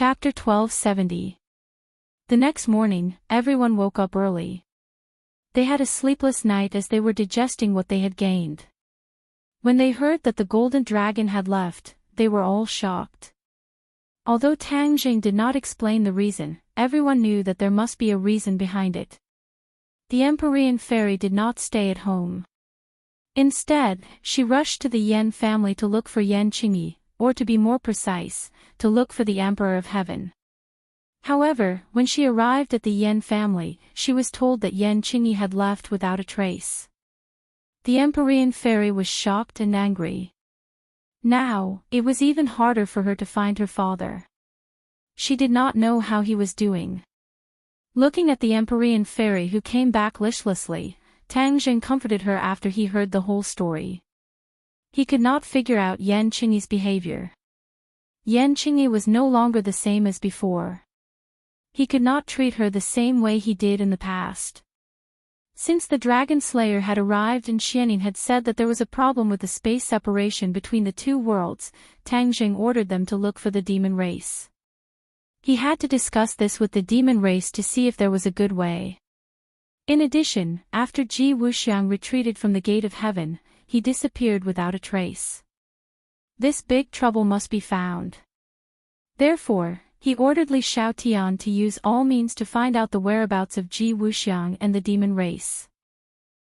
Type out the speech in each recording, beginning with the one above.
Chapter 1270. The next morning, everyone woke up early. They had a sleepless night as they were digesting what they had gained. When they heard that the golden dragon had left, they were all shocked. Although Tang Jing did not explain the reason, everyone knew that there must be a reason behind it. The Empyrean fairy did not stay at home. Instead, she rushed to the Yan family to look for Yan Qingyi, or to be more precise, to look for the Emperor of Heaven. However, when she arrived at the Yan family, she was told that Yan Qingyi had left without a trace. The Empyrean fairy was shocked and angry. Now, it was even harder for her to find her father. She did not know how he was doing. Looking at the Empyrean fairy who came back listlessly, Tang Jing comforted her after he heard the whole story. He could not figure out Yan Qingyi's behavior. Yan Qingyi was no longer the same as before. He could not treat her the same way he did in the past. Since the Dragon Slayer had arrived and Xianing had said that there was a problem with the space separation between the two worlds, Tang Jing ordered them to look for the demon race. He had to discuss this with the demon race to see if there was a good way. In addition, after Ji Wuxiang retreated from the Gate of Heaven, he disappeared without a trace. This big trouble must be found. Therefore, he ordered Li Xiaotian to use all means to find out the whereabouts of Ji Wuxiang and the demon race.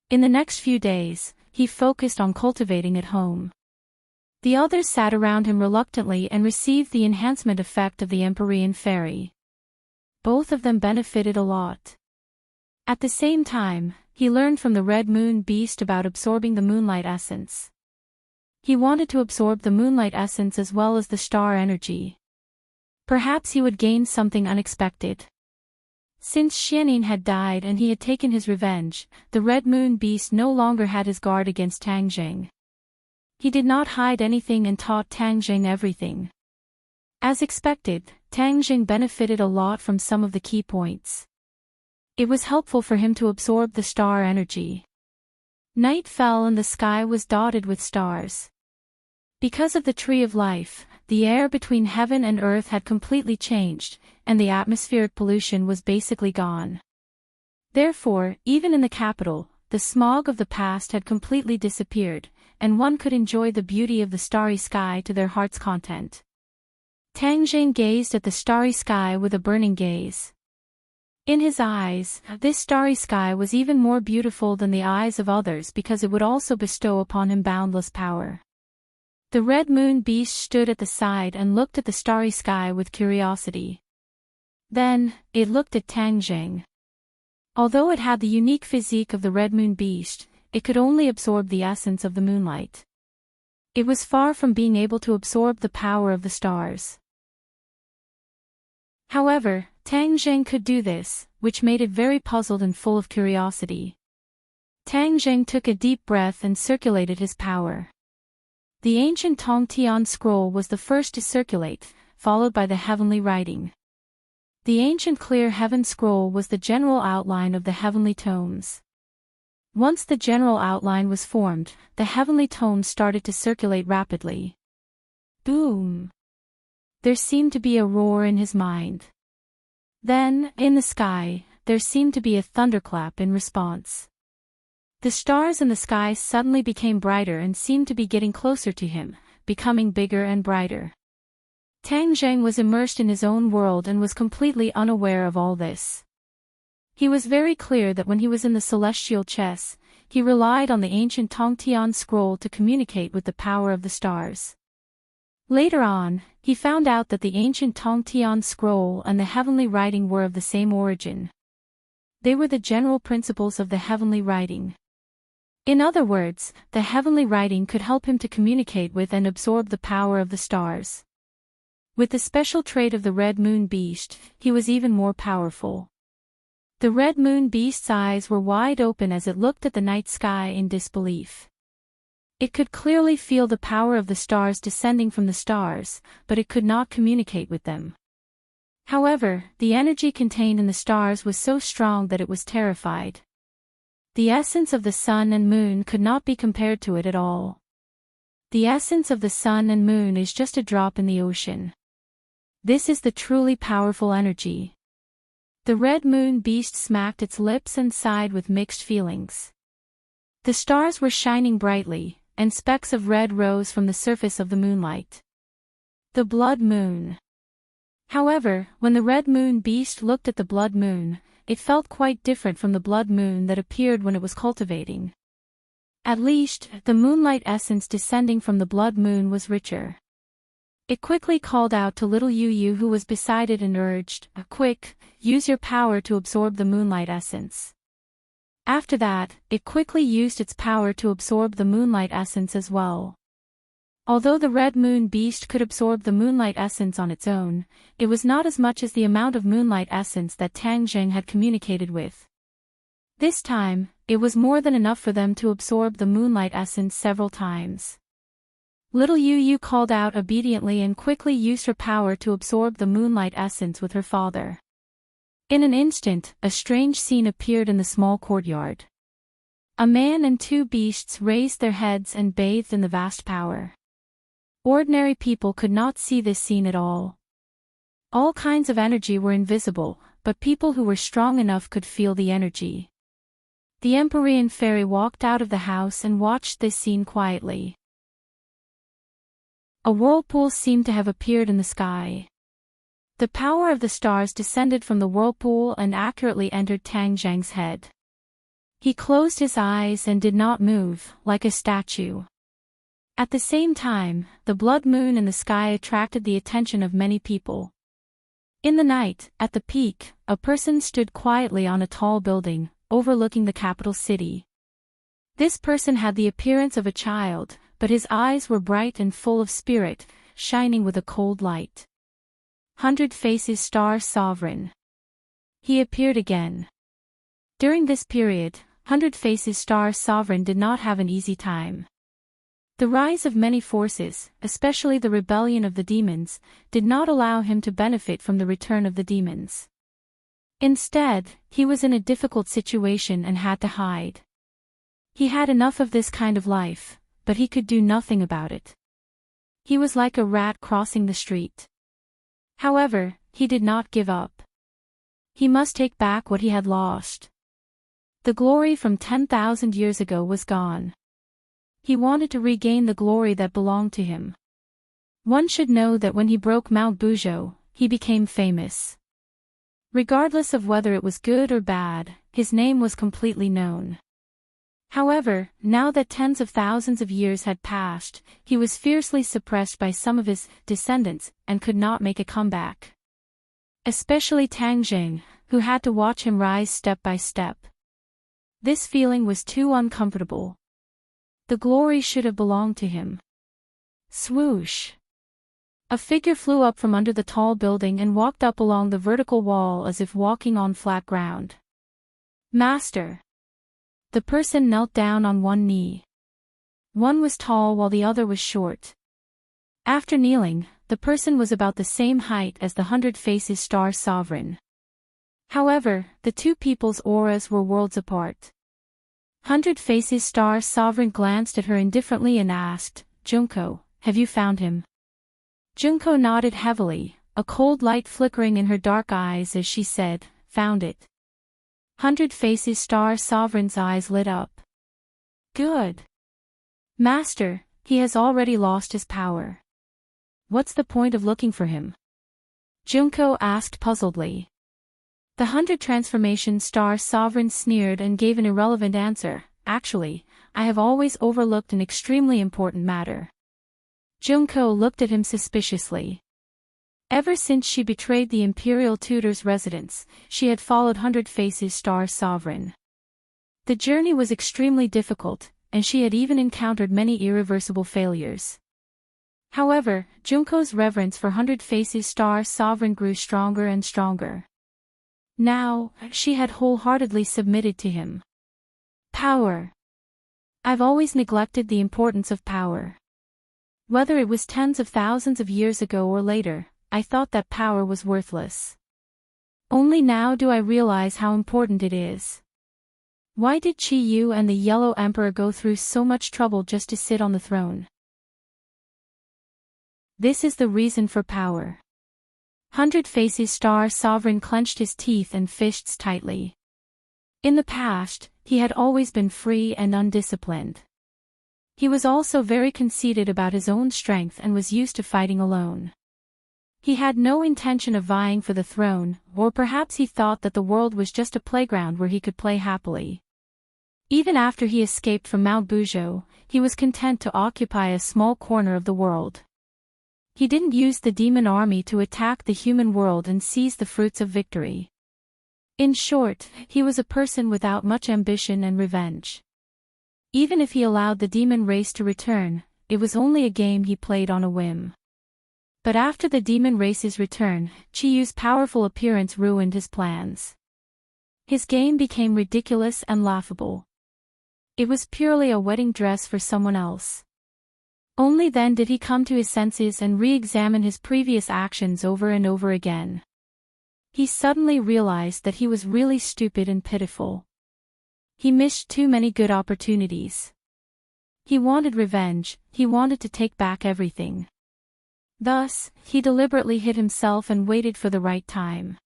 In the next few days, he focused on cultivating at home. The others sat around him reluctantly and received the enhancement effect of the Empyrean fairy. Both of them benefited a lot. At the same time, he learned from the Red Moon Beast about absorbing the moonlight essence. He wanted to absorb the moonlight essence as well as the star energy. Perhaps he would gain something unexpected. Since Xianing had died and he had taken his revenge, the Red Moon Beast no longer had his guard against Tang Jing. He did not hide anything and taught Tang Jing everything. As expected, Tang Jing benefited a lot from some of the key points. It was helpful for him to absorb the star energy. Night fell and the sky was dotted with stars. Because of the Tree of Life, the air between heaven and earth had completely changed, and the atmospheric pollution was basically gone. Therefore, even in the capital, the smog of the past had completely disappeared, and one could enjoy the beauty of the starry sky to their heart's content. Tang Jing gazed at the starry sky with a burning gaze. In his eyes, this starry sky was even more beautiful than the eyes of others because it would also bestow upon him boundless power. The Red Moon Beast stood at the side and looked at the starry sky with curiosity. Then, it looked at Tang Jing. Although it had the unique physique of the Red Moon Beast, it could only absorb the essence of the moonlight. It was far from being able to absorb the power of the stars. However, Tang Jing could do this, which made it very puzzled and full of curiosity. Tang Jing took a deep breath and circulated his power. The ancient Tongtian scroll was the first to circulate, followed by the heavenly writing. The ancient clear heaven scroll was the general outline of the heavenly tomes. Once the general outline was formed, the heavenly tomes started to circulate rapidly. Boom! There seemed to be a roar in his mind. Then, in the sky, there seemed to be a thunderclap in response. The stars in the sky suddenly became brighter and seemed to be getting closer to him, becoming bigger and brighter. Tang Jing was immersed in his own world and was completely unaware of all this. He was very clear that when he was in the celestial chess, he relied on the ancient Tongtian scroll to communicate with the power of the stars. Later on, he found out that the ancient Tongtian scroll and the heavenly writing were of the same origin. They were the general principles of the heavenly writing. In other words, the heavenly writing could help him to communicate with and absorb the power of the stars. With the special trait of the Red Moon Beast, he was even more powerful. The Red Moon Beast's eyes were wide open as it looked at the night sky in disbelief. It could clearly feel the power of the stars descending from the stars, but it could not communicate with them. However, the energy contained in the stars was so strong that it was terrified. The essence of the sun and moon could not be compared to it at all. The essence of the sun and moon is just a drop in the ocean. This is the truly powerful energy. The red moon beast smacked its lips and sighed with mixed feelings. The stars were shining brightly, and specks of red rose from the surface of the moonlight. The blood moon. However, when the red moon beast looked at the blood moon, it felt quite different from the blood moon that appeared when it was cultivating. At least, the moonlight essence descending from the blood moon was richer. It quickly called out to little Yu who was beside it and urged, "Quick, use your power to absorb the moonlight essence." After that, it quickly used its power to absorb the moonlight essence as well. Although the red moon beast could absorb the moonlight essence on its own, it was not as much as the amount of moonlight essence that Tang Jing had communicated with. This time, it was more than enough for them to absorb the moonlight essence several times. Little Yu called out obediently and quickly used her power to absorb the moonlight essence with her father. In an instant, a strange scene appeared in the small courtyard. A man and two beasts raised their heads and bathed in the vast power. Ordinary people could not see this scene at all. All kinds of energy were invisible, but people who were strong enough could feel the energy. The Empyrean fairy walked out of the house and watched this scene quietly. A whirlpool seemed to have appeared in the sky. The power of the stars descended from the whirlpool and accurately entered Tang Zhang's head. He closed his eyes and did not move, like a statue. At the same time, the blood moon in the sky attracted the attention of many people. In the night, at the peak, a person stood quietly on a tall building, overlooking the capital city. This person had the appearance of a child, but his eyes were bright and full of spirit, shining with a cold light. 100 Faces Star Sovereign. He appeared again. During this period, 100 Faces Star Sovereign did not have an easy time. The rise of many forces, especially the rebellion of the demons, did not allow him to benefit from the return of the demons. Instead, he was in a difficult situation and had to hide. He had enough of this kind of life, but he could do nothing about it. He was like a rat crossing the street. However, he did not give up. He must take back what he had lost. The glory from 10,000 years ago was gone. He wanted to regain the glory that belonged to him. One should know that when he broke Mount Buzhou, he became famous. Regardless of whether it was good or bad, his name was completely known. However, now that tens of thousands of years had passed, he was fiercely suppressed by some of his descendants and could not make a comeback. Especially Tang Jing, who had to watch him rise step by step. This feeling was too uncomfortable. The glory should have belonged to him. Swoosh! A figure flew up from under the tall building and walked up along the vertical wall as if walking on flat ground. Master! The person knelt down on one knee. One was tall while the other was short. After kneeling, the person was about the same height as the 100 Faces Star Sovereign. However, the two people's auras were worlds apart. 100 Faces Star Sovereign glanced at her indifferently and asked, "Junko, have you found him?" Junko nodded heavily, a cold light flickering in her dark eyes as she said, "Found it." 100 Faces Star Sovereign's eyes lit up. Good. Master, he has already lost his power. What's the point of looking for him? Junko asked puzzledly. The 100 Transformation Star Sovereign sneered and gave an irrelevant answer. Actually, I have always overlooked an extremely important matter. Junko looked at him suspiciously. Ever since she betrayed the Imperial Tutor's residence, she had followed 100 Faces Star Sovereign. The journey was extremely difficult, and she had even encountered many irreversible failures. However, Junko's reverence for 100 Faces Star Sovereign grew stronger and stronger. Now, she had wholeheartedly submitted to him. Power. I've always neglected the importance of power. Whether it was tens of thousands of years ago or later, I thought that power was worthless. Only now do I realize how important it is. Why did Qi Yu and the Yellow Emperor go through so much trouble just to sit on the throne? This is the reason for power. Hundred Faces Star Sovereign clenched his teeth and fists tightly. In the past, he had always been free and undisciplined. He was also very conceited about his own strength and was used to fighting alone. He had no intention of vying for the throne, or perhaps he thought that the world was just a playground where he could play happily. Even after he escaped from Mount Bujo, he was content to occupy a small corner of the world. He didn't use the demon army to attack the human world and seize the fruits of victory. In short, he was a person without much ambition and revenge. Even if he allowed the demon race to return, it was only a game he played on a whim. But after the demon race's return, Chiyu's powerful appearance ruined his plans. His game became ridiculous and laughable. It was purely a wedding dress for someone else. Only then did he come to his senses and re-examine his previous actions over and over again. He suddenly realized that he was really stupid and pitiful. He missed too many good opportunities. He wanted revenge, he wanted to take back everything. Thus, he deliberately hid himself and waited for the right time.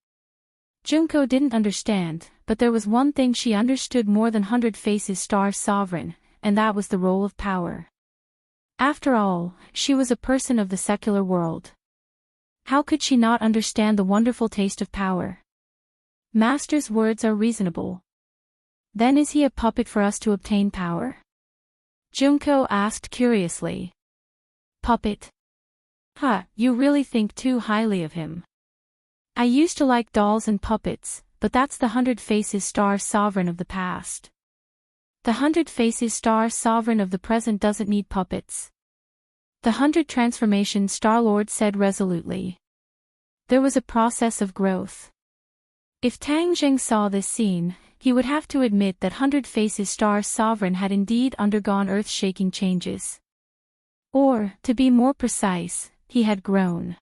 Junko didn't understand, but there was one thing she understood more than Hundred Faces Star Sovereign, and that was the role of power. After all, she was a person of the secular world. How could she not understand the wonderful taste of power? Master's words are reasonable. Then is he a puppet for us to obtain power? Junko asked curiously. Puppet? Huh, you really think too highly of him. I used to like dolls and puppets, but that's the Hundred Faces Star Sovereign of the past. The Hundred Faces Star Sovereign of the present doesn't need puppets. The 100 Transformation Star-Lord said resolutely. There was a process of growth. If Tang Zheng saw this scene, he would have to admit that Hundred Faces Star Sovereign had indeed undergone earth-shaking changes. Or, to be more precise, he had grown.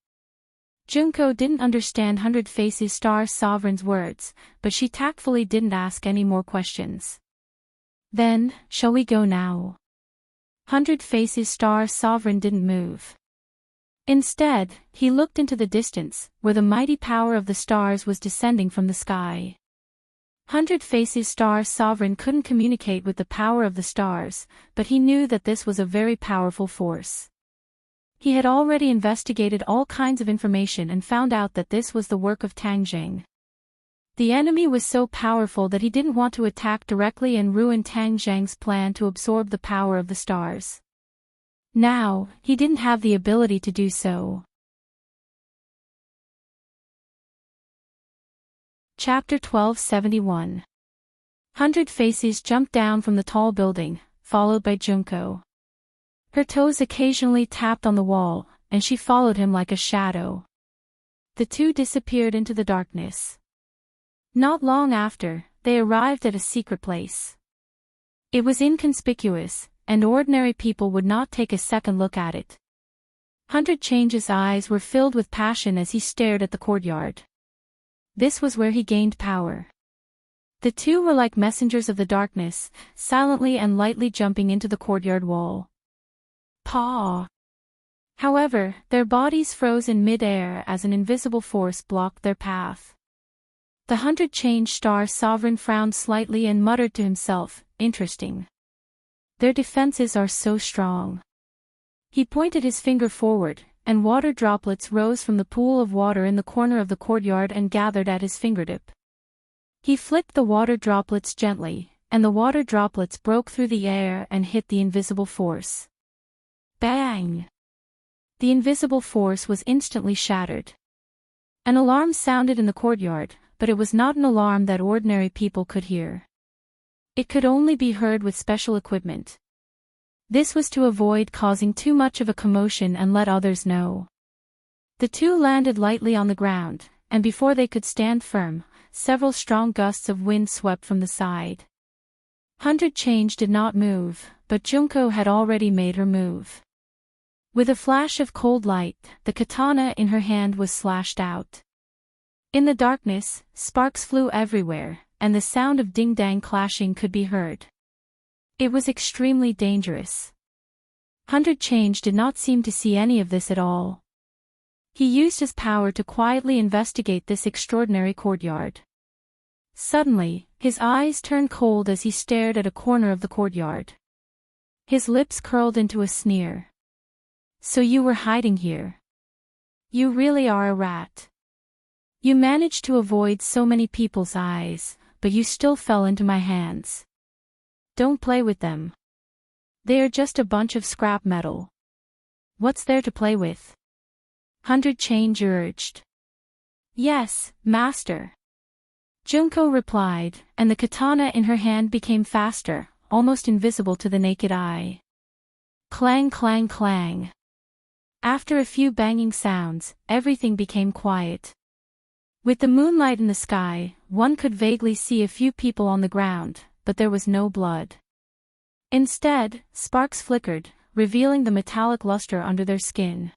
Junko didn't understand Hundred Faces Star Sovereign's words, but she tactfully didn't ask any more questions. Then, shall we go now? Hundred Faces Star Sovereign didn't move. Instead, he looked into the distance, where the mighty power of the stars was descending from the sky. Hundred Faces Star Sovereign couldn't communicate with the power of the stars, but he knew that this was a very powerful force. He had already investigated all kinds of information and found out that this was the work of Tang Zheng. The enemy was so powerful that he didn't want to attack directly and ruin Tang Zheng's plan to absorb the power of the stars. Now, he didn't have the ability to do so. Chapter 1271. Hundred Faces jumped down from the tall building, followed by Junko. Her toes occasionally tapped on the wall, and she followed him like a shadow. The two disappeared into the darkness. Not long after, they arrived at a secret place. It was inconspicuous, and ordinary people would not take a second look at it. Hundred Change's eyes were filled with passion as he stared at the courtyard. This was where he gained power. The two were like messengers of the darkness, silently and lightly jumping into the courtyard wall. Paw! However, their bodies froze in mid-air as an invisible force blocked their path. The Hundred Change Star Sovereign frowned slightly and muttered to himself, interesting. Their defenses are so strong. He pointed his finger forward, and water droplets rose from the pool of water in the corner of the courtyard and gathered at his fingertip. He flicked the water droplets gently, and the water droplets broke through the air and hit the invisible force. Bang! The invisible force was instantly shattered. An alarm sounded in the courtyard, but it was not an alarm that ordinary people could hear. It could only be heard with special equipment. This was to avoid causing too much of a commotion and let others know. The two landed lightly on the ground, and before they could stand firm, several strong gusts of wind swept from the side. Hundred Change did not move, but Junko had already made her move. With a flash of cold light, the katana in her hand was slashed out. In the darkness, sparks flew everywhere, and the sound of ding-dang clashing could be heard. It was extremely dangerous. Hundred Change did not seem to see any of this at all. He used his power to quietly investigate this extraordinary courtyard. Suddenly, his eyes turned cold as he stared at a corner of the courtyard. His lips curled into a sneer. So you were hiding here. You really are a rat. You managed to avoid so many people's eyes, but you still fell into my hands. Don't play with them. They are just a bunch of scrap metal. What's there to play with? 100 Change urged. Yes, master. Junko replied, and the katana in her hand became faster, almost invisible to the naked eye. Clang clang clang. After a few banging sounds, everything became quiet. With the moonlight in the sky, one could vaguely see a few people on the ground, but there was no blood. Instead, sparks flickered, revealing the metallic luster under their skin.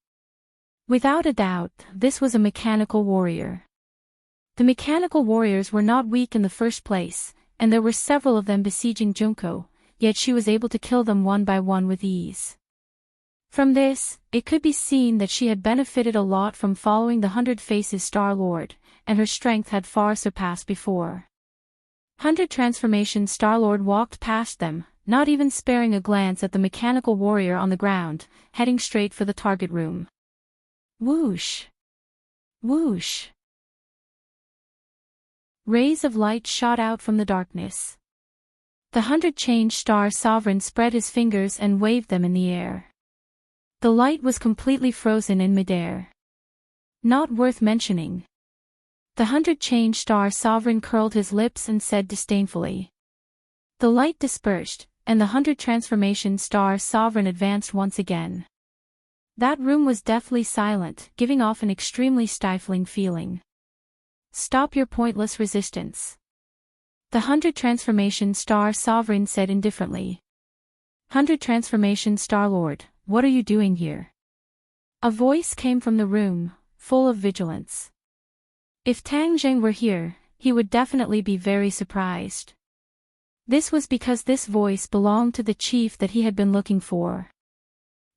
Without a doubt, this was a mechanical warrior. The mechanical warriors were not weak in the first place, and there were several of them besieging Junko, yet she was able to kill them one by one with ease. From this, it could be seen that she had benefited a lot from following the 100 Faces Star-Lord, and her strength had far surpassed before. 100 Transformation Star-Lord walked past them, not even sparing a glance at the mechanical warrior on the ground, heading straight for the target room. Whoosh! Whoosh! Rays of light shot out from the darkness. The 100 Change Star Sovereign spread his fingers and waved them in the air. The light was completely frozen in midair. Not worth mentioning. The 100 Change Star Sovereign curled his lips and said disdainfully. The light dispersed, and the 100 Transformation Star Sovereign advanced once again. That room was deathly silent, giving off an extremely stifling feeling. Stop your pointless resistance. The 100 Transformation Star Sovereign said indifferently. 100 Transformation Star Lord, what are you doing here? A voice came from the room, full of vigilance. If Tang Zheng were here, he would definitely be very surprised. This was because this voice belonged to the chief that he had been looking for.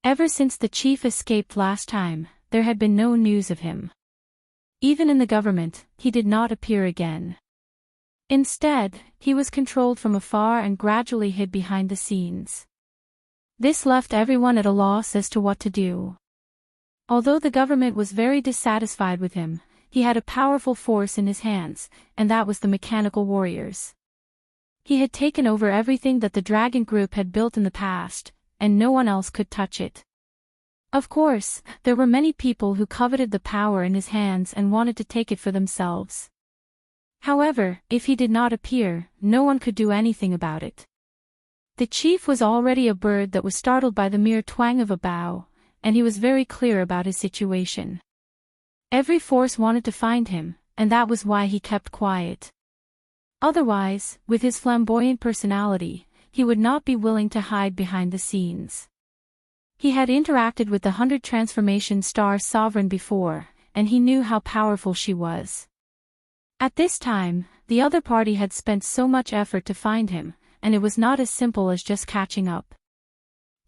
Ever since the chief escaped last time, there had been no news of him. Even in the government, he did not appear again. Instead, he was controlled from afar and gradually hid behind the scenes. This left everyone at a loss as to what to do. Although the government was very dissatisfied with him, he had a powerful force in his hands, and that was the mechanical warriors. He had taken over everything that the Dragon Group had built in the past, and no one else could touch it. Of course, there were many people who coveted the power in his hands and wanted to take it for themselves. However, if he did not appear, no one could do anything about it. The chief was already a bird that was startled by the mere twang of a bow, and he was very clear about his situation. Every force wanted to find him, and that was why he kept quiet. Otherwise, with his flamboyant personality, he would not be willing to hide behind the scenes. He had interacted with the 100 Transformation Star Sovereign before, and he knew how powerful she was. At this time, the other party had spent so much effort to find him, and it was not as simple as just catching up.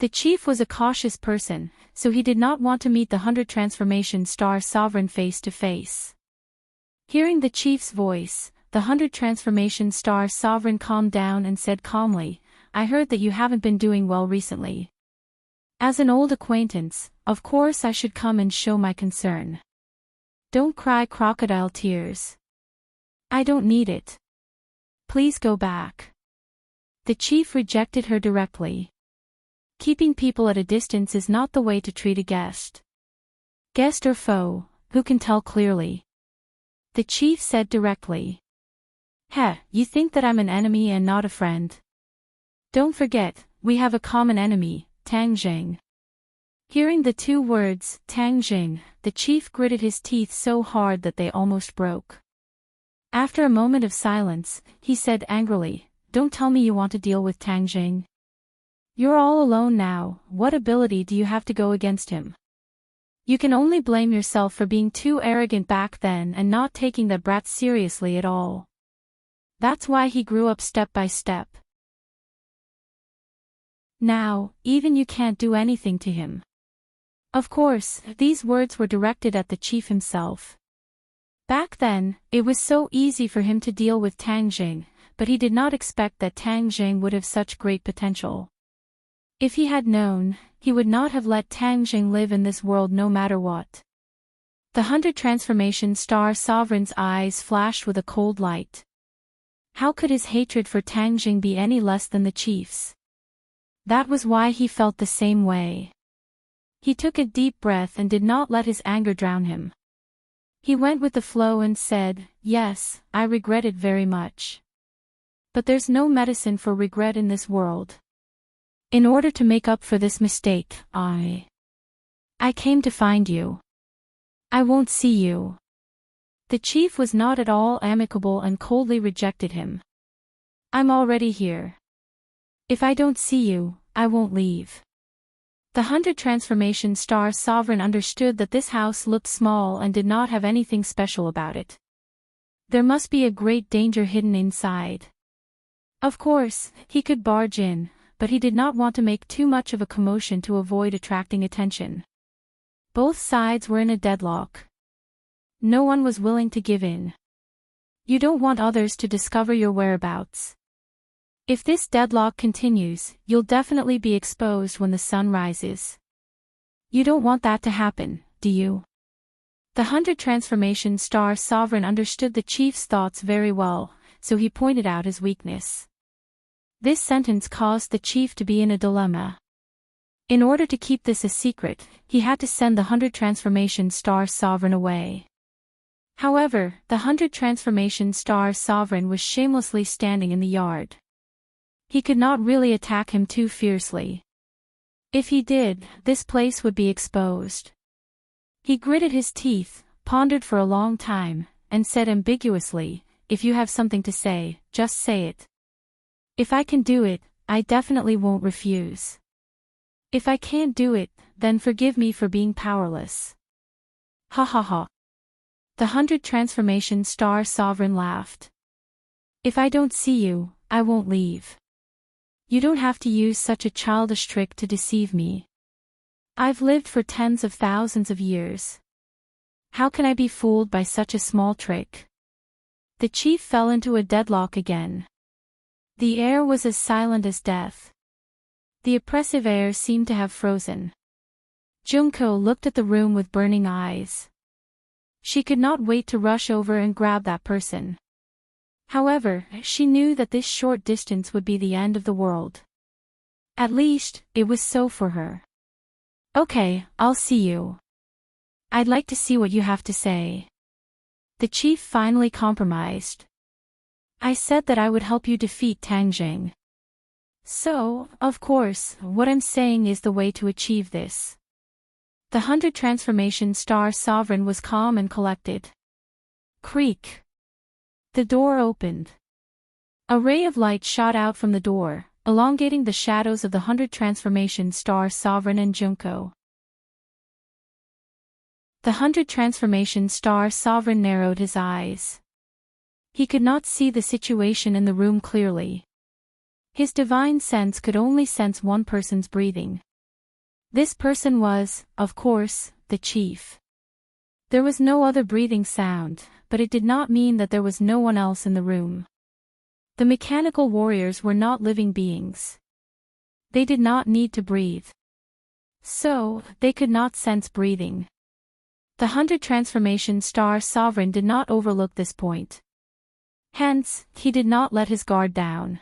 The chief was a cautious person, so he did not want to meet the 100 Transformation Star Sovereign face to face. Hearing the chief's voice, the 100 Transformation Star Sovereign calmed down and said calmly, I heard that you haven't been doing well recently. As an old acquaintance, of course I should come and show my concern. Don't cry crocodile tears. I don't need it. Please go back. The chief rejected her directly. Keeping people at a distance is not the way to treat a guest. Guest or foe, who can tell clearly? The chief said directly. Heh, you think that I'm an enemy and not a friend? Don't forget, we have a common enemy, Tang Zheng. Hearing the two words, Tang Zheng, the chief gritted his teeth so hard that they almost broke. After a moment of silence, he said angrily, Don't tell me you want to deal with Tang Zheng. You're all alone now, what ability do you have to go against him? You can only blame yourself for being too arrogant back then and not taking that brat seriously at all. That's why he grew up step by step. Now, even you can't do anything to him. Of course, these words were directed at the chief himself. Back then, it was so easy for him to deal with Tang Jing, but he did not expect that Tang Jing would have such great potential. If he had known, he would not have let Tang Jing live in this world no matter what. The 100 Transformation Star Sovereign's eyes flashed with a cold light. How could his hatred for Tang Jing be any less than the chief's? That was why he felt the same way. He took a deep breath and did not let his anger drown him. He went with the flow and said, "Yes, I regret it very much. But there's no medicine for regret in this world. In order to make up for this mistake, I came to find you. I won't see you." The chief was not at all amicable and coldly rejected him. "I'm already here. If I don't see you, I won't leave." The 100 Transformation Star Sovereign understood that this house looked small and did not have anything special about it. There must be a great danger hidden inside. Of course, he could barge in, but he did not want to make too much of a commotion to avoid attracting attention. Both sides were in a deadlock. No one was willing to give in. You don't want others to discover your whereabouts. If this deadlock continues, you'll definitely be exposed when the sun rises. You don't want that to happen, do you? The 100 Transformation Star Sovereign understood the chief's thoughts very well, so he pointed out his weakness. This sentence caused the chief to be in a dilemma. In order to keep this a secret, he had to send the 100 Transformation Star Sovereign away. However, the 100 Transformation Star Sovereign was shamelessly standing in the yard. He could not really attack him too fiercely. If he did, this place would be exposed. He gritted his teeth, pondered for a long time, and said ambiguously, "If you have something to say, just say it. If I can do it, I definitely won't refuse. If I can't do it, then forgive me for being powerless." Ha ha ha. The 100 Transformation Star Sovereign laughed. "If I don't see you, I won't leave. You don't have to use such a childish trick to deceive me. I've lived for tens of thousands of years. How can I be fooled by such a small trick?" The chief fell into a deadlock again. The air was as silent as death. The oppressive air seemed to have frozen. Junko looked at the room with burning eyes. She could not wait to rush over and grab that person. However, she knew that this short distance would be the end of the world. At least, it was so for her. "Okay, I'll see you. I'd like to see what you have to say." The chief finally compromised. "I said that I would help you defeat Tang Jing. So, of course, what I'm saying is the way to achieve this." The 100 Transformation Star Sovereign was calm and collected. Creak. The door opened. A ray of light shot out from the door, elongating the shadows of the 100 Transformation Star Sovereign and Junko. The 100 Transformation Star Sovereign narrowed his eyes. He could not see the situation in the room clearly. His divine sense could only sense one person's breathing. This person was, of course, the chief. There was no other breathing sound, but it did not mean that there was no one else in the room. The mechanical warriors were not living beings. They did not need to breathe. So, they could not sense breathing. The 100 Transformation Star Sovereign did not overlook this point. Hence, he did not let his guard down.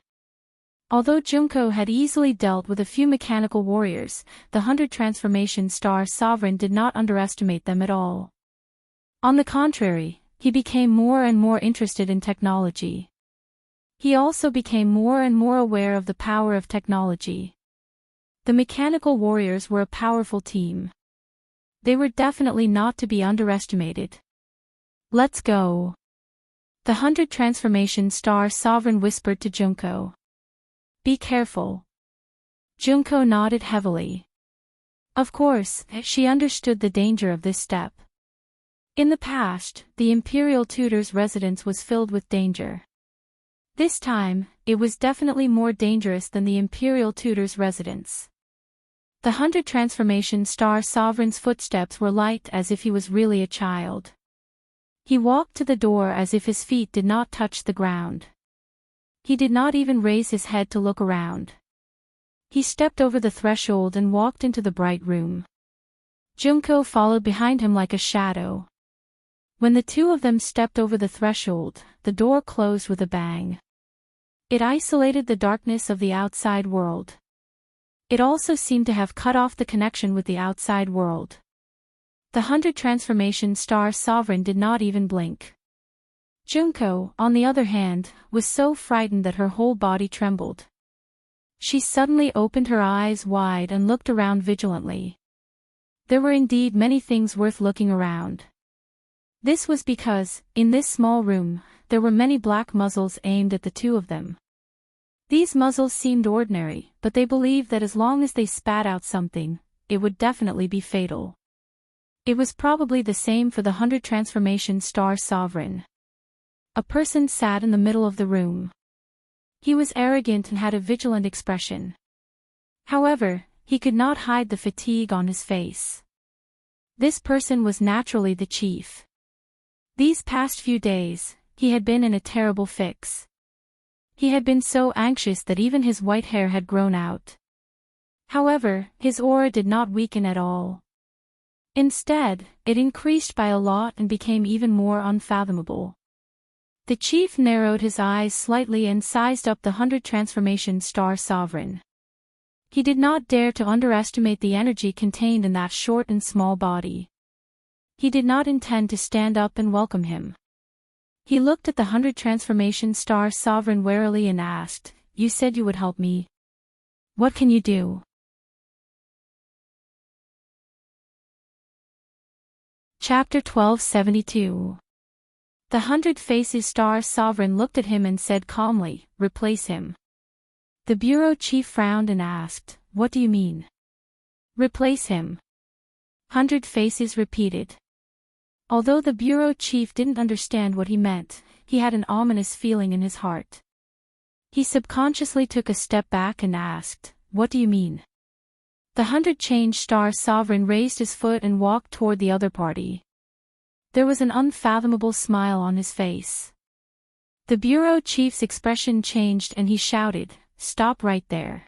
Although Junko had easily dealt with a few mechanical warriors, the 100 Transformation Star Sovereign did not underestimate them at all. On the contrary, he became more and more interested in technology. He also became more and more aware of the power of technology. The mechanical warriors were a powerful team. They were definitely not to be underestimated. "Let's go." The 100 Transformation Star Sovereign whispered to Junko. "Be careful." Junko nodded heavily. Of course, she understood the danger of this step. In the past, the Imperial Tutor's residence was filled with danger. This time, it was definitely more dangerous than the Imperial Tutor's residence. The 100 Transformation Star Sovereign's footsteps were light as if he was really a child. He walked to the door as if his feet did not touch the ground. He did not even raise his head to look around. He stepped over the threshold and walked into the bright room. Junko followed behind him like a shadow. When the two of them stepped over the threshold, the door closed with a bang. It isolated the darkness of the outside world. It also seemed to have cut off the connection with the outside world. The 100 Transformation Star Sovereign did not even blink. Junko, on the other hand, was so frightened that her whole body trembled. She suddenly opened her eyes wide and looked around vigilantly. There were indeed many things worth looking around. This was because, in this small room, there were many black muzzles aimed at the two of them. These muzzles seemed ordinary, but they believed that as long as they spat out something, it would definitely be fatal. It was probably the same for the 100 Transformation Star Sovereign. A person sat in the middle of the room. He was arrogant and had a vigilant expression. However, he could not hide the fatigue on his face. This person was naturally the chief. These past few days, he had been in a terrible fix. He had been so anxious that even his white hair had grown out. However, his aura did not weaken at all. Instead, it increased by a lot and became even more unfathomable. The chief narrowed his eyes slightly and sized up the 100 Transformation Star Sovereign. He did not dare to underestimate the energy contained in that short and small body. He did not intend to stand up and welcome him. He looked at the 100 Transformation Star Sovereign warily and asked, "You said you would help me. What can you do?" Chapter 1272. The 100 Faces Star Sovereign looked at him and said calmly, "Replace him." The bureau chief frowned and asked, "What do you mean?" "Replace him." 100 Faces repeated. Although the bureau chief didn't understand what he meant, he had an ominous feeling in his heart. He subconsciously took a step back and asked, "What do you mean?" The 100 Change Star Sovereign raised his foot and walked toward the other party. There was an unfathomable smile on his face. The bureau chief's expression changed and he shouted, "Stop right there."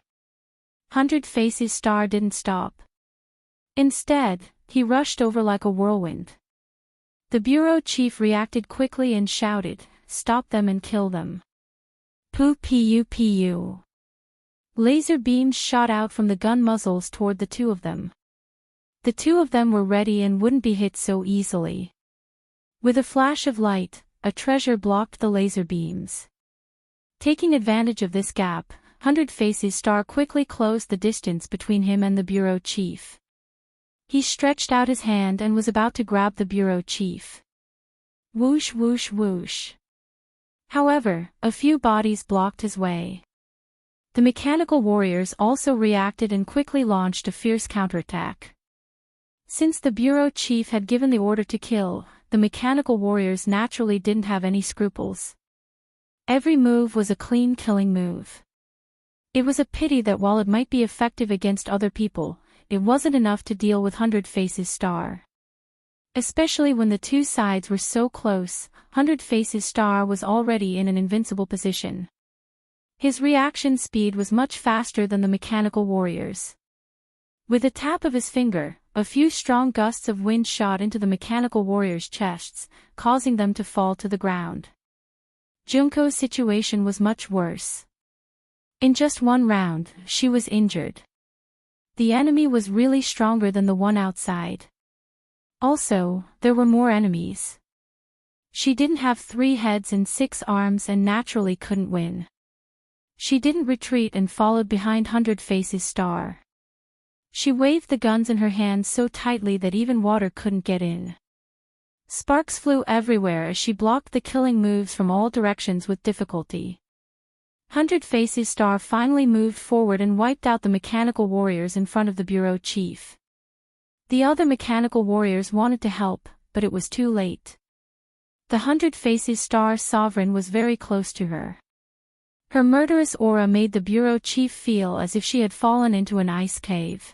100 Faces Star didn't stop. Instead, he rushed over like a whirlwind. The bureau chief reacted quickly and shouted, "Stop them and kill them." Pu. Laser beams shot out from the gun muzzles toward the two of them. The two of them were ready and wouldn't be hit so easily. With a flash of light, a treasure blocked the laser beams. Taking advantage of this gap, 100 Faces Star quickly closed the distance between him and the bureau chief. He stretched out his hand and was about to grab the bureau chief. Whoosh whoosh whoosh. However, a few bodies blocked his way. The mechanical warriors also reacted and quickly launched a fierce counterattack. Since the bureau chief had given the order to kill, the mechanical warriors naturally didn't have any scruples. Every move was a clean killing move. It was a pity that while it might be effective against other people, it wasn't enough to deal with 100 Faces Star. Especially when the two sides were so close, 100 Faces Star was already in an invincible position. His reaction speed was much faster than the mechanical warriors. With a tap of his finger, a few strong gusts of wind shot into the mechanical warriors' chests, causing them to fall to the ground. Junko's situation was much worse. In just one round, she was injured. The enemy was really stronger than the one outside. Also, there were more enemies. She didn't have 3 heads and 6 arms and naturally couldn't win. She didn't retreat and followed behind 100 Faces Star. She waved the guns in her hands so tightly that even water couldn't get in. Sparks flew everywhere as she blocked the killing moves from all directions with difficulty. 100 Faces Star finally moved forward and wiped out the mechanical warriors in front of the bureau chief. The other mechanical warriors wanted to help, but it was too late. The 100 Faces Star Sovereign was very close to her. Her murderous aura made the bureau chief feel as if she had fallen into an ice cave.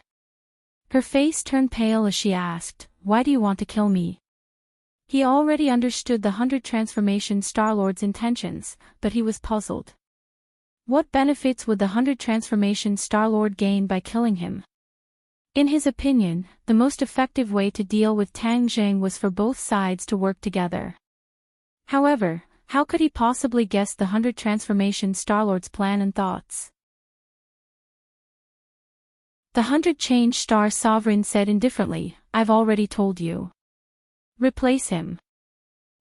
Her face turned pale as she asked, "Why do you want to kill me?" He already understood the 100 Transformation Star-Lord's intentions, but he was puzzled. What benefits would the 100 Transformation Star-Lord gain by killing him? In his opinion, the most effective way to deal with Tang Zheng was for both sides to work together. However, how could he possibly guess the 100 Transformation Star-Lord's plan and thoughts? The 100 Change Star Sovereign said indifferently, "I've already told you. Replace him.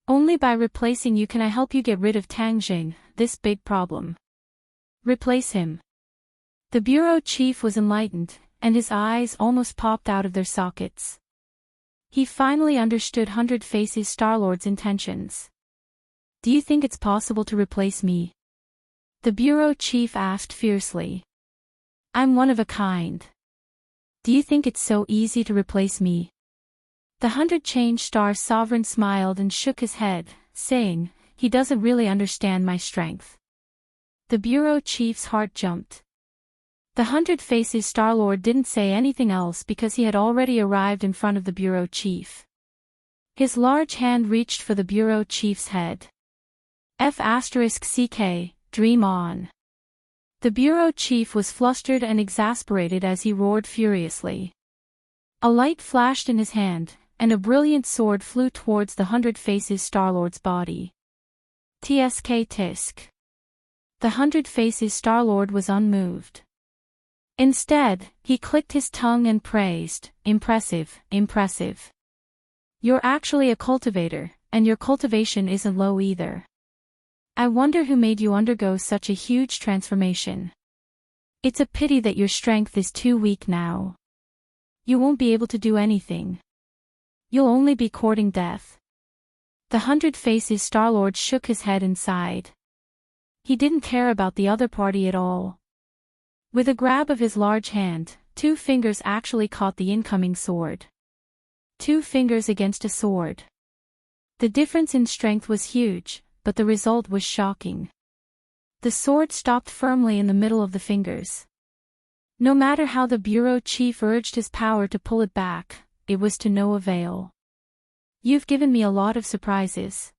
Only by replacing you can I help you get rid of Tang Zheng, this big problem. Replace him." The bureau chief was enlightened, and his eyes almost popped out of their sockets. He finally understood 100 Faces Star-Lord's intentions. "Do you think it's possible to replace me?" The bureau chief asked fiercely. "I'm one of a kind. Do you think it's so easy to replace me?" The 100 Change Star Sovereign smiled and shook his head, saying, "He doesn't really understand my strength." The bureau chief's heart jumped. The 100 Faces Star-Lord didn't say anything else because he had already arrived in front of the bureau chief. His large hand reached for the bureau chief's head. F***CK, dream on. The bureau chief was flustered and exasperated as he roared furiously. A light flashed in his hand, and a brilliant sword flew towards the 100 Faces Star-Lord's body. Tsk tisk. The 100 Faces Star-Lord was unmoved. Instead, he clicked his tongue and praised, "Impressive, impressive. You're actually a cultivator, and your cultivation isn't low either. I wonder who made you undergo such a huge transformation. It's a pity that your strength is too weak now. You won't be able to do anything. You'll only be courting death." The 100 Faces Star-Lord shook his head and sighed. He didn't care about the other party at all. With a grab of his large hand, 2 fingers actually caught the incoming sword. 2 fingers against a sword. The difference in strength was huge, but the result was shocking. The sword stopped firmly in the middle of the fingers. No matter how the bureau chief urged his power to pull it back, it was to no avail. "You've given me a lot of surprises.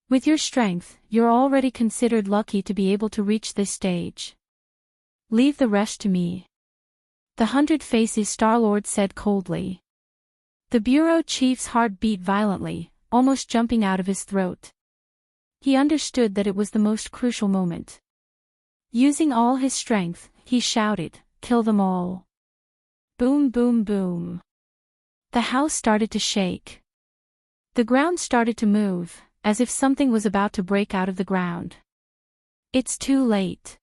With your strength, you're already considered lucky to be able to reach this stage. Leave the rest to me," the 100 Faces Star-Lord said coldly. The bureau chief's heart beat violently, almost jumping out of his throat. He understood that it was the most crucial moment. Using all his strength, he shouted, "Kill them all." Boom, boom, boom. The house started to shake. The ground started to move, as if something was about to break out of the ground. "It's too late."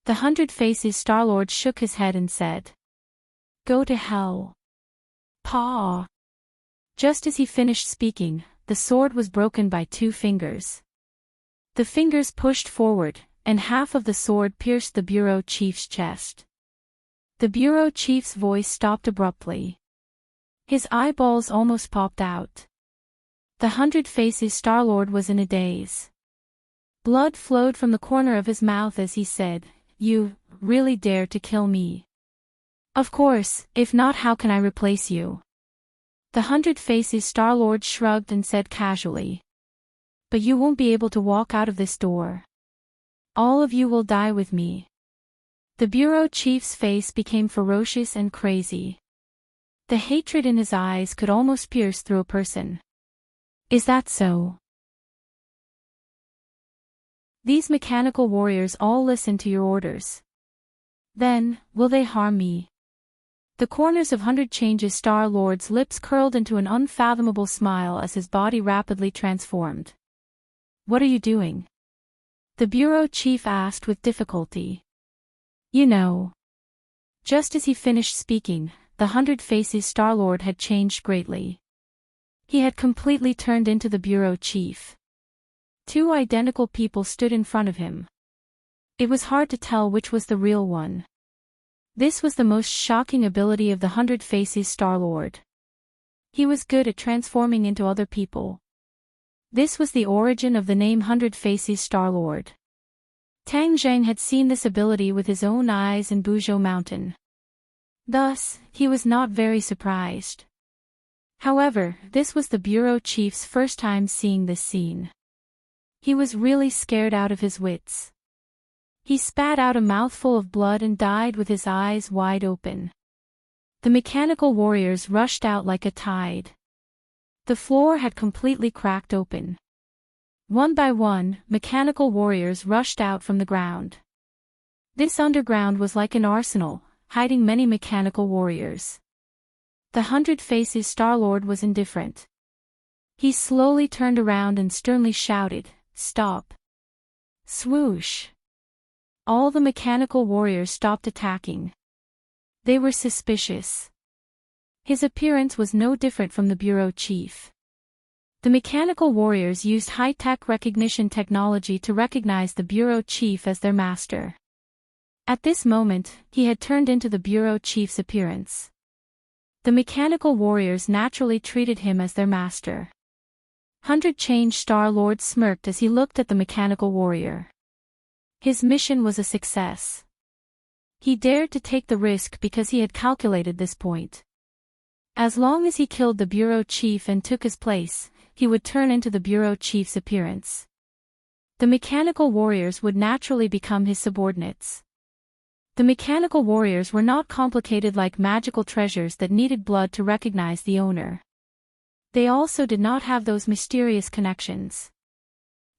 The 100 Faces Star-Lord shook his head and said, "Go to hell. Paw." Just as he finished speaking, the sword was broken by 2 fingers. The fingers pushed forward, and half of the sword pierced the bureau chief's chest. The bureau chief's voice stopped abruptly. His eyeballs almost popped out. The 100 Faces Star-Lord was in a daze. Blood flowed from the corner of his mouth as he said, "You really dare to kill me?" "Of course, if not, how can I replace you?" The 100 Faces Star-Lord shrugged and said casually. "But you won't be able to walk out of this door. All of you will die with me." The bureau chief's face became ferocious and crazy. The hatred in his eyes could almost pierce through a person. "Is that so? These mechanical warriors all listen to your orders. Then, will they harm me?" The corners of 100 Changes Star-Lord's lips curled into an unfathomable smile as his body rapidly transformed. "What are you doing?" the bureau chief asked with difficulty. "You know." Just as he finished speaking, the 100 Faces Star-Lord had changed greatly. He had completely turned into the bureau chief. 2 identical people stood in front of him. It was hard to tell which was the real one. This was the most shocking ability of the 100 Faces Star-Lord. He was good at transforming into other people. This was the origin of the name 100 Faces Star-Lord. Tang Zheng had seen this ability with his own eyes in Buzhou Mountain. Thus, he was not very surprised. However, this was the bureau chief's first time seeing this scene. He was really scared out of his wits. He spat out a mouthful of blood and died with his eyes wide open. The mechanical warriors rushed out like a tide. The floor had completely cracked open. One by one, mechanical warriors rushed out from the ground. This underground was like an arsenal, hiding many mechanical warriors. The 100 Faces Star-Lord was indifferent. He slowly turned around and sternly shouted, "Stop!" Swoosh! All the mechanical warriors stopped attacking. They were suspicious. His appearance was no different from the bureau chief. The mechanical warriors used high-tech recognition technology to recognize the bureau chief as their master. At this moment, he had turned into the bureau chief's appearance. The mechanical warriors naturally treated him as their master. 100 Change Star-Lord smirked as he looked at the mechanical warrior. His mission was a success. He dared to take the risk because he had calculated this point. As long as he killed the bureau chief and took his place, he would turn into the bureau chief's appearance. The mechanical warriors would naturally become his subordinates. The mechanical warriors were not complicated like magical treasures that needed blood to recognize the owner. They also did not have those mysterious connections.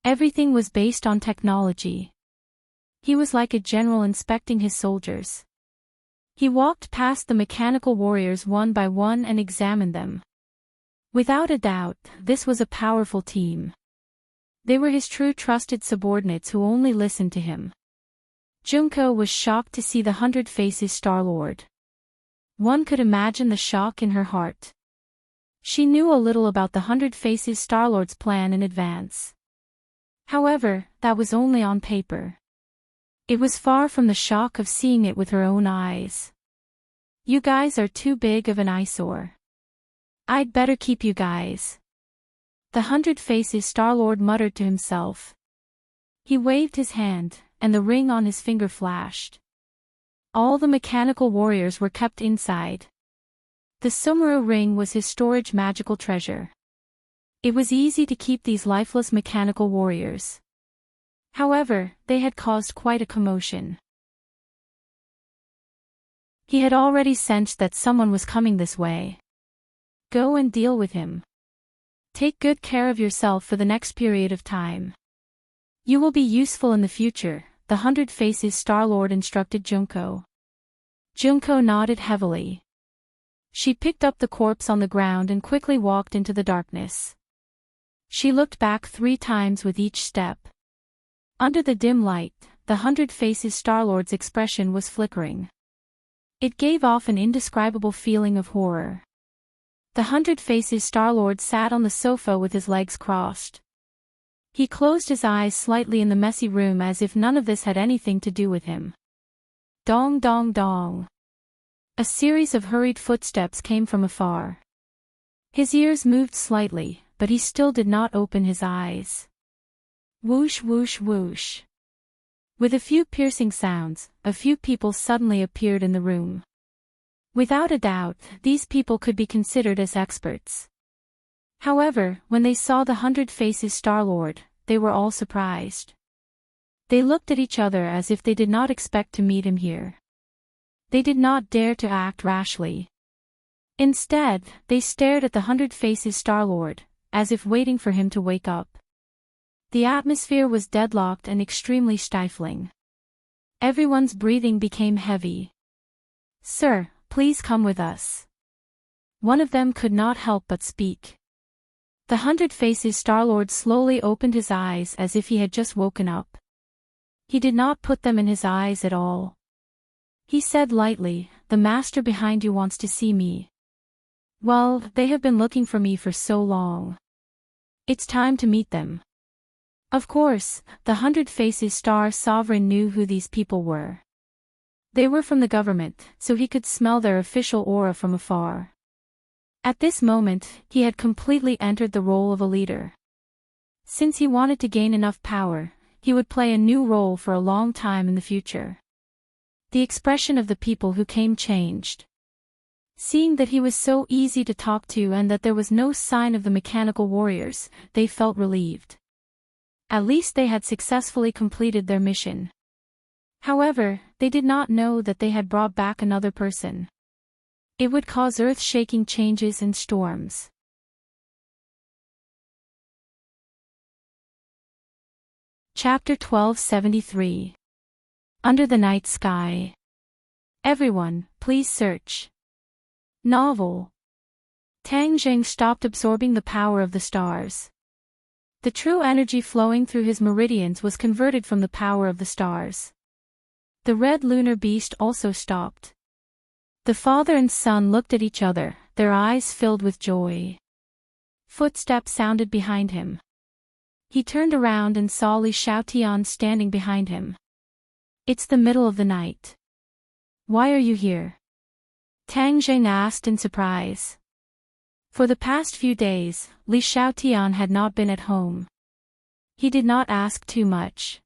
Everything was based on technology. He was like a general inspecting his soldiers. He walked past the mechanical warriors one by one and examined them. Without a doubt, this was a powerful team. They were his true trusted subordinates who only listened to him. Junko was shocked to see the 100 Faces Star-Lord. One could imagine the shock in her heart. She knew a little about the 100 Faces Star-Lord's plan in advance. However, that was only on paper. It was far from the shock of seeing it with her own eyes. "You guys are too big of an eyesore. I'd better keep you guys." The 100 Faces Star-Lord muttered to himself. He waved his hand, and the ring on his finger flashed. All the mechanical warriors were kept inside. The Sumeru ring was his storage magical treasure. It was easy to keep these lifeless mechanical warriors. However, they had caused quite a commotion. He had already sensed that someone was coming this way. Go and deal with him. Take good care of yourself for the next period of time. You will be useful in the future, the 100 Faces Star-Lord instructed Junko. Junko nodded heavily. She picked up the corpse on the ground and quickly walked into the darkness. She looked back 3 times with each step. Under the dim light, the 100 Faces Star-Lord's expression was flickering. It gave off an indescribable feeling of horror. The 100 Faces Star-Lord sat on the sofa with his legs crossed. He closed his eyes slightly in the messy room as if none of this had anything to do with him. Dong dong dong. A series of hurried footsteps came from afar. His ears moved slightly, but he still did not open his eyes. Whoosh whoosh whoosh. With a few piercing sounds, a few people suddenly appeared in the room. Without a doubt, these people could be considered as experts. However, when they saw the 100 Faces Star-Lord, they were all surprised. They looked at each other as if they did not expect to meet him here. They did not dare to act rashly. Instead, they stared at the 100 Faces Star-Lord, as if waiting for him to wake up. The atmosphere was deadlocked and extremely stifling. Everyone's breathing became heavy. "Sir, please come with us." One of them could not help but speak. The 100 Faces Star-Lord slowly opened his eyes as if he had just woken up. He did not put them in his eyes at all. He said lightly, "The master behind you wants to see me. Well, they have been looking for me for so long. It's time to meet them." Of course, the 100 Faces Star Sovereign knew who these people were. They were from the government, so he could smell their official aura from afar. At this moment, he had completely entered the role of a leader. Since he wanted to gain enough power, he would play a new role for a long time in the future. The expression of the people who came changed. Seeing that he was so easy to talk to and that there was no sign of the mechanical warriors, they felt relieved. At least they had successfully completed their mission. However, they did not know that they had brought back another person. It would cause earth-shaking changes and storms. Chapter 1273. Under the Night Sky. Everyone, please search. Novel. Tang Jing stopped absorbing the power of the stars. The true energy flowing through his meridians was converted from the power of the stars. The red lunar beast also stopped. The father and son looked at each other, their eyes filled with joy. Footsteps sounded behind him. He turned around and saw Li Xiaotian standing behind him. It's the middle of the night. Why are you here? Tang Jing asked in surprise. For the past few days, Li Xiaotian had not been at home. He did not ask too much.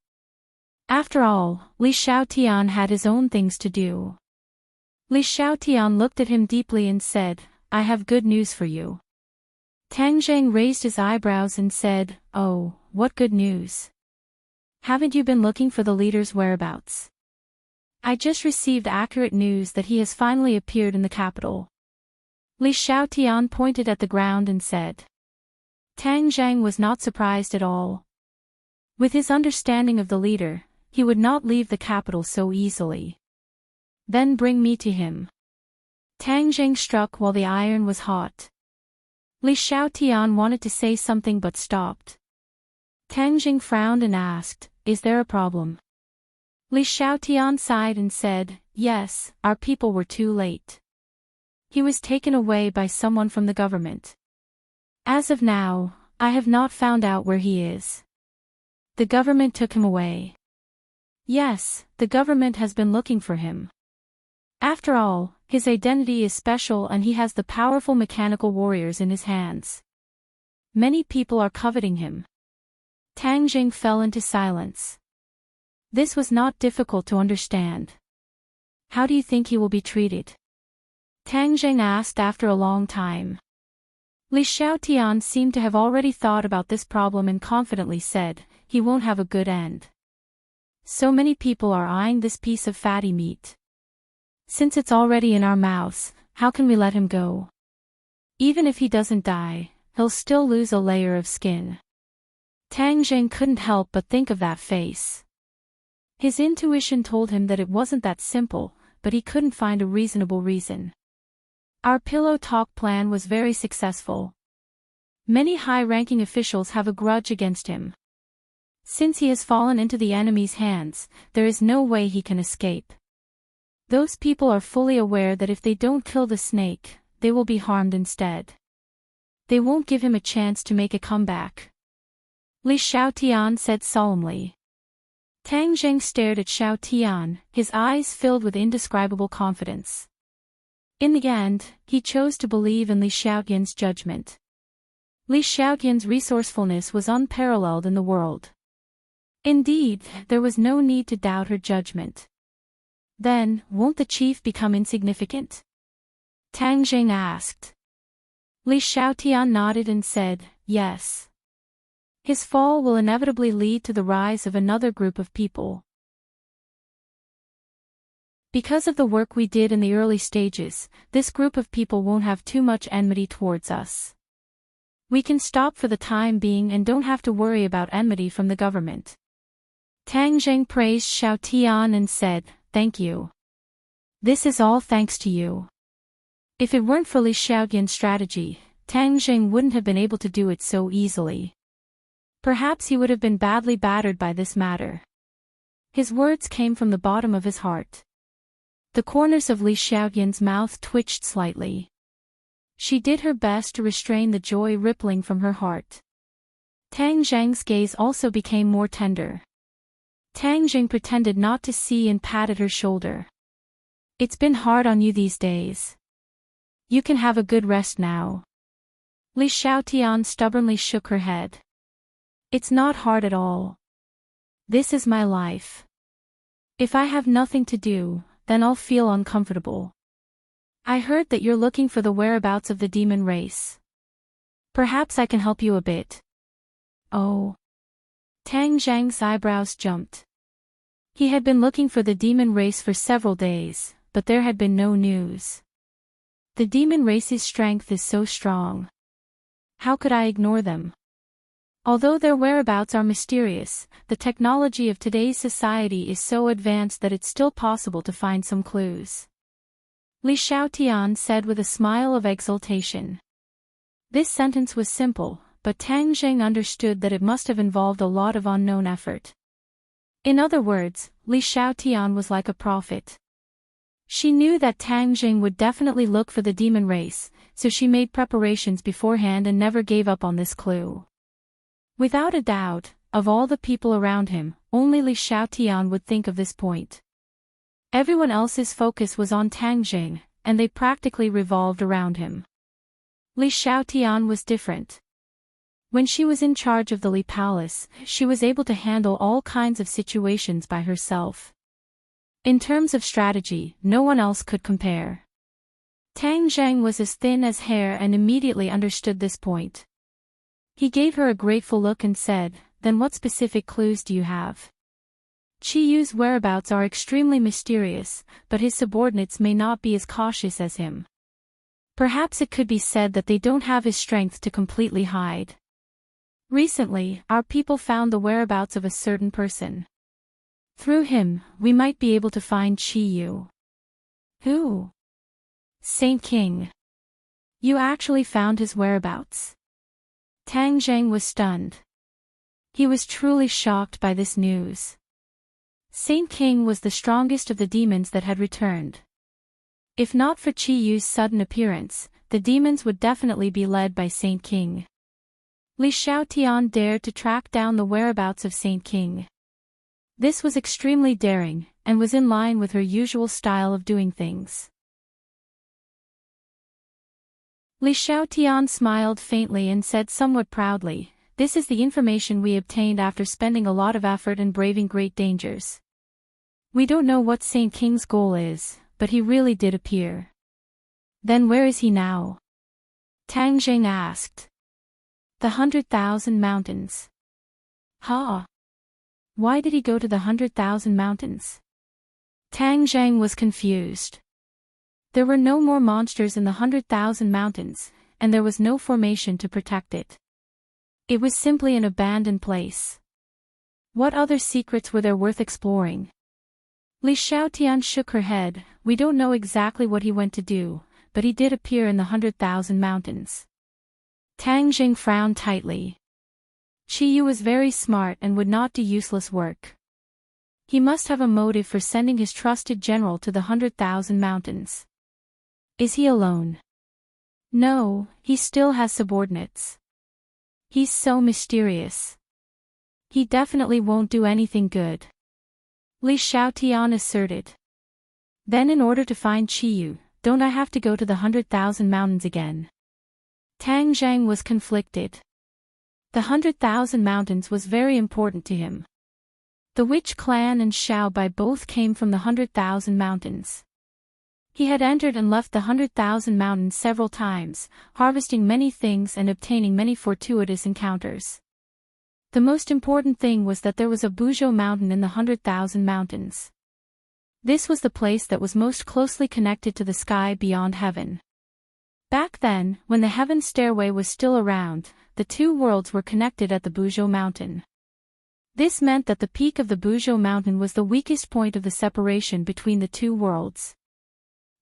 After all, Li Xiaotian had his own things to do. Li Xiaotian looked at him deeply and said, I have good news for you. Tang Jing raised his eyebrows and said, Oh, what good news? Haven't you been looking for the leader's whereabouts? I just received accurate news that he has finally appeared in the capital. Li Xiaotian pointed at the ground and said. Tang Jing was not surprised at all. With his understanding of the leader, he would not leave the capital so easily. Then bring me to him. Tang Jing struck while the iron was hot. Li Xiaotian wanted to say something but stopped. Tang Jing frowned and asked, Is there a problem? Li Xiaotian sighed and said, Yes, our people were too late. He was taken away by someone from the government. As of now, I have not found out where he is. The government took him away. Yes, the government has been looking for him. After all, his identity is special and he has the powerful mechanical warriors in his hands. Many people are coveting him. Tang Jing fell into silence. This was not difficult to understand. How do you think he will be treated? Tang Jing asked after a long time. Li Xiaotian seemed to have already thought about this problem and confidently said, He won't have a good end. So many people are eyeing this piece of fatty meat. Since it's already in our mouths, how can we let him go? Even if he doesn't die, he'll still lose a layer of skin. Tang Jing couldn't help but think of that face. His intuition told him that it wasn't that simple, but he couldn't find a reasonable reason. Our pillow talk plan was very successful. Many high-ranking officials have a grudge against him. Since he has fallen into the enemy's hands, there is no way he can escape. Those people are fully aware that if they don't kill the snake, they will be harmed instead. They won't give him a chance to make a comeback. Li Xiaotian said solemnly. Tang Jing stared at Xiaotian, his eyes filled with indescribable confidence. In the end, he chose to believe in Li Xiaotian's judgment. Li Xiaotian's resourcefulness was unparalleled in the world. Indeed, there was no need to doubt her judgment. Then, won't the chief become insignificant? Tang Jing asked. Li Xiaotian nodded and said, Yes. His fall will inevitably lead to the rise of another group of people. Because of the work we did in the early stages, this group of people won't have too much enmity towards us. We can stop for the time being and don't have to worry about enmity from the government. Tang Jing praised Xiaotian and said, Thank you. This is all thanks to you. If it weren't for Li Xiaotian's strategy, Tang Jing wouldn't have been able to do it so easily. Perhaps he would have been badly battered by this matter. His words came from the bottom of his heart. The corners of Li Xiaotian's mouth twitched slightly. She did her best to restrain the joy rippling from her heart. Tang Jing's gaze also became more tender. Tang Jing pretended not to see and patted her shoulder. It's been hard on you these days. You can have a good rest now. Li Xiaotian stubbornly shook her head. It's not hard at all. This is my life. If I have nothing to do, then I'll feel uncomfortable. I heard that you're looking for the whereabouts of the demon race. Perhaps I can help you a bit. Oh. Tang Zhang's eyebrows jumped. He had been looking for the demon race for several days, but there had been no news. The demon race's strength is so strong. How could I ignore them? Although their whereabouts are mysterious, the technology of today's society is so advanced that it's still possible to find some clues. Li Xiaotian said with a smile of exultation. This sentence was simple, but Tang Zheng understood that it must have involved a lot of unknown effort. In other words, Li Xiaotian was like a prophet. She knew that Tang Zheng would definitely look for the demon race, so she made preparations beforehand and never gave up on this clue. Without a doubt, of all the people around him, only Li Xiaotian would think of this point. Everyone else's focus was on Tang Zheng, and they practically revolved around him. Li Xiaotian was different. When she was in charge of the Li Palace, she was able to handle all kinds of situations by herself. In terms of strategy, no one else could compare. Tang Zheng was as thin as hair and immediately understood this point. He gave her a grateful look and said, "Then what specific clues do you have?" Qi Yu's whereabouts are extremely mysterious, but his subordinates may not be as cautious as him. Perhaps it could be said that they don't have his strength to completely hide. Recently, our people found the whereabouts of a certain person. Through him, we might be able to find Qi Yu. Who? Saint King. You actually found his whereabouts? Tang Zheng was stunned. He was truly shocked by this news. Saint King was the strongest of the demons that had returned. If not for Qi Yu's sudden appearance, the demons would definitely be led by Saint King. Li Xiaotian dared to track down the whereabouts of Saint King. This was extremely daring, and was in line with her usual style of doing things. Li Xiaotian smiled faintly and said somewhat proudly, "This is the information we obtained after spending a lot of effort and braving great dangers. We don't know what Saint King's goal is, but he really did appear." "Then where is he now?" Tang Zheng asked. "The 100,000 Mountains." "Ha! Why did he go to the 100,000 Mountains?" Tang Zheng was confused. There were no more monsters in the 100,000 Mountains, and there was no formation to protect it. It was simply an abandoned place. What other secrets were there worth exploring? Li Xiaotian shook her head. "We don't know exactly what he went to do, but he did appear in the 100,000 Mountains." Tang Zheng frowned tightly. Qi Yu was very smart and would not do useless work. He must have a motive for sending his trusted general to the 100,000 Mountains. Is he alone? No, he still has subordinates. He's so mysterious. He definitely won't do anything good. Li Xiaotian asserted. Then in order to find Qi Yu, don't I have to go to the 100,000 Mountains again? Tang Zheng was conflicted. The 100,000 Mountains was very important to him. The Witch clan and Xiao Bai both came from the 100,000 Mountains. He had entered and left the 100,000 Mountains several times, harvesting many things and obtaining many fortuitous encounters. The most important thing was that there was a Buzhou mountain in the 100,000 Mountains. This was the place that was most closely connected to the sky beyond heaven. Back then, when the heaven stairway was still around, the two worlds were connected at the Buzhou mountain. This meant that the peak of the Buzhou mountain was the weakest point of the separation between the two worlds.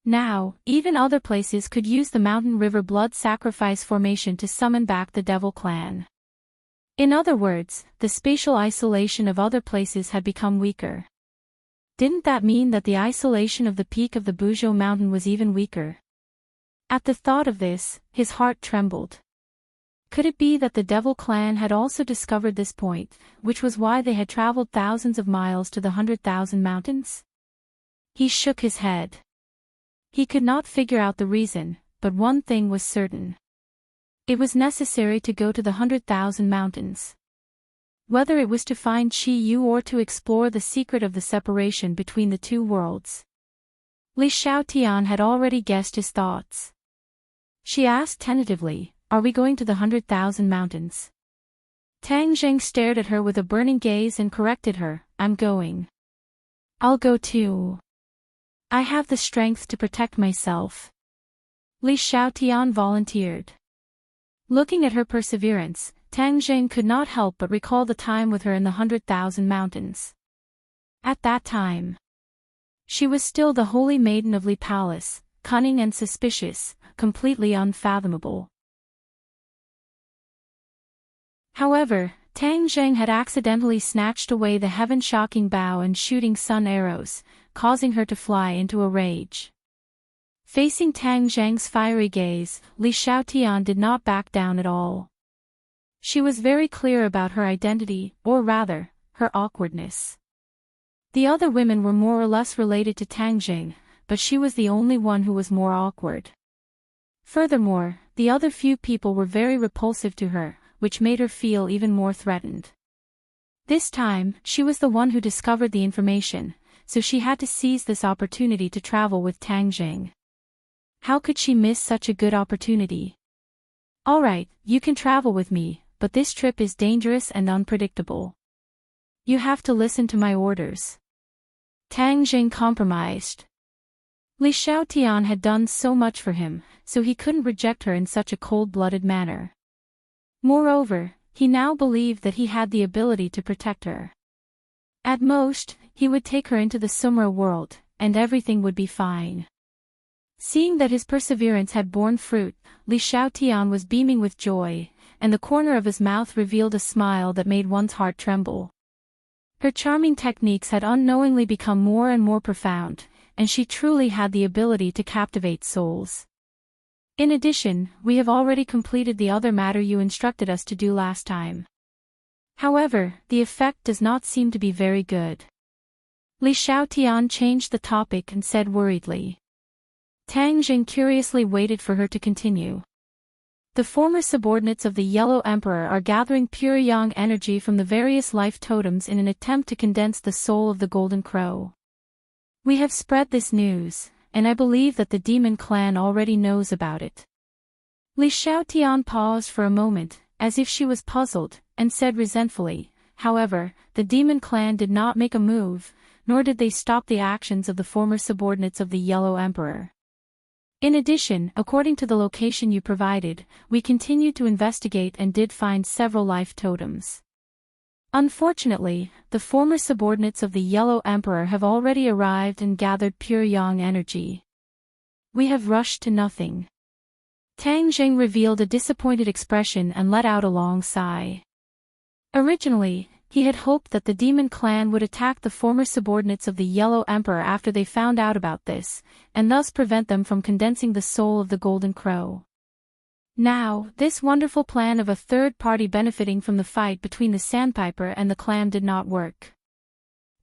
Now, even other places could use the mountain river blood sacrifice formation to summon back the devil clan. In other words, the spatial isolation of other places had become weaker. Didn't that mean that the isolation of the peak of the Buzhou mountain was even weaker? At the thought of this, his heart trembled. Could it be that the devil clan had also discovered this point, which was why they had traveled thousands of miles to the 100,000 Mountains? He shook his head. He could not figure out the reason, but one thing was certain. It was necessary to go to the 100,000 Mountains. Whether it was to find Qi Yu or to explore the secret of the separation between the two worlds. Li Xiaotian had already guessed his thoughts. She asked tentatively, "Are we going to the 100,000 mountains?" Tang Zheng stared at her with a burning gaze and corrected her, "I'm going." "I'll go too. I have the strength to protect myself." Li Xiaotian volunteered. Looking at her perseverance, Tang Zheng could not help but recall the time with her in the 100,000 mountains. At that time, she was still the holy maiden of Li Palace, cunning and suspicious, completely unfathomable. However, Tang Zheng had accidentally snatched away the heaven-shocking bow and shooting sun arrows, causing her to fly into a rage. Facing Tang Zheng's fiery gaze, Li Xiaotian did not back down at all. She was very clear about her identity, or rather, her awkwardness. The other women were more or less related to Tang Zheng, but she was the only one who was more awkward. Furthermore, the other few people were very repulsive to her, which made her feel even more threatened. This time, she was the one who discovered the information, so she had to seize this opportunity to travel with Tang Zheng. How could she miss such a good opportunity? "Alright, you can travel with me, but this trip is dangerous and unpredictable. You have to listen to my orders." Tang Zheng compromised. Li Xiaotian had done so much for him, so he couldn't reject her in such a cold-blooded manner. Moreover, he now believed that he had the ability to protect her. At most, he would take her into the Sumra world, and everything would be fine. Seeing that his perseverance had borne fruit, Li Xiaotian was beaming with joy, and the corner of his mouth revealed a smile that made one's heart tremble. Her charming techniques had unknowingly become more and more profound, and she truly had the ability to captivate souls. In addition, we have already completed the other matter you instructed us to do last time. However, the effect does not seem to be very good. Li Xiaotian changed the topic and said worriedly. Tang Zheng curiously waited for her to continue. "The former subordinates of the Yellow Emperor are gathering pure yang energy from the various life totems in an attempt to condense the soul of the Golden Crow. We have spread this news, and I believe that the demon clan already knows about it." Li Xiaotian paused for a moment, as if she was puzzled, and said resentfully, "However, the demon clan did not make a move, nor did they stop the actions of the former subordinates of the Yellow Emperor. In addition, according to the location you provided, we continued to investigate and did find several life totems. Unfortunately, the former subordinates of the Yellow Emperor have already arrived and gathered pure yang energy. We have rushed to nothing." Tang Zheng revealed a disappointed expression and let out a long sigh. Originally, he had hoped that the demon clan would attack the former subordinates of the Yellow Emperor after they found out about this, and thus prevent them from condensing the soul of the Golden Crow. Now, this wonderful plan of a third party benefiting from the fight between the Sandpiper and the clan did not work.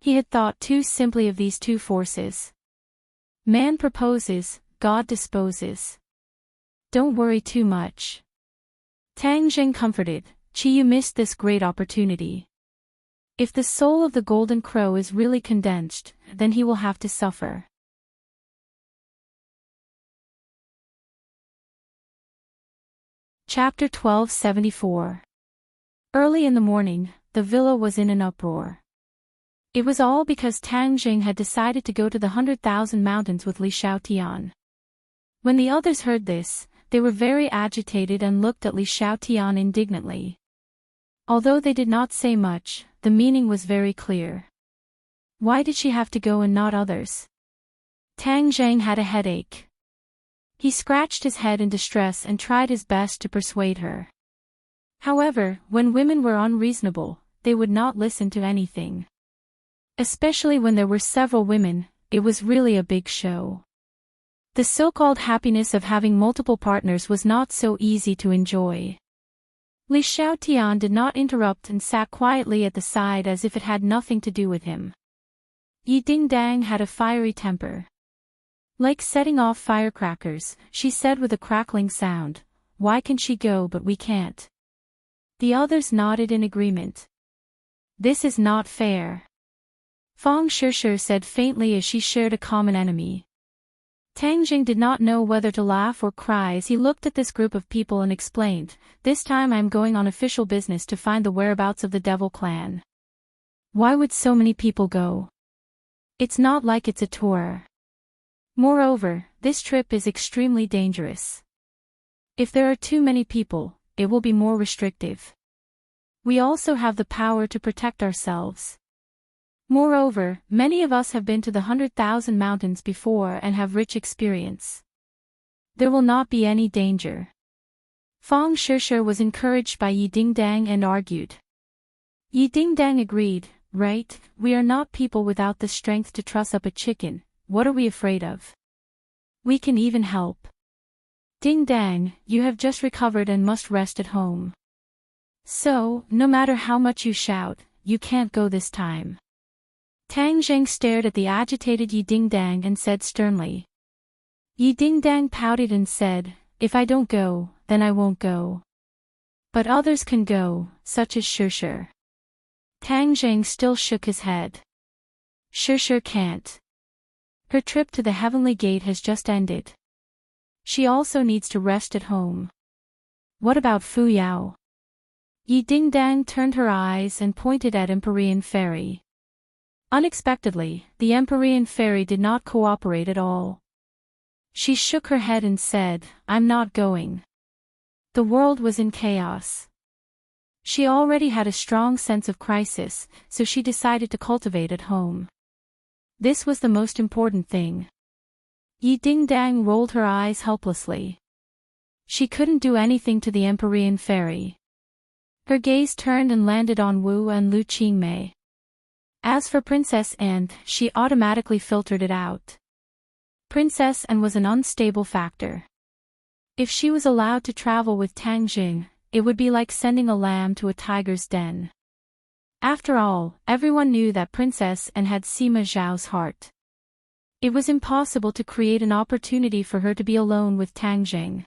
He had thought too simply of these two forces. Man proposes, God disposes. Don't worry too much. Tang Zheng comforted, "You missed this great opportunity. If the soul of the Golden Crow is really condensed, then he will have to suffer." Chapter 1274. Early in the morning, the villa was in an uproar. It was all because Tang Zheng had decided to go to the 100,000 mountains with Li Xiaotian. When the others heard this, they were very agitated and looked at Li Xiaotian indignantly. Although they did not say much, the meaning was very clear. Why did she have to go and not others? Tang Zheng had a headache. He scratched his head in distress and tried his best to persuade her. However, when women were unreasonable, they would not listen to anything. Especially when there were several women, it was really a big show. The so-called happiness of having multiple partners was not so easy to enjoy. Li Xiaotian did not interrupt and sat quietly at the side as if it had nothing to do with him. Yi Dingdang had a fiery temper. Like setting off firecrackers, she said with a crackling sound, "Why can she go but we can't?" The others nodded in agreement. "This is not fair." Fang Shishir said faintly as she shared a common enemy. Tang Jing did not know whether to laugh or cry as he looked at this group of people and explained, "This time I am going on official business to find the whereabouts of the Devil Clan. Why would so many people go? It's not like it's a tour. Moreover, this trip is extremely dangerous. If there are too many people, it will be more restrictive. We also have the power to protect ourselves. Moreover, many of us have been to the 100,000 mountains before and have rich experience. There will not be any danger." Fang Shishir was encouraged by Yi Dingdang and argued. Yi Dingdang agreed, "Right, we are not people without the strength to truss up a chicken, what are we afraid of? We can even help. Dingdang, you have just recovered and must rest at home. So, no matter how much you shout, you can't go this time." Tang Zheng stared at the agitated Yi Dingdang and said sternly. Yi Dingdang pouted and said, "If I don't go, then I won't go. But others can go, such as Shishir." Tang Zheng still shook his head. "Shishir can't. Her trip to the Heavenly Gate has just ended. She also needs to rest at home. What about Fu Yao?" Yi Dingdang turned her eyes and pointed at Empyrean Fairy. Unexpectedly, the Empyrean Fairy did not cooperate at all. She shook her head and said, "I'm not going." The world was in chaos. She already had a strong sense of crisis, so she decided to cultivate at home. This was the most important thing. Yi Dingdang rolled her eyes helplessly. She couldn't do anything to the Empyrean Fairy. Her gaze turned and landed on Wu and Lu Qingmei. As for Princess Anne, she automatically filtered it out. Princess Anne was an unstable factor. If she was allowed to travel with Tang Jing, it would be like sending a lamb to a tiger's den. After all, everyone knew that Princess Anne had Sima Zhao's heart. It was impossible to create an opportunity for her to be alone with Tang Jing.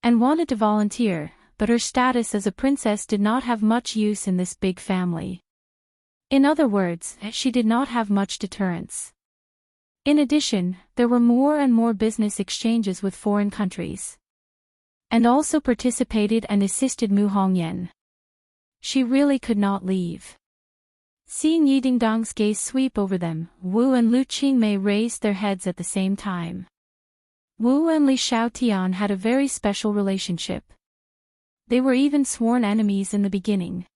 Anne wanted to volunteer, but her status as a princess did not have much use in this big family. In other words, she did not have much deterrence. In addition, there were more and more business exchanges with foreign countries. And also participated and assisted Mu Hongyan. She really could not leave. Seeing Yi Dingdang's gaze sweep over them, Wu and Lu Qingmei raised their heads at the same time. Wu and Li Xiaotian had a very special relationship. They were even sworn enemies in the beginning.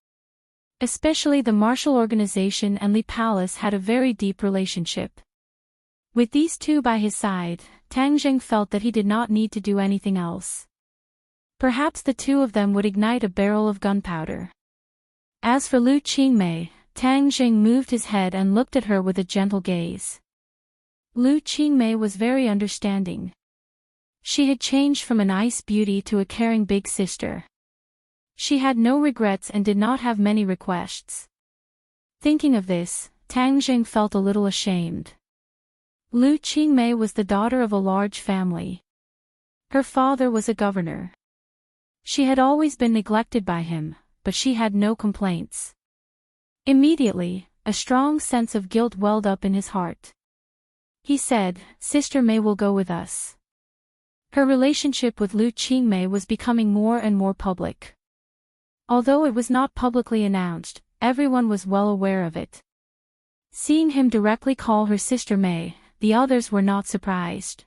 Especially the martial organization and Li Palace had a very deep relationship. With these two by his side, Tang Jing felt that he did not need to do anything else. Perhaps the two of them would ignite a barrel of gunpowder. As for Lu Qingmei, Tang Jing moved his head and looked at her with a gentle gaze. Lu Qingmei was very understanding. She had changed from a nice beauty to a caring big sister. She had no regrets and did not have many requests. Thinking of this, Tang Jing felt a little ashamed. Lu Qingmei was the daughter of a large family. Her father was a governor. She had always been neglected by him, but she had no complaints. Immediately, a strong sense of guilt welled up in his heart. He said, "Sister Mei will go with us." Her relationship with Lu Qingmei was becoming more and more public. Although it was not publicly announced, everyone was well aware of it. Seeing him directly call her Sister Mei, the others were not surprised.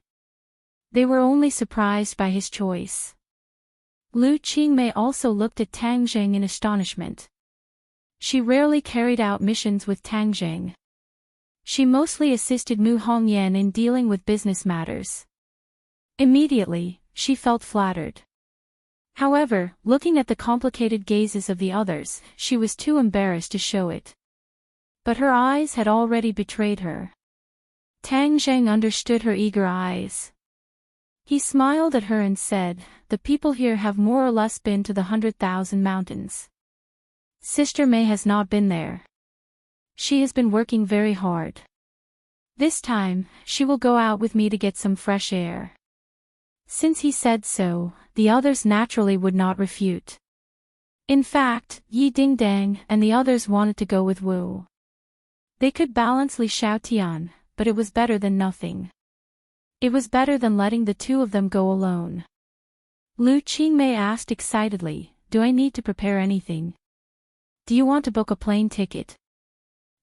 They were only surprised by his choice. Lu Qingmei also looked at Tang Jing in astonishment. She rarely carried out missions with Tang Jing. She mostly assisted Mu Hongyan in dealing with business matters. Immediately, she felt flattered. However, looking at the complicated gazes of the others, she was too embarrassed to show it. But her eyes had already betrayed her. Tang Zheng understood her eager eyes. He smiled at her and said, "The people here have more or less been to the 100,000 mountains. Sister Mei has not been there. She has been working very hard. This time, she will go out with me to get some fresh air." Since he said so, the others naturally would not refute. In fact, Yi Dingdang and the others wanted to go with Wu. They could balance Li Xiaotian, but it was better than nothing. It was better than letting the two of them go alone. Lu Qingmei asked excitedly, "Do I need to prepare anything? Do you want to book a plane ticket?"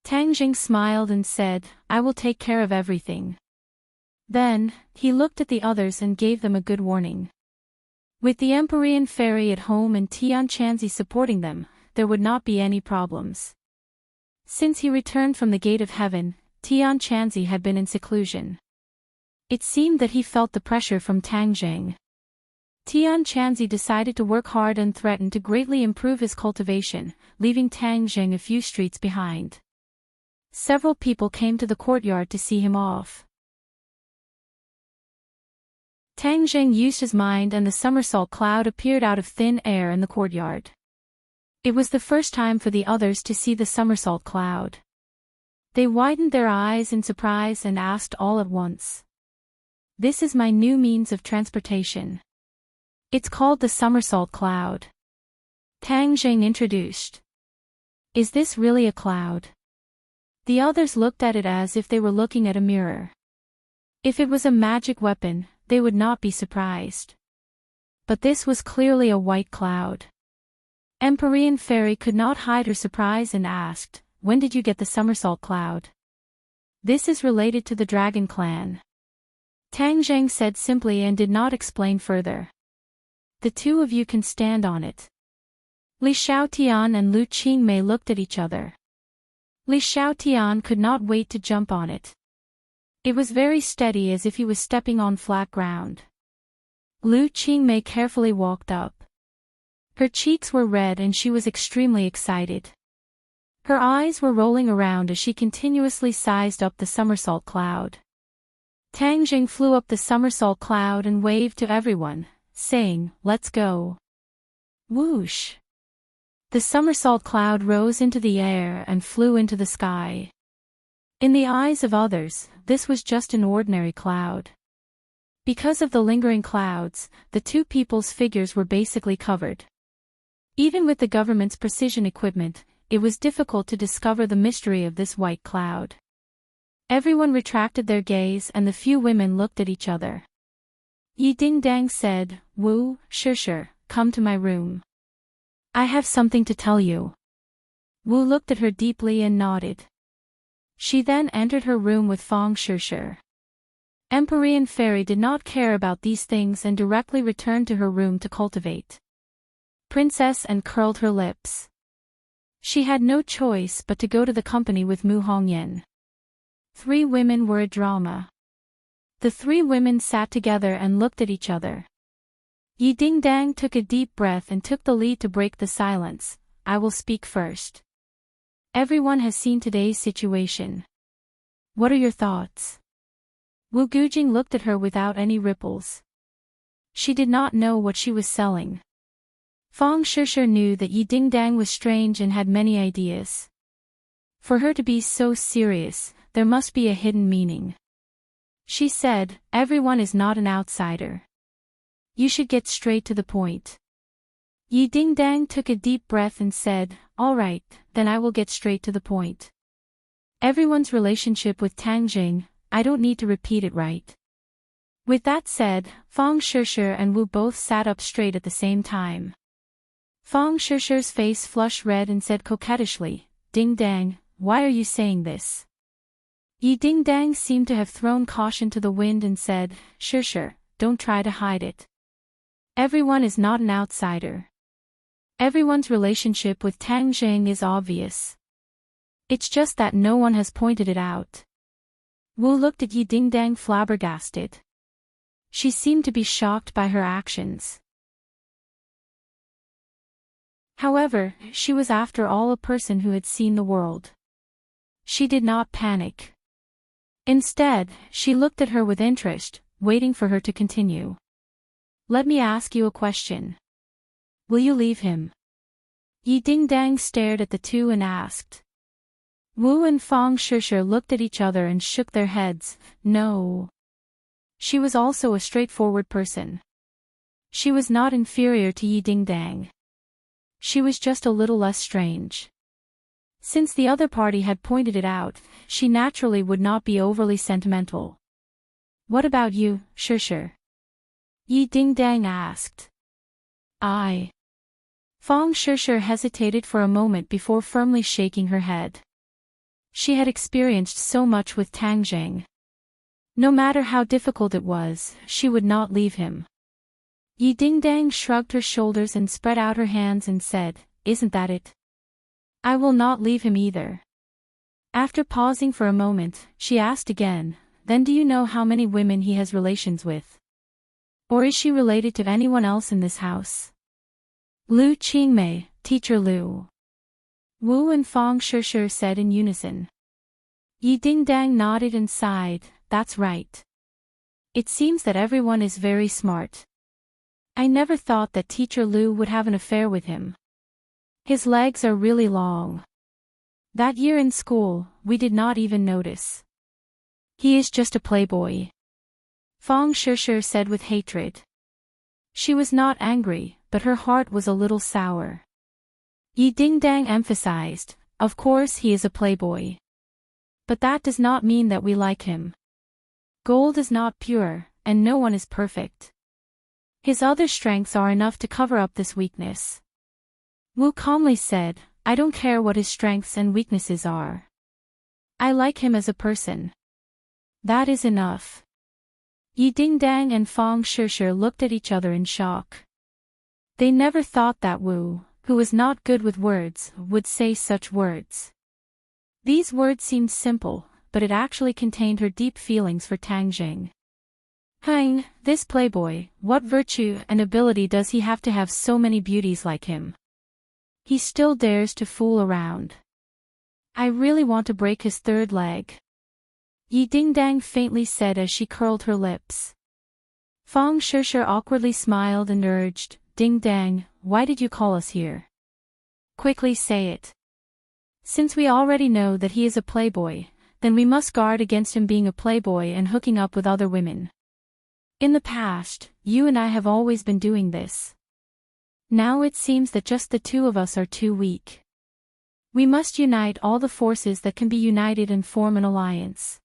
Tang Jing smiled and said, "I will take care of everything." Then, he looked at the others and gave them a good warning. With the Empyrean fairy at home and Tian Chanzi supporting them, there would not be any problems. Since he returned from the Gate of Heaven, Tian Chanzi had been in seclusion. It seemed that he felt the pressure from Tang Jing. Tian Chanzi decided to work hard and threatened to greatly improve his cultivation, leaving Tang Jing a few streets behind. Several people came to the courtyard to see him off. Tang Jing used his mind and the somersault cloud appeared out of thin air in the courtyard. It was the first time for the others to see the somersault cloud. They widened their eyes in surprise and asked all at once. "This is my new means of transportation. It's called the somersault cloud," Tang Jing introduced. "Is this really a cloud?" The others looked at it as if they were looking at a mirror. If it was a magic weapon, they would not be surprised. But this was clearly a white cloud. Empyrean Fairy could not hide her surprise and asked, "When did you get the somersault cloud?" "This is related to the Dragon Clan," Tang Jing said simply and did not explain further. "The two of you can stand on it." Li Xiaotian and Lu Qingmei looked at each other. Li Xiaotian could not wait to jump on it. It was very steady as if he was stepping on flat ground. Lu Qingmei carefully walked up. Her cheeks were red and she was extremely excited. Her eyes were rolling around as she continuously sized up the somersault cloud. Tang Jing flew up the somersault cloud and waved to everyone, saying, "Let's go." Whoosh! The somersault cloud rose into the air and flew into the sky. In the eyes of others, this was just an ordinary cloud. Because of the lingering clouds, the two people's figures were basically covered. Even with the government's precision equipment, it was difficult to discover the mystery of this white cloud. Everyone retracted their gaze and the few women looked at each other. Yi Dingdang said, "Wu, Shishir, come to my room. I have something to tell you." Wu looked at her deeply and nodded. She then entered her room with Fang Shishir. Empyrean Fairy did not care about these things and directly returned to her room to cultivate. Princess and curled her lips. She had no choice but to go to the company with Mu Hongyan. Three women were a drama. The three women sat together and looked at each other. Yi Dingdang took a deep breath and took the lead to break the silence. "I will speak first. Everyone has seen today's situation. What are your thoughts?" Wu Gujing looked at her without any ripples. She did not know what she was selling. Fang Shishir knew that Yi Dingdang was strange and had many ideas. For her to be so serious, there must be a hidden meaning. She said, "Everyone is not an outsider. You should get straight to the point." Yi Dingdang took a deep breath and said, "All right, then I will get straight to the point. Everyone's relationship with Tang Jing, I don't need to repeat it, right?" With that said, Fang Shishir and Wu both sat up straight at the same time. Fang Shishir's face flushed red and said coquettishly, "Dingdang, why are you saying this?" Yi Dingdang seemed to have thrown caution to the wind and said, "Shishir, don't try to hide it. Everyone is not an outsider. Everyone's relationship with Tang Jing is obvious. It's just that no one has pointed it out." Wu looked at Yi Dingdang flabbergasted. She seemed to be shocked by her actions. However, she was after all a person who had seen the world. She did not panic. Instead, she looked at her with interest, waiting for her to continue. "Let me ask you a question. Will you leave him?" Yi Dingdang stared at the two and asked. Wu and Fang Shishir looked at each other and shook their heads. No. She was also a straightforward person. She was not inferior to Yi Dingdang. She was just a little less strange. Since the other party had pointed it out, she naturally would not be overly sentimental. What about you, Shishir? Yi Dingdang asked. I. Fong Shishir hesitated for a moment before firmly shaking her head. She had experienced so much with Tang Zheng. No matter how difficult it was, she would not leave him. Yi Dingdang shrugged her shoulders and spread out her hands and said, "Isn't that it? I will not leave him either." After pausing for a moment, she asked again, "Then do you know how many women he has relations with? Or is she related to anyone else in this house?" Lu Qingmei, Teacher Lu. Wu and Fong Shishir said in unison. Yi Dingdang nodded and sighed, "That's right. It seems that everyone is very smart. I never thought that Teacher Lu would have an affair with him. His legs are really long. That year in school, we did not even notice. He is just a playboy," Fong Shishir said with hatred. She was not angry, but her heart was a little sour. Yi Dingdang emphasized, "Of course he is a playboy. But that does not mean that we like him. Gold is not pure, and no one is perfect. His other strengths are enough to cover up this weakness." Wu calmly said, "I don't care what his strengths and weaknesses are. I like him as a person. That is enough." Yi Dingdang and Fong Shishir looked at each other in shock. They never thought that Wu, who was not good with words, would say such words. These words seemed simple, but it actually contained her deep feelings for Tang Jing. "Hang, this playboy, what virtue and ability does he have to have so many beauties like him? He still dares to fool around. I really want to break his third leg," Yi Dingdang faintly said as she curled her lips. Fong Shishir awkwardly smiled and urged, "Dingdang, why did you call us here? Quickly say it. Since we already know that he is a playboy, then we must guard against him being a playboy and hooking up with other women. In the past, you and I have always been doing this. Now it seems that just the two of us are too weak. We must unite all the forces that can be united and form an alliance."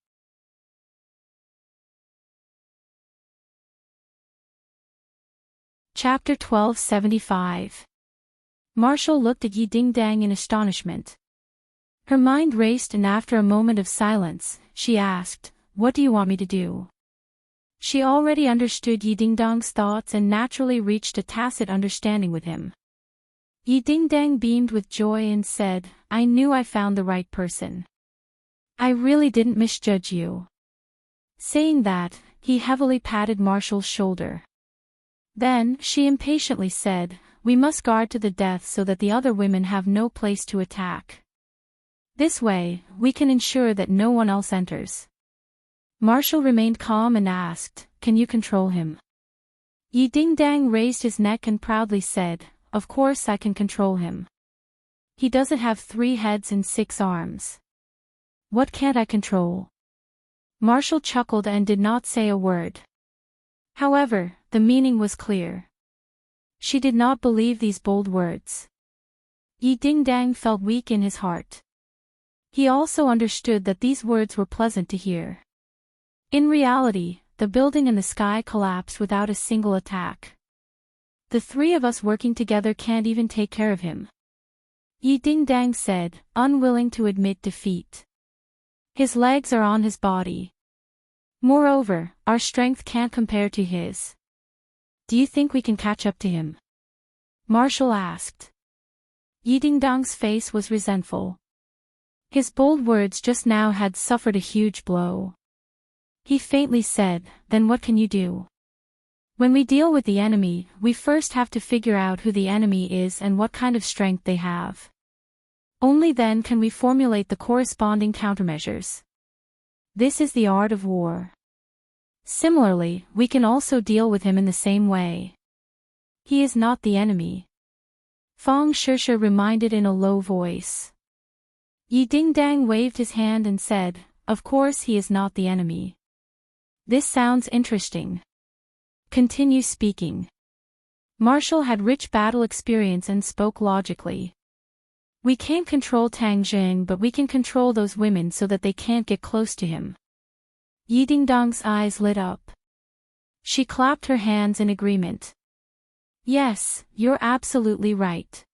Chapter 1275. Marshall looked at Yi Dingdang in astonishment. Her mind raced and after a moment of silence, she asked, "What do you want me to do?" She already understood Yi Dingdang's thoughts and naturally reached a tacit understanding with him. Yi Dingdang beamed with joy and said, "I knew I found the right person. I really didn't misjudge you." Saying that, he heavily patted Marshall's shoulder. Then, she impatiently said, "We must guard to the death so that the other women have no place to attack. This way, we can ensure that no one else enters." Marshall remained calm and asked, "Can you control him?" Yi Dingdang raised his neck and proudly said, "Of course I can control him. He doesn't have 3 heads and 6 arms. What can't I control?" Marshall chuckled and did not say a word. However, the meaning was clear. She did not believe these bold words. Yi Dingdang felt weak in his heart. He also understood that these words were pleasant to hear. In reality, the building and the sky collapsed without a single attack. "The 3 of us working together can't even take care of him," Yi Dingdang said, unwilling to admit defeat. "His legs are on his body. Moreover, our strength can't compare to his. Do you think we can catch up to him?" Marshall asked. Yi Dingdang's face was resentful. His bold words just now had suffered a huge blow. He faintly said, "Then what can you do? When we deal with the enemy, we first have to figure out who the enemy is and what kind of strength they have. Only then can we formulate the corresponding countermeasures. This is the art of war. Similarly, we can also deal with him in the same way. He is not the enemy," Fong Shishir reminded in a low voice. Yi Dingdang waved his hand and said, "Of course he is not the enemy. This sounds interesting. Continue speaking." Marshall had rich battle experience and spoke logically. We can't control Tang Jing, but we can control those women so that they can't get close to him. Yi Dingdong's eyes lit up. She clapped her hands in agreement. Yes, you're absolutely right.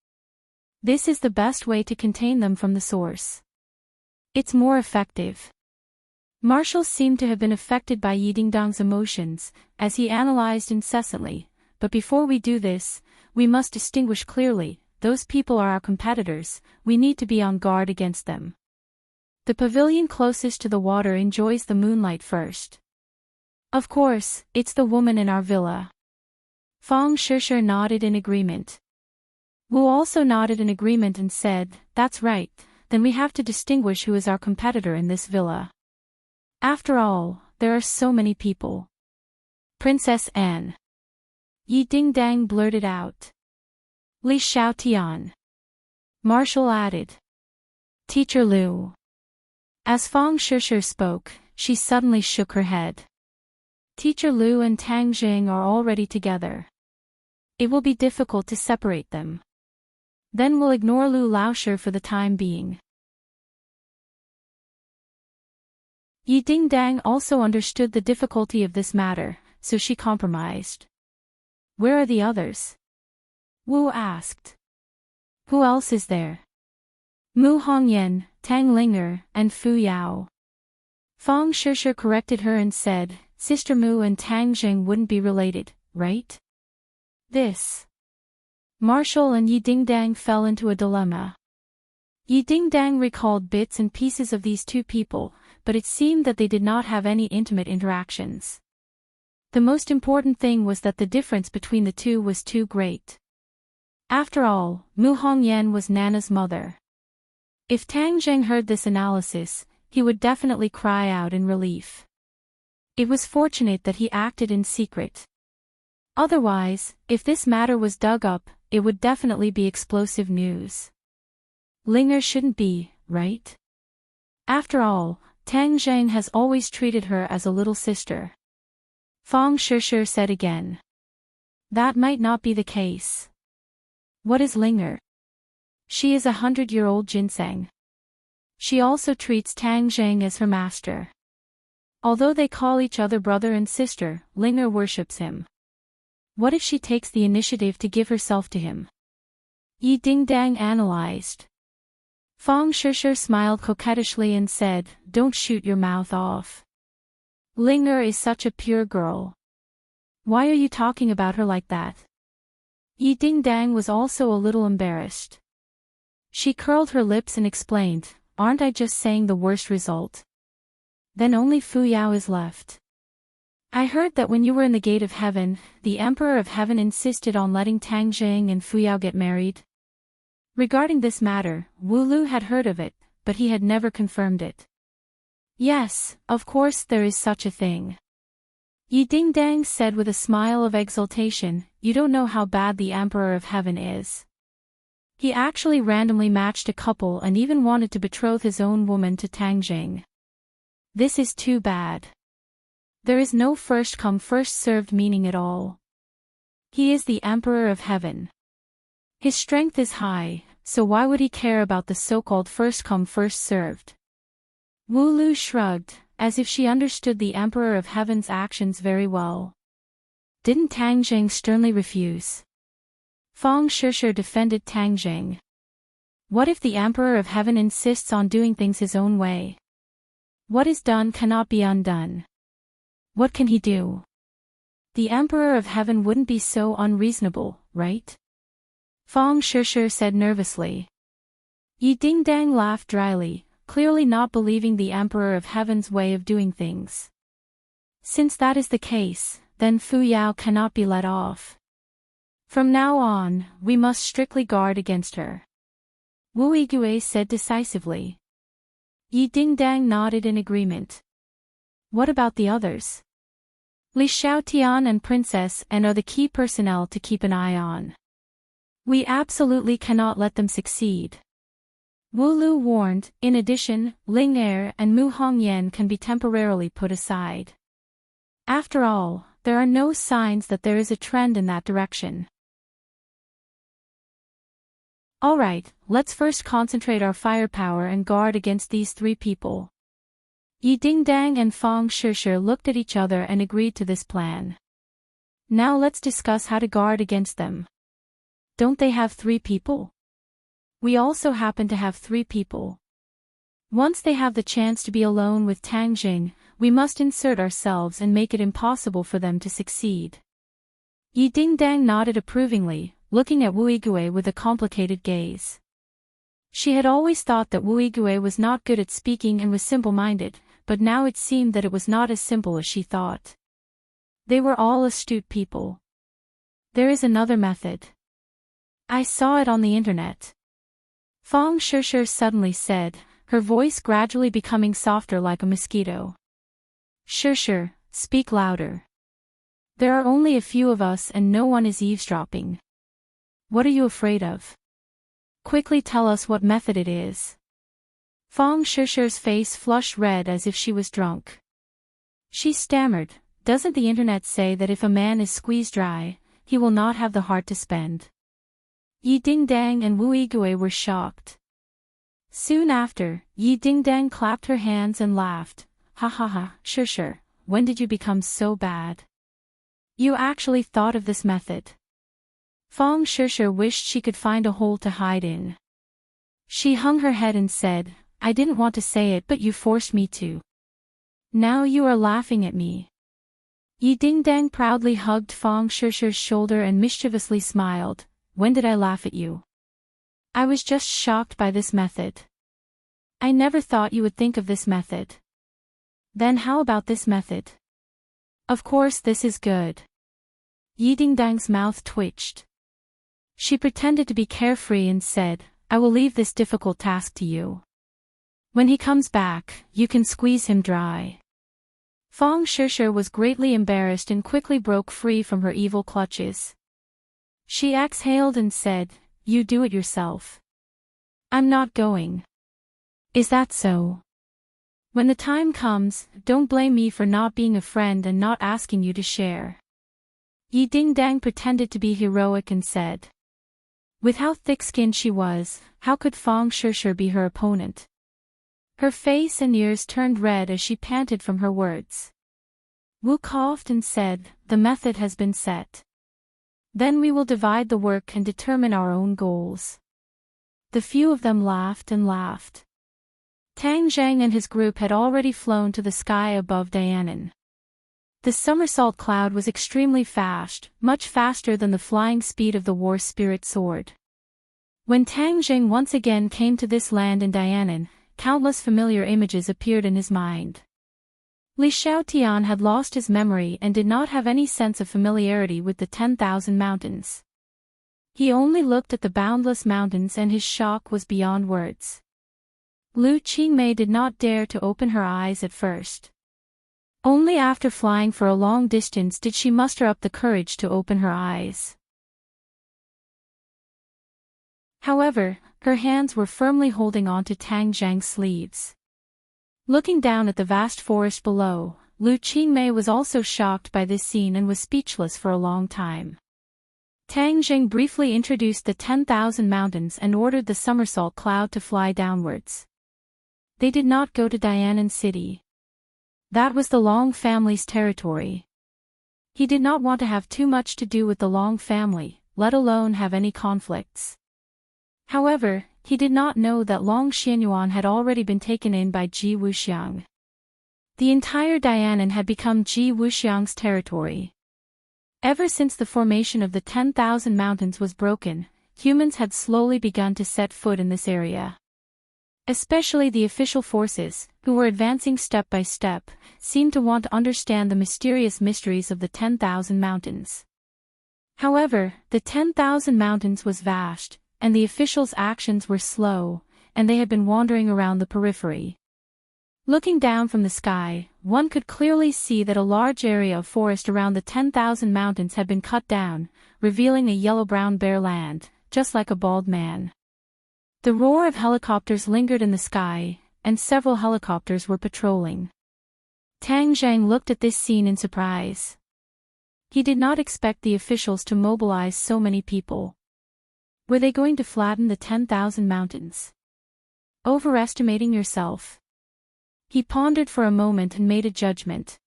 This is the best way to contain them from the source. It's more effective. Marshall seemed to have been affected by Yi Dingdong's emotions, as he analyzed incessantly. But before we do this, we must distinguish clearly. Those people are our competitors, we need to be on guard against them. The pavilion closest to the water enjoys the moonlight first. Of course, it's the woman in our villa. Fang Shishir nodded in agreement. Wu also nodded in agreement and said, that's right, then we have to distinguish who is our competitor in this villa. After all, there are so many people. Princess Anne. Yi Dingdang blurted out. Li Xiaotian. Marshall added. Teacher Liu. As Fang Shishir spoke, she suddenly shook her head. Teacher Liu and Tang Jing are already together. It will be difficult to separate them. Then we'll ignore Lu Laoshi for the time being. Yi Dingdang also understood the difficulty of this matter, so she compromised. Where are the others? Wu asked. Who else is there? Mu Hongyan, Tang Linger, and Fu Yao. Fang Shishir corrected her and said, Sister Mu and Tang Jing wouldn't be related, right? This. Marshall and Yi Dingdang fell into a dilemma. Yi Dingdang recalled bits and pieces of these two people, but it seemed that they did not have any intimate interactions. The most important thing was that the difference between the two was too great. After all, Mu Hongyan was Nana's mother. If Tang Jing heard this analysis, he would definitely cry out in relief. It was fortunate that he acted in secret. Otherwise, if this matter was dug up, it would definitely be explosive news. Linger shouldn't be, right? After all, Tang Jing has always treated her as a little sister. Fang Shishir said again. That might not be the case. What is Linger? She is 100-year-old ginseng. She also treats Tang Jing as her master. Although they call each other brother and sister, Linger worships him. What if she takes the initiative to give herself to him? Yi Dingdang analyzed. Fang Shishir smiled coquettishly and said, Don't shoot your mouth off. Linger is such a pure girl. Why are you talking about her like that? Yi Dingdang was also a little embarrassed. She curled her lips and explained, Aren't I just saying the worst result? Then only Fu Yao is left. I heard that when you were in the Gate of Heaven, the Emperor of Heaven insisted on letting Tang Jing and Fu Yao get married. Regarding this matter, Wu Lu had heard of it, but he had never confirmed it. Yes, of course there is such a thing. Yi Dingdang said with a smile of exultation, You don't know how bad the Emperor of Heaven is. He actually randomly matched a couple and even wanted to betroth his own woman to Tang Jing. This is too bad. There is no first-come first-served meaning at all. He is the Emperor of Heaven. His strength is high, so why would he care about the so-called first-come first-served? Wu Lu shrugged, as if she understood the Emperor of Heaven's actions very well. Didn't Tang Jing sternly refuse? Fang Shishir defended Tang Jing. What if the Emperor of Heaven insists on doing things his own way? What is done cannot be undone. What can he do? The Emperor of Heaven wouldn't be so unreasonable, right? Fang Shishir said nervously. Yi Dingdang laughed dryly, clearly not believing the Emperor of Heaven's way of doing things. Since that is the case, then Fu Yao cannot be let off. From now on, we must strictly guard against her. Wu Yigui said decisively. Yi Dingdang nodded in agreement. What about the others? Li Xiaotian and Princess Anne are the key personnel to keep an eye on. We absolutely cannot let them succeed. Wu Lu warned, in addition, Ling Er and Mu Hongyan can be temporarily put aside. After all, there are no signs that there is a trend in that direction. Alright, let's first concentrate our firepower and guard against these three people. Yi Dingdang and Fang Shishir looked at each other and agreed to this plan. Now let's discuss how to guard against them. Don't they have 3 people? We also happen to have 3 people. Once they have the chance to be alone with Tang Jing, we must insert ourselves and make it impossible for them to succeed. Yi Dingdang nodded approvingly, looking at Wu Yigui with a complicated gaze. She had always thought that Wu Yigui was not good at speaking and was simple-minded, but now it seemed that it was not as simple as she thought. They were all astute people. There is another method. I saw it on the internet. Fang Shishir suddenly said, her voice gradually becoming softer like a mosquito. Shishir, speak louder. There are only a few of us and no one is eavesdropping. What are you afraid of? Quickly tell us what method it is. Fang Shishir's face flushed red as if she was drunk. She stammered, doesn't the internet say that if a man is squeezed dry, he will not have the heart to spend? Yi Dingdang and Wu Yigui were shocked. Soon after, Yi Dingdang clapped her hands and laughed. Ha ha ha, Shishir, when did you become so bad? You actually thought of this method. Fang Shishir wished she could find a hole to hide in. She hung her head and said, I didn't want to say it but you forced me to. Now you are laughing at me. Yi Dingdang proudly hugged Fang Shishir's shoulder and mischievously smiled. When did I laugh at you? I was just shocked by this method. I never thought you would think of this method. Then how about this method? Of course this is good. Yi Dingdang's mouth twitched. She pretended to be carefree and said, I will leave this difficult task to you. When he comes back, you can squeeze him dry. Fang Shishir was greatly embarrassed and quickly broke free from her evil clutches. She exhaled and said, you do it yourself. I'm not going. Is that so? When the time comes, don't blame me for not being a friend and not asking you to share. Yi Dingdang pretended to be heroic and said. With how thick-skinned she was, how could Fang Shishir be her opponent? Her face and ears turned red as she panted from her words. Wu coughed and said, the method has been set. Then we will divide the work and determine our own goals. The few of them laughed and laughed. Tang Zhang and his group had already flown to the sky above Dianan. The somersault cloud was extremely fast, much faster than the flying speed of the war spirit sword. When Tang Zhang once again came to this land in Dianan, countless familiar images appeared in his mind. Li Xiaotian had lost his memory and did not have any sense of familiarity with the 10,000 mountains. He only looked at the boundless mountains and his shock was beyond words. Lu Qingmei did not dare to open her eyes at first. Only after flying for a long distance did she muster up the courage to open her eyes. However, her hands were firmly holding on to Tang Zhang's sleeves. Looking down at the vast forest below, Lu Qingmei was also shocked by this scene and was speechless for a long time. Tang Zhang briefly introduced the 10,000 mountains and ordered the somersault cloud to fly downwards. They did not go to Dianan City. That was the Long family's territory. He did not want to have too much to do with the Long family, let alone have any conflicts. However, he did not know that Long Xianyuan had already been taken in by Ji Wuxiang. The entire Dianan had become Ji Wuxiang's territory. Ever since the formation of the 10,000 mountains was broken, humans had slowly begun to set foot in this area. Especially the official forces, who were advancing step by step, seemed to want to understand the mysterious mysteries of the 10,000 mountains. However, the 10,000 mountains was vast, and the officials' actions were slow, and they had been wandering around the periphery. Looking down from the sky, one could clearly see that a large area of forest around the 10,000 mountains had been cut down, revealing a yellow-brown bare land, just like a bald man. The roar of helicopters lingered in the sky, and several helicopters were patrolling. Tang Zhang looked at this scene in surprise. He did not expect the officials to mobilize so many people. Were they going to flatten the 10,000 mountains? Overestimating yourself. He pondered for a moment and made a judgment.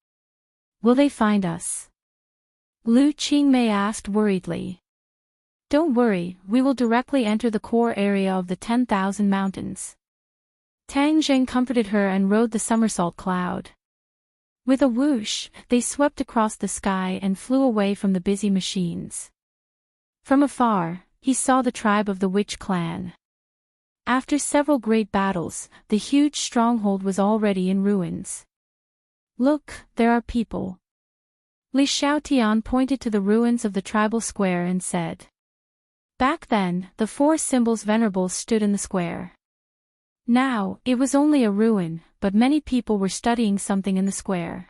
Will they find us? Lu Qingmei asked worriedly. Don't worry, we will directly enter the core area of the 10,000 mountains. Tang Zheng comforted her and rode the somersault cloud. With a whoosh, they swept across the sky and flew away from the busy machines. From afar, he saw the tribe of the Witch clan. After several great battles, the huge stronghold was already in ruins. Look, there are people. Li Xiaotian pointed to the ruins of the tribal square and said. Back then, the four symbols venerables stood in the square. Now, it was only a ruin, but many people were studying something in the square.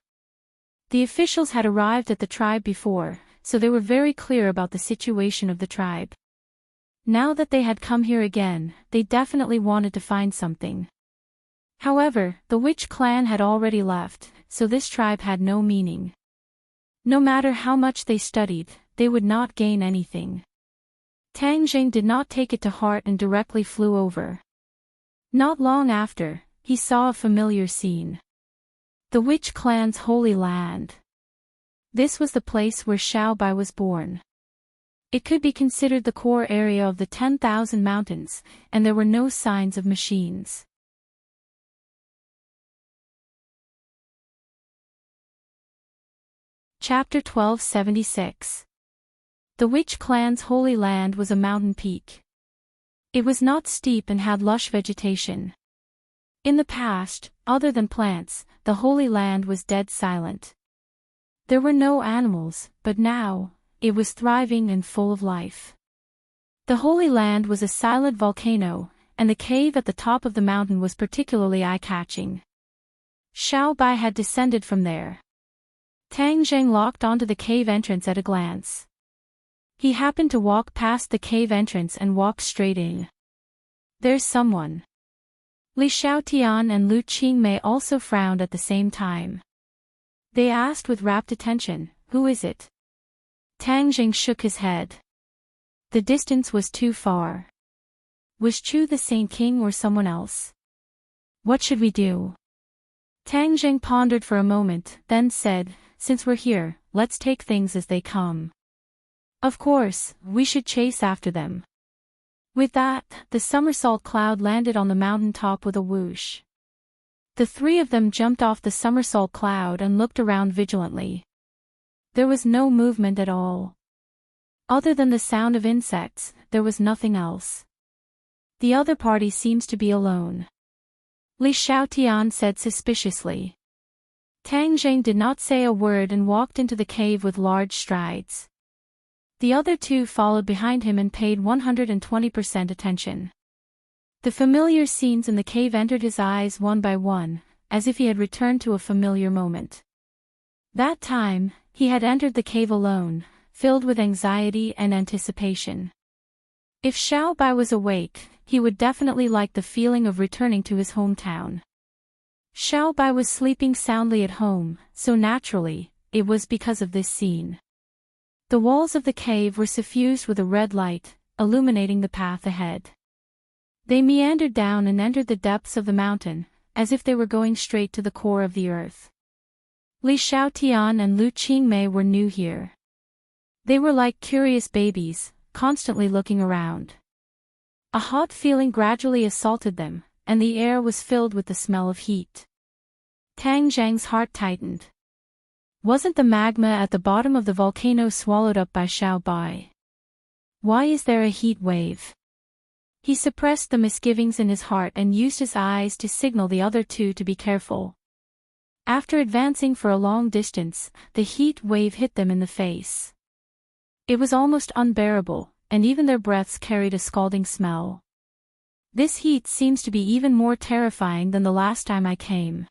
The officials had arrived at the tribe before, so they were very clear about the situation of the tribe. Now that they had come here again, they definitely wanted to find something. However, the Witch clan had already left, so this tribe had no meaning. No matter how much they studied, they would not gain anything. Tang Zheng did not take it to heart and directly flew over. Not long after, he saw a familiar scene. The Witch clan's holy land. This was the place where Xiao Bai was born. It could be considered the core area of the 10,000 mountains, and there were no signs of machines. Chapter 1276. The Witch clan's holy land was a mountain peak. It was not steep and had lush vegetation. In the past, other than plants, the holy land was dead silent. There were no animals, but now, it was thriving and full of life. The Holy Land was a silent volcano, and the cave at the top of the mountain was particularly eye-catching. Xiao Bai had descended from there. Tang Zheng locked onto the cave entrance at a glance. He happened to walk past the cave entrance and walked straight in. There's someone. Li Xiaotian and Lu Qingmei also frowned at the same time. They asked with rapt attention, "Who is it?" Tang Zheng shook his head. The distance was too far. Was Chu the Saint King or someone else? What should we do? Tang Zheng pondered for a moment, then said, "Since we're here, let's take things as they come. Of course, we should chase after them." With that, the somersault cloud landed on the mountain top with a whoosh. The three of them jumped off the somersault cloud and looked around vigilantly. There was no movement at all. Other than the sound of insects, there was nothing else. The other party seems to be alone. Li Xiaotian said suspiciously. Tang Zheng did not say a word and walked into the cave with large strides. The other two followed behind him and paid 120% attention. The familiar scenes in the cave entered his eyes one by one, as if he had returned to a familiar moment. That time, he had entered the cave alone, filled with anxiety and anticipation. If Xiao Bai was awake, he would definitely like the feeling of returning to his hometown. Xiao Bai was sleeping soundly at home, so naturally, it was because of this scene. The walls of the cave were suffused with a red light, illuminating the path ahead. They meandered down and entered the depths of the mountain, as if they were going straight to the core of the earth. Li Xiaotian and Lu Qingmei were new here. They were like curious babies, constantly looking around. A hot feeling gradually assaulted them, and the air was filled with the smell of heat. Tang Zheng's heart tightened. Wasn't the magma at the bottom of the volcano swallowed up by Xiao Bai? Why is there a heat wave? He suppressed the misgivings in his heart and used his eyes to signal the other two to be careful. After advancing for a long distance, the heat wave hit them in the face. It was almost unbearable, and even their breaths carried a scalding smell. This heat seems to be even more terrifying than the last time I came.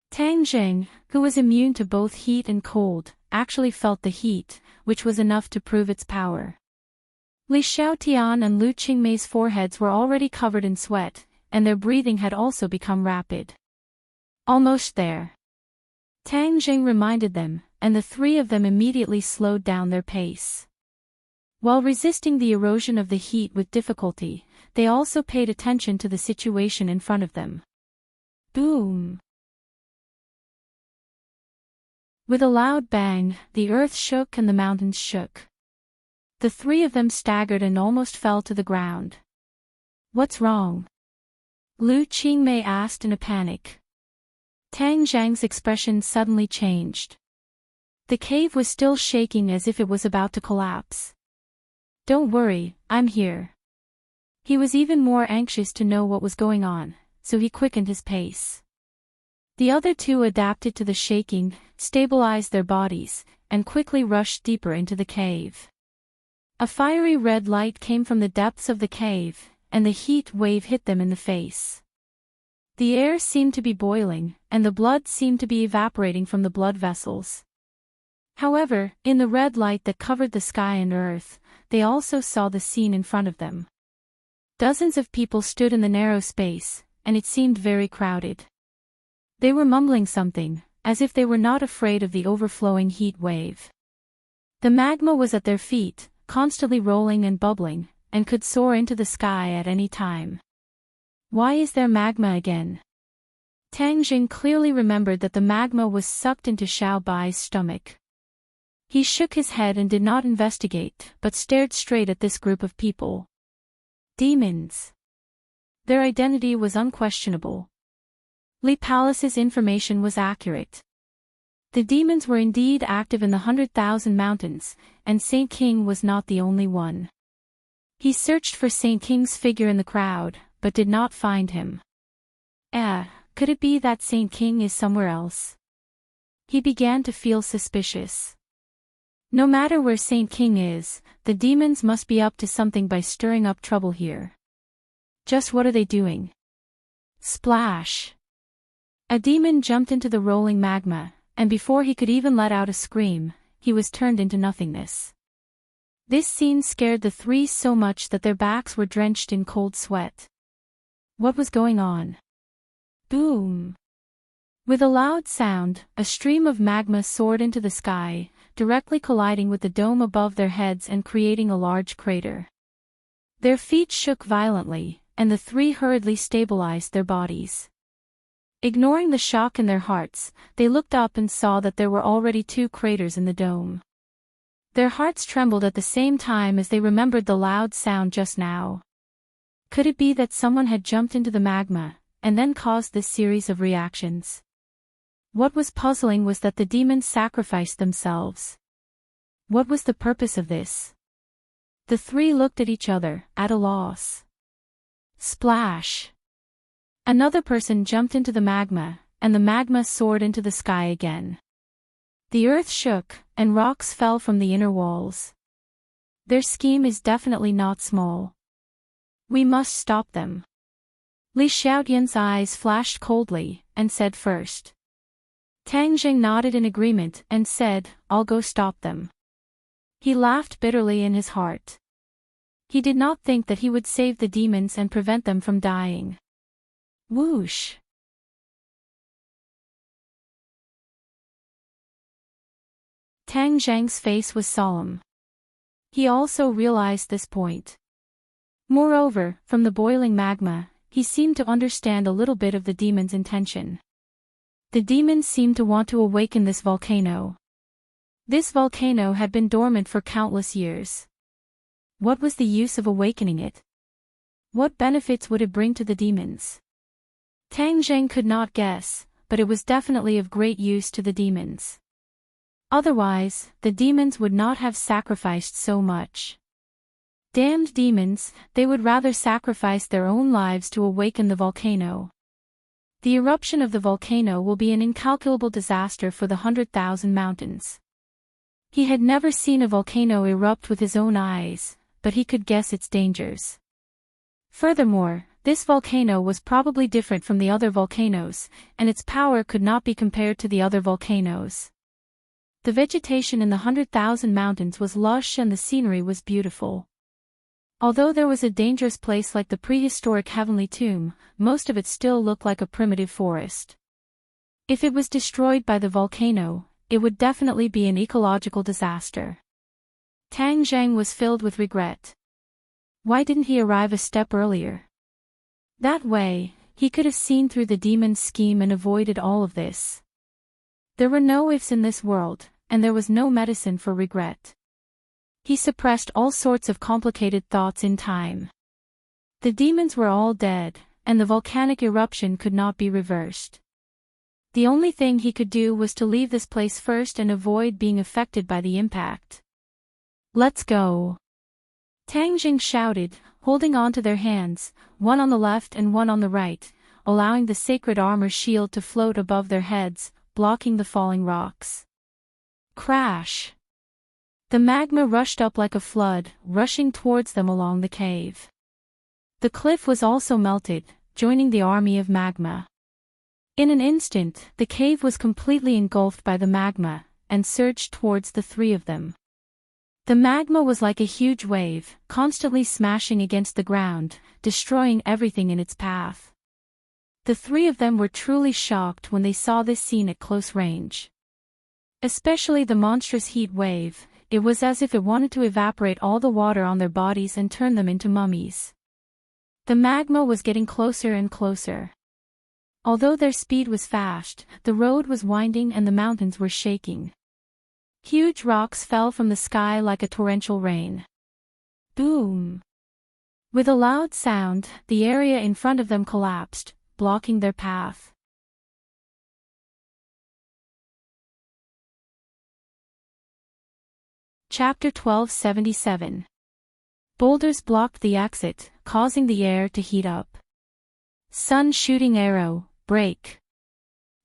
Tang Zheng, who was immune to both heat and cold, actually felt the heat, which was enough to prove its power. Li Xiaotian and Lu Qingmei's foreheads were already covered in sweat, and their breathing had also become rapid. Almost there. Tang Zheng reminded them, and the three of them immediately slowed down their pace. While resisting the erosion of the heat with difficulty, they also paid attention to the situation in front of them. Boom! With a loud bang, the earth shook and the mountains shook. The three of them staggered and almost fell to the ground. What's wrong? Lu Qingmei asked in a panic. Tang Zhang's expression suddenly changed. The cave was still shaking as if it was about to collapse. Don't worry, I'm here. He was even more anxious to know what was going on, so he quickened his pace. The other two adapted to the shaking, stabilized their bodies, and quickly rushed deeper into the cave. A fiery red light came from the depths of the cave, and the heat wave hit them in the face. The air seemed to be boiling, and the blood seemed to be evaporating from the blood vessels. However, in the red light that covered the sky and earth, they also saw the scene in front of them. Dozens of people stood in the narrow space, and it seemed very crowded. They were mumbling something, as if they were not afraid of the overflowing heat wave. The magma was at their feet, constantly rolling and bubbling, and could soar into the sky at any time. Why is there magma again? Tang Jing clearly remembered that the magma was sucked into Xiao Bai's stomach. He shook his head and did not investigate, but stared straight at this group of people. Demons. Their identity was unquestionable. Li Palace's information was accurate. The demons were indeed active in the 100,000 mountains, and Saint King was not the only one. He searched for Saint King's figure in the crowd, but did not find him. Could it be that Saint King is somewhere else? He began to feel suspicious. No matter where Saint King is, the demons must be up to something by stirring up trouble here. Just what are they doing? Splash! A demon jumped into the rolling magma, and before he could even let out a scream, he was turned into nothingness. This scene scared the three so much that their backs were drenched in cold sweat. What was going on? Boom! With a loud sound, a stream of magma soared into the sky, directly colliding with the dome above their heads and creating a large crater. Their feet shook violently, and the three hurriedly stabilized their bodies. Ignoring the shock in their hearts, they looked up and saw that there were already 2 craters in the dome. Their hearts trembled at the same time as they remembered the loud sound just now. Could it be that someone had jumped into the magma, and then caused this series of reactions? What was puzzling was that the demons sacrificed themselves. What was the purpose of this? The three looked at each other, at a loss. Splash! Another person jumped into the magma, and the magma soared into the sky again. The earth shook, and rocks fell from the inner walls. Their scheme is definitely not small. We must stop them. Li Xiaotian's eyes flashed coldly, and said first. Tang Jing nodded in agreement and said, I'll go stop them. He laughed bitterly in his heart. He did not think that he would save the demons and prevent them from dying. Whoosh! Tang Zhang's face was solemn. He also realized this point. Moreover, from the boiling magma, he seemed to understand a little bit of the demon's intention. The demons seemed to want to awaken this volcano. This volcano had been dormant for countless years. What was the use of awakening it? What benefits would it bring to the demons? Tang Zheng could not guess, but it was definitely of great use to the demons. Otherwise, the demons would not have sacrificed so much. Damned demons, they would rather sacrifice their own lives to awaken the volcano. The eruption of the volcano will be an incalculable disaster for the 100,000 mountains. He had never seen a volcano erupt with his own eyes, but he could guess its dangers. Furthermore, this volcano was probably different from the other volcanoes, and its power could not be compared to the other volcanoes. The vegetation in the 100,000 mountains was lush and the scenery was beautiful. Although there was a dangerous place like the prehistoric Heavenly Tomb, most of it still looked like a primitive forest. If it was destroyed by the volcano, it would definitely be an ecological disaster. Tang Zhang was filled with regret. Why didn't he arrive a step earlier? That way, he could have seen through the demon's scheme and avoided all of this. There were no ifs in this world, and there was no medicine for regret. He suppressed all sorts of complicated thoughts in time. The demons were all dead, and the volcanic eruption could not be reversed. The only thing he could do was to leave this place first and avoid being affected by the impact. Let's go! Tang Jing shouted, holding on to their hands, one on the left and one on the right, allowing the sacred armor shield to float above their heads, blocking the falling rocks. Crash! The magma rushed up like a flood, rushing towards them along the cave. The cliff was also melted, joining the army of magma. In an instant, the cave was completely engulfed by the magma, and surged towards the three of them. The magma was like a huge wave, constantly smashing against the ground, destroying everything in its path. The three of them were truly shocked when they saw this scene at close range. Especially the monstrous heat wave, it was as if it wanted to evaporate all the water on their bodies and turn them into mummies. The magma was getting closer and closer. Although their speed was fast, the road was winding and the mountains were shaking. Huge rocks fell from the sky like a torrential rain. Boom! With a loud sound, the area in front of them collapsed, blocking their path. Chapter 1277. Boulders blocked the exit, causing the air to heat up. Sun shooting arrow, break!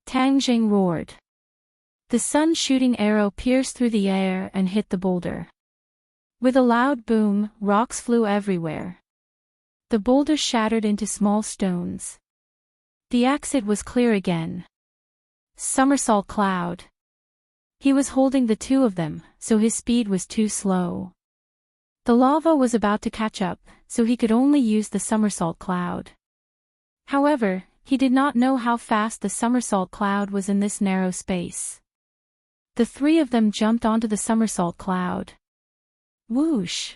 Tang Jing roared. The sun shooting arrow pierced through the air and hit the boulder. With a loud boom, rocks flew everywhere. The boulder shattered into small stones. The exit was clear again. Somersault cloud. He was holding the two of them, so his speed was too slow. The lava was about to catch up, so he could only use the somersault cloud. However, he did not know how fast the somersault cloud was in this narrow space. The three of them jumped onto the somersault cloud. Whoosh!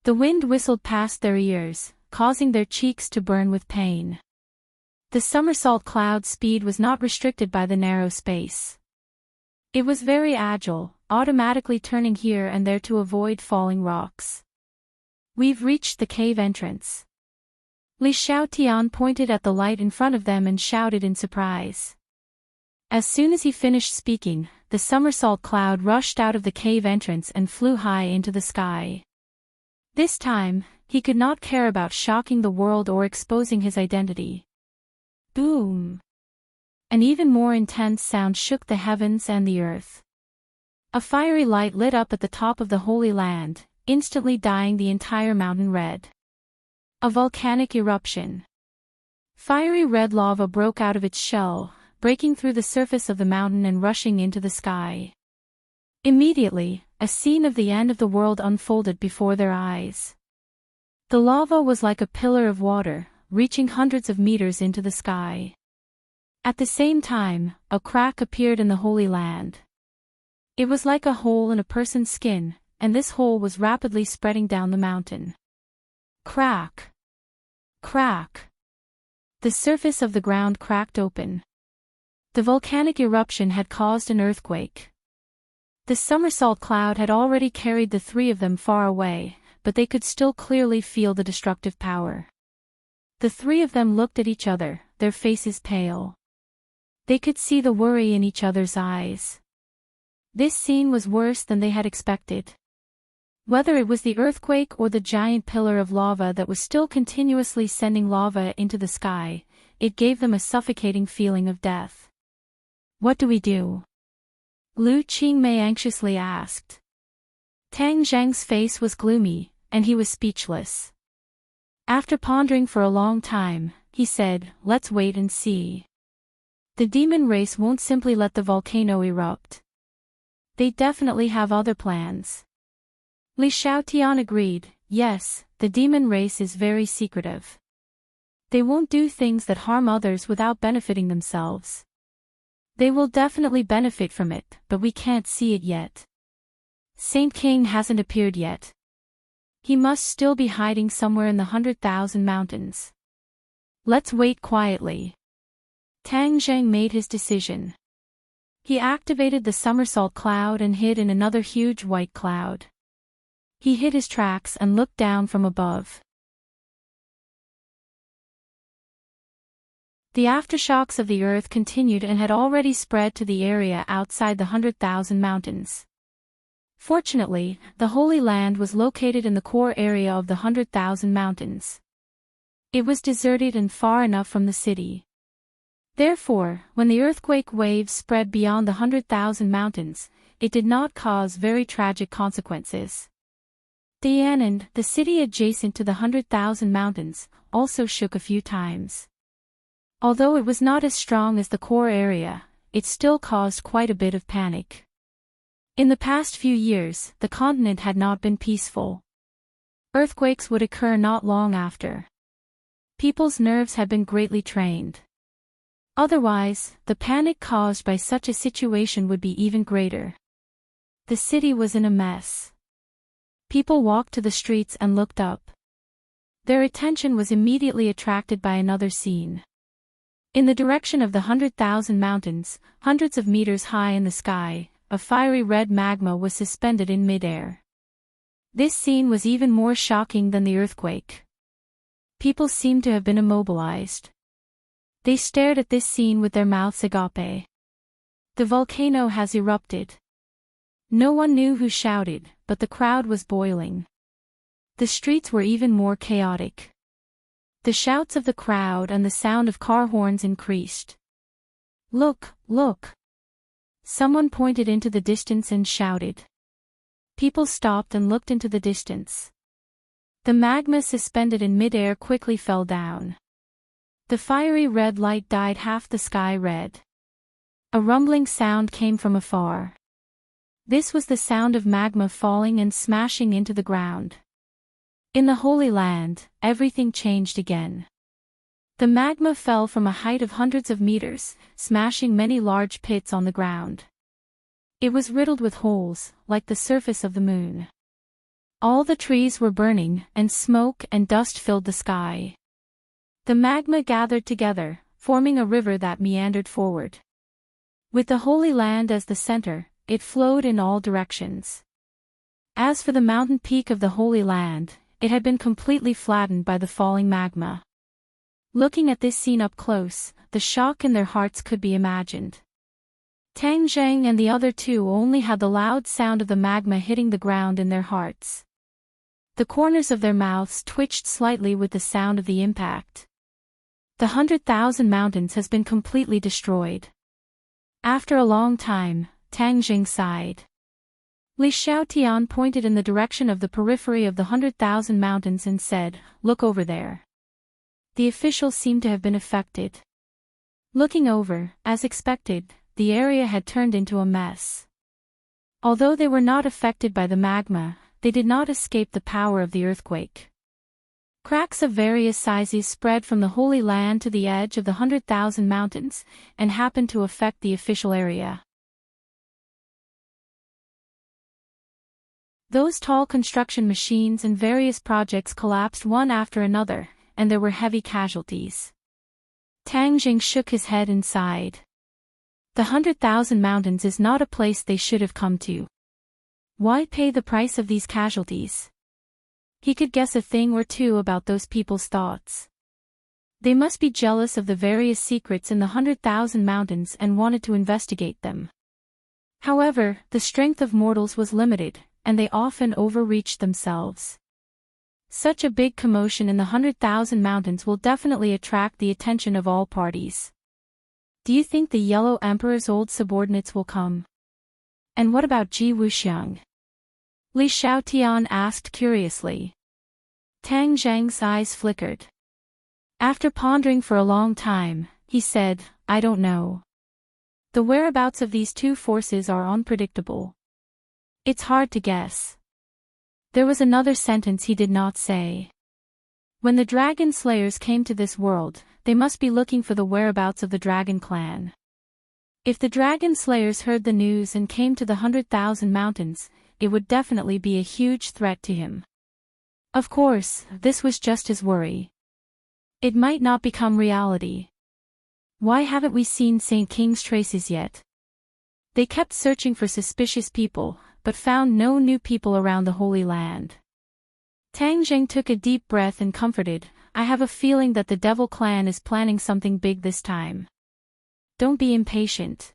The wind whistled past their ears, causing their cheeks to burn with pain. The somersault cloud's speed was not restricted by the narrow space. It was very agile, automatically turning here and there to avoid falling rocks. We've reached the cave entrance. Li Xiaotian pointed at the light in front of them and shouted in surprise. As soon as he finished speaking, the somersault cloud rushed out of the cave entrance and flew high into the sky. This time, he could not care about shocking the world or exposing his identity. Boom! An even more intense sound shook the heavens and the earth. A fiery light lit up at the top of the Holy Land, instantly dyeing the entire mountain red. A volcanic eruption. Fiery red lava broke out of its shell, breaking through the surface of the mountain and rushing into the sky. Immediately, a scene of the end of the world unfolded before their eyes. The lava was like a pillar of water, reaching hundreds of meters into the sky. At the same time, a crack appeared in the Holy Land. It was like a hole in a person's skin, and this hole was rapidly spreading down the mountain. Crack! Crack! The surface of the ground cracked open. The volcanic eruption had caused an earthquake. The somersault cloud had already carried the three of them far away, but they could still clearly feel the destructive power. The three of them looked at each other, their faces pale. They could see the worry in each other's eyes. This scene was worse than they had expected. Whether it was the earthquake or the giant pillar of lava that was still continuously sending lava into the sky, it gave them a suffocating feeling of death. What do we do? Lu Qingmei anxiously asked. Tang Zhang's face was gloomy, and he was speechless. After pondering for a long time, he said, "Let's wait and see. The demon race won't simply let the volcano erupt. They definitely have other plans." Li Xiaotian agreed, "Yes, the demon race is very secretive. They won't do things that harm others without benefiting themselves. They will definitely benefit from it, but we can't see it yet." Saint King hasn't appeared yet. He must still be hiding somewhere in the 100,000 mountains. Let's wait quietly. Tang Zheng made his decision. He activated the somersault cloud and hid in another huge white cloud. He hid his tracks and looked down from above. The aftershocks of the earth continued and had already spread to the area outside the 100,000 mountains. Fortunately, the Holy Land was located in the core area of the 100,000 mountains. It was deserted and far enough from the city. Therefore, when the earthquake waves spread beyond the 100,000 mountains, it did not cause very tragic consequences. Tianand, the city adjacent to the 100,000 mountains, also shook a few times. Although it was not as strong as the core area, it still caused quite a bit of panic. In the past few years, the continent had not been peaceful. Earthquakes would occur not long after. People's nerves had been greatly trained. Otherwise, the panic caused by such a situation would be even greater. The city was in a mess. People walked to the streets and looked up. Their attention was immediately attracted by another scene. In the direction of the 100,000 mountains, hundreds of meters high in the sky, a fiery red magma was suspended in midair. This scene was even more shocking than the earthquake. People seemed to have been immobilized. They stared at this scene with their mouths agape. The volcano has erupted. No one knew who shouted, but the crowd was boiling. The streets were even more chaotic. The shouts of the crowd and the sound of car horns increased. Look, look! Someone pointed into the distance and shouted. People stopped and looked into the distance. The magma suspended in midair quickly fell down. The fiery red light dyed half the sky red. A rumbling sound came from afar. This was the sound of magma falling and smashing into the ground. In the Holy Land, everything changed again. The magma fell from a height of hundreds of meters, smashing many large pits on the ground. It was riddled with holes, like the surface of the moon. All the trees were burning, and smoke and dust filled the sky. The magma gathered together, forming a river that meandered forward. With the Holy Land as the center, it flowed in all directions. As for the mountain peak of the Holy Land, it had been completely flattened by the falling magma. Looking at this scene up close, the shock in their hearts could be imagined. Tang Zheng and the other two only had the loud sound of the magma hitting the ground in their hearts. The corners of their mouths twitched slightly with the sound of the impact. The 100,000 mountains has been completely destroyed. After a long time, Tang Zheng sighed. Li Xiaotian pointed in the direction of the periphery of the 100,000 mountains and said, "Look over there." The officials seemed to have been affected. Looking over, as expected, the area had turned into a mess. Although they were not affected by the magma, they did not escape the power of the earthquake. Cracks of various sizes spread from the Holy Land to the edge of the 100,000 mountains, and happened to affect the official area. Those tall construction machines and various projects collapsed one after another, and there were heavy casualties. Tang Jing shook his head and sighed. The 100,000 mountains is not a place they should have come to. Why pay the price of these casualties? He could guess a thing or two about those people's thoughts. They must be jealous of the various secrets in the 100,000 mountains and wanted to investigate them. However, the strength of mortals was limited, and they often overreached themselves. Such a big commotion in the 100,000 mountains will definitely attract the attention of all parties. Do you think the Yellow Emperor's old subordinates will come? And what about Ji Wuxiang? Li Xiaotian asked curiously. Tang Zhang's eyes flickered. After pondering for a long time, he said, "I don't know. The whereabouts of these two forces are unpredictable. It's hard to guess." There was another sentence he did not say. When the Dragon Slayers came to this world, they must be looking for the whereabouts of the Dragon Clan. If the Dragon Slayers heard the news and came to the 100,000 mountains, it would definitely be a huge threat to him. Of course, this was just his worry. It might not become reality. Why haven't we seen St. King's traces yet? They kept searching for suspicious people, but found no new people around the Holy Land. Tang Zheng took a deep breath and comforted, I have a feeling that the Devil Clan is planning something big this time. Don't be impatient.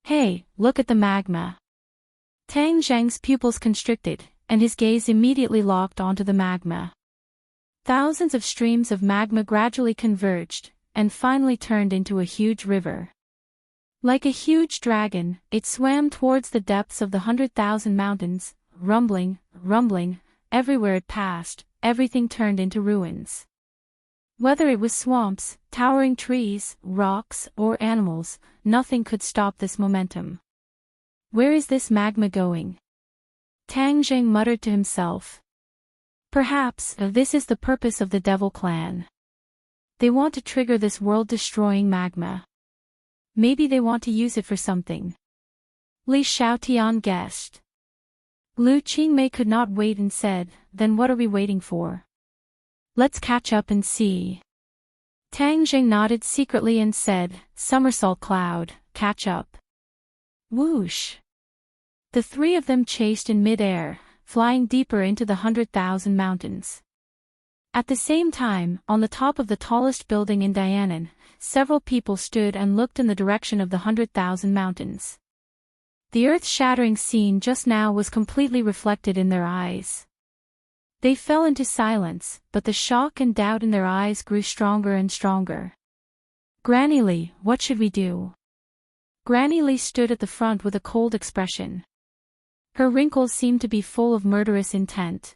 Hey, look at the magma. Tang Zheng's pupils constricted, and his gaze immediately locked onto the magma. Thousands of streams of magma gradually converged, and finally turned into a huge river. Like a huge dragon, it swam towards the depths of the 100,000 mountains, rumbling, everywhere it passed, everything turned into ruins. Whether it was swamps, towering trees, rocks, or animals, nothing could stop this momentum. Where is this magma going? Tang Zheng muttered to himself. Perhaps this is the purpose of the Devil Clan. They want to trigger this world-destroying magma. Maybe they want to use it for something. Li Xiaotian guessed. Lu Qingmei could not wait and said, then what are we waiting for? Let's catch up and see. Tang Zheng nodded secretly and said, somersault cloud, catch up. Whoosh! The three of them chased in mid-air, flying deeper into the 100,000 mountains. At the same time, on the top of the tallest building in Dianan, several people stood and looked in the direction of the 100,000 mountains. The earth-shattering scene just now was completely reflected in their eyes. They fell into silence, but the shock and doubt in their eyes grew stronger and stronger. Granny Li, what should we do? Granny Li stood at the front with a cold expression. Her wrinkles seemed to be full of murderous intent.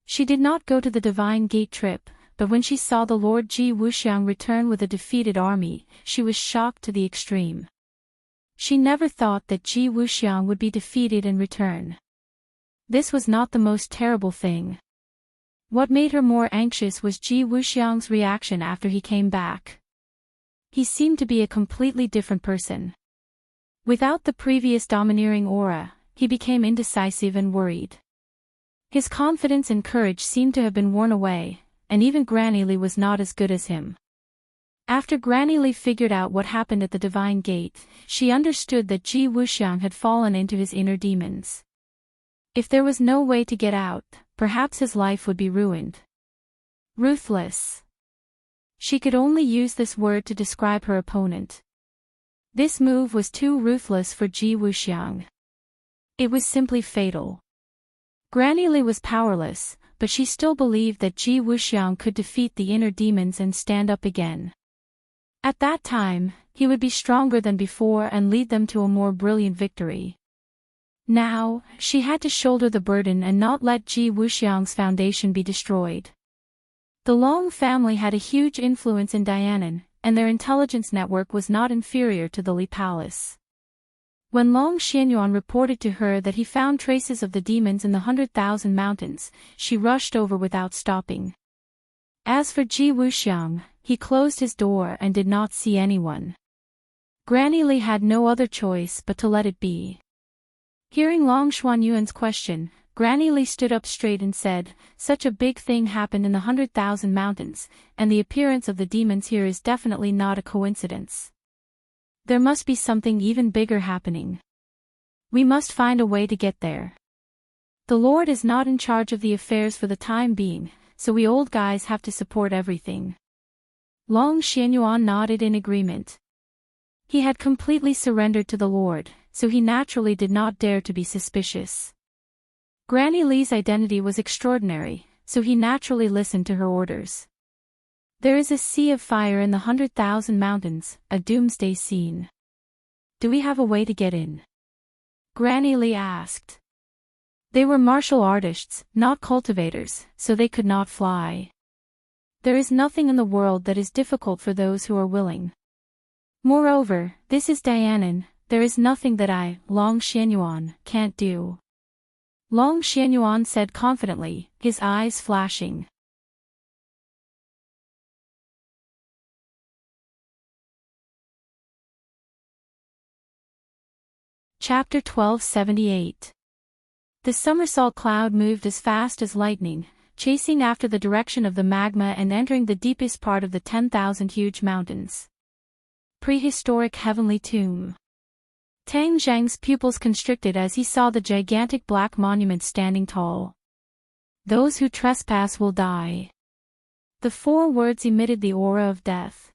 She did not go to the Divine Gate trip, but when she saw the Lord Ji Wuxiang return with a defeated army, she was shocked to the extreme. She never thought that Ji Wuxiang would be defeated and return. This was not the most terrible thing. What made her more anxious was Ji Wuxiang's reaction after he came back. He seemed to be a completely different person. Without the previous domineering aura, he became indecisive and worried. His confidence and courage seemed to have been worn away, and even Granny Li was not as good as him. After Granny Li figured out what happened at the Divine Gate, she understood that Ji Wuxiang had fallen into his inner demons. If there was no way to get out, perhaps his life would be ruined. Ruthless. She could only use this word to describe her opponent. This move was too ruthless for Ji Wuxiang. It was simply fatal. Granny Li was powerless, but she still believed that Ji Wuxiang could defeat the inner demons and stand up again. At that time, he would be stronger than before and lead them to a more brilliant victory. Now, she had to shoulder the burden and not let Ji Wuxiang's foundation be destroyed. The Long family had a huge influence in Dianan, and their intelligence network was not inferior to the Li Palace. When Long Xianyuan reported to her that he found traces of the demons in the 100,000 mountains, she rushed over without stopping. As for Ji Wuxiang, he closed his door and did not see anyone. Granny Li had no other choice but to let it be. Hearing Long Xuanyuan's question, Granny Li stood up straight and said, such a big thing happened in the 100,000 mountains, and the appearance of the demons here is definitely not a coincidence. There must be something even bigger happening. We must find a way to get there. The Lord is not in charge of the affairs for the time being, so we old guys have to support everything. Long Xianyuan nodded in agreement. He had completely surrendered to the Lord, so he naturally did not dare to be suspicious. Granny Li's identity was extraordinary, so he naturally listened to her orders. There is a sea of fire in the 100,000 mountains, a doomsday scene. Do we have a way to get in? Granny Li asked. They were martial artists, not cultivators, so they could not fly. There is nothing in the world that is difficult for those who are willing. Moreover, this is Dianan, there is nothing that I, Long Xianyuan, can't do. Long Xianyuan said confidently, his eyes flashing. Chapter 1278. The somersault cloud moved as fast as lightning, chasing after the direction of the magma and entering the deepest part of the 10,000 huge mountains. Prehistoric Heavenly Tomb. Tang Zheng's pupils constricted as he saw the gigantic black monument standing tall. Those who trespass will die. The 4 words emitted the aura of death.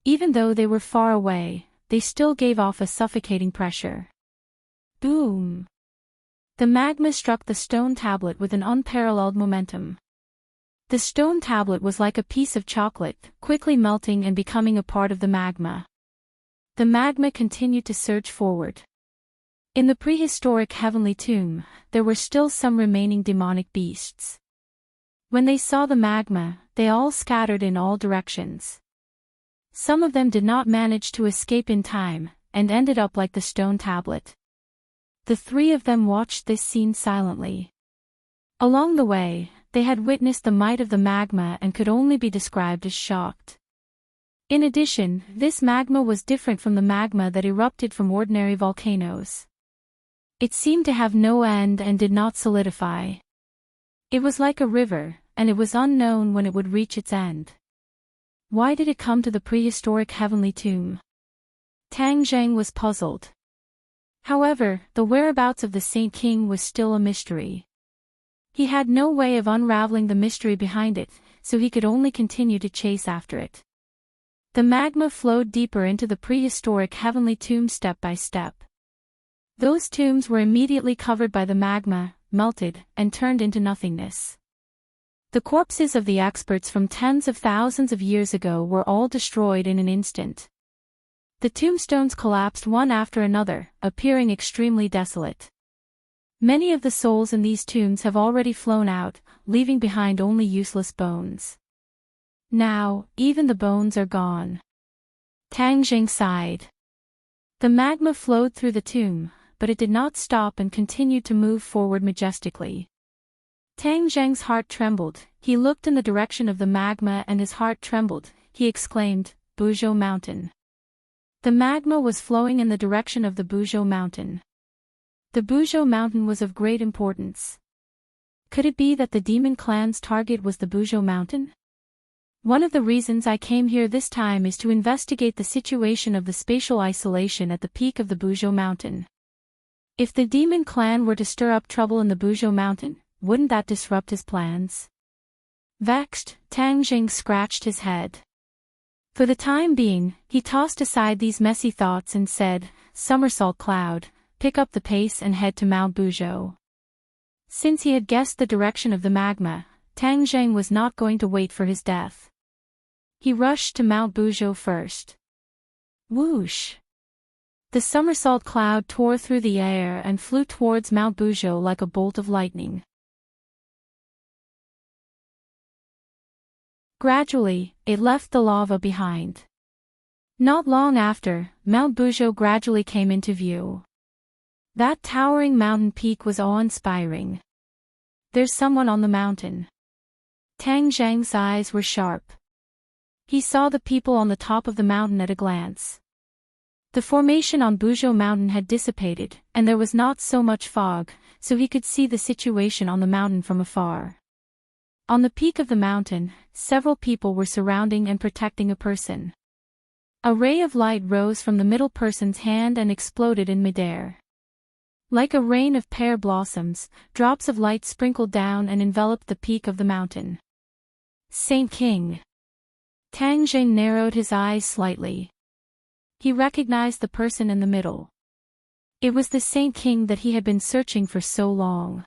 Even though they were far away, they still gave off a suffocating pressure. Boom! The magma struck the stone tablet with an unparalleled momentum. The stone tablet was like a piece of chocolate, quickly melting and becoming a part of the magma. The magma continued to surge forward. In the prehistoric heavenly tomb, there were still some remaining demonic beasts. When they saw the magma, they all scattered in all directions. Some of them did not manage to escape in time, and ended up like the stone tablet. The 3 of them watched this scene silently. Along the way, they had witnessed the might of the magma and could only be described as shocked. In addition, this magma was different from the magma that erupted from ordinary volcanoes. It seemed to have no end and did not solidify. It was like a river, and it was unknown when it would reach its end. Why did it come to the prehistoric heavenly tomb? Tang Zheng was puzzled. However, the whereabouts of the Saint King was still a mystery. He had no way of unraveling the mystery behind it, so he could only continue to chase after it. The magma flowed deeper into the prehistoric heavenly tomb step by step. Those tombs were immediately covered by the magma, melted, and turned into nothingness. The corpses of the experts from tens of thousands of years ago were all destroyed in an instant. The tombstones collapsed one after another, appearing extremely desolate. Many of the souls in these tombs have already flown out, leaving behind only useless bones. Now, even the bones are gone. Tang Zheng sighed. The magma flowed through the tomb, but it did not stop and continued to move forward majestically. Tang Zheng's heart trembled. He looked in the direction of the magma and his heart trembled. He exclaimed, "Buzhou Mountain." The magma was flowing in the direction of the Buzhou Mountain. The Buzhou Mountain was of great importance. Could it be that the demon clan's target was the Buzhou Mountain? One of the reasons I came here this time is to investigate the situation of the spatial isolation at the peak of the Buzhou Mountain. If the demon clan were to stir up trouble in the Buzhou Mountain, wouldn't that disrupt his plans? Vexed, Tang Zheng scratched his head. For the time being, he tossed aside these messy thoughts and said, "Somersault Cloud, pick up the pace and head to Mount Buzhou." Since he had guessed the direction of the magma, Tang Zheng was not going to wait for his death. He rushed to Mount Buzhou first. Whoosh! The somersault cloud tore through the air and flew towards Mount Buzhou like a bolt of lightning. Gradually, it left the lava behind. Not long after, Mount Buzhou gradually came into view. That towering mountain peak was awe-inspiring. There's someone on the mountain. Tang Zheng's eyes were sharp. He saw the people on the top of the mountain at a glance. The formation on Buzhou Mountain had dissipated, and there was not so much fog, so he could see the situation on the mountain from afar. On the peak of the mountain, several people were surrounding and protecting a person. A ray of light rose from the middle person's hand and exploded in midair. Like a rain of pear blossoms, drops of light sprinkled down and enveloped the peak of the mountain. Saint King. Tang Zheng narrowed his eyes slightly. He recognized the person in the middle. It was the Saint King that he had been searching for so long.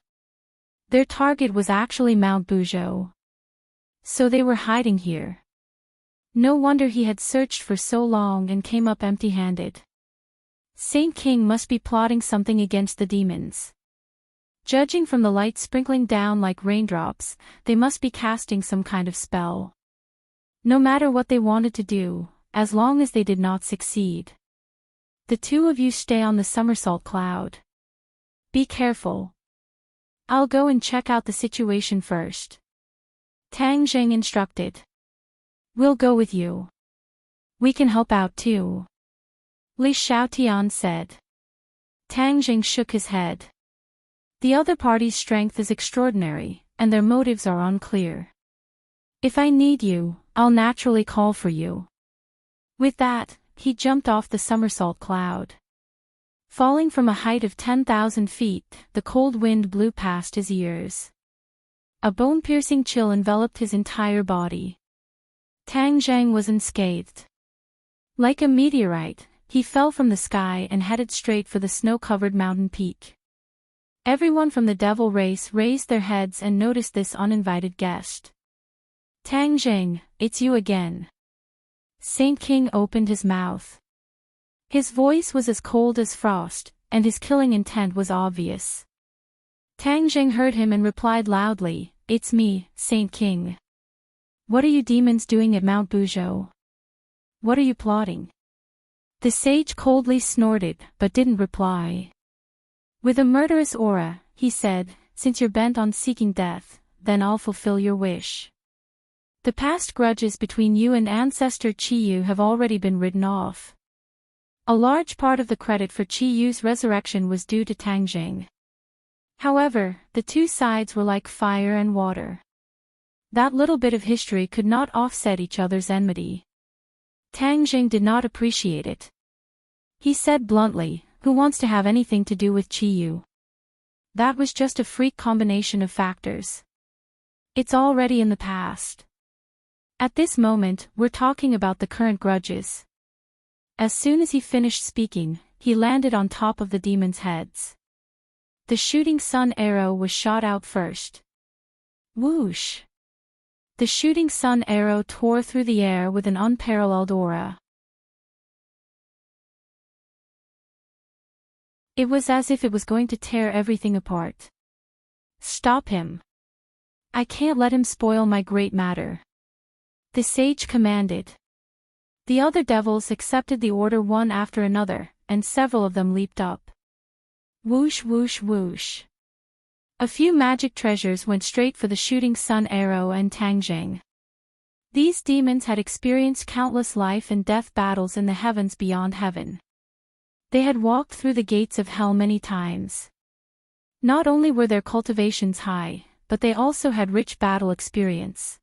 Their target was actually Mount Buzhou. So they were hiding here. No wonder he had searched for so long and came up empty-handed. Saint King must be plotting something against the demons. Judging from the light sprinkling down like raindrops, they must be casting some kind of spell. No matter what they wanted to do, as long as they did not succeed. The 2 of you stay on the somersault cloud. Be careful. I'll go and check out the situation first. Tang Zheng instructed. We'll go with you. We can help out too. Li Xiaotian said. Tang Jing shook his head. The other party's strength is extraordinary, and their motives are unclear. If I need you, I'll naturally call for you. With that, he jumped off the somersault cloud. Falling from a height of 10,000 feet, the cold wind blew past his ears. A bone-piercing chill enveloped his entire body. Tang Zhang was unscathed. Like a meteorite, he fell from the sky and headed straight for the snow-covered mountain peak. Everyone from the devil race raised their heads and noticed this uninvited guest. Tang Zhang, it's you again. Saint King opened his mouth. His voice was as cold as frost, and his killing intent was obvious. Tang Zhang heard him and replied loudly, "It's me, Saint King. What are you demons doing at Mount Buzhou? What are you plotting?" The sage coldly snorted, but didn't reply. With a murderous aura, he said, "Since you're bent on seeking death, then I'll fulfill your wish. The past grudges between you and ancestor Qi Yu have already been written off." A large part of the credit for Qi Yu's resurrection was due to Tang Jing. However, the two sides were like fire and water. That little bit of history could not offset each other's enmity. Tang Jing did not appreciate it. He said bluntly, "Who wants to have anything to do with Qi Yu? That was just a freak combination of factors. It's already in the past. At this moment, we're talking about the current grudges." As soon as he finished speaking, he landed on top of the demons' heads. The shooting sun arrow was shot out first. Whoosh! The shooting sun arrow tore through the air with an unparalleled aura. It was as if it was going to tear everything apart. "Stop him. I can't let him spoil my great matter," the sage commanded. The other devils accepted the order one after another, and several of them leaped up. Whoosh whoosh whoosh. A few magic treasures went straight for the shooting sun arrow and Tang Jing. These demons had experienced countless life and death battles in the heavens beyond heaven. They had walked through the gates of hell many times. Not only were their cultivations high, but they also had rich battle experience.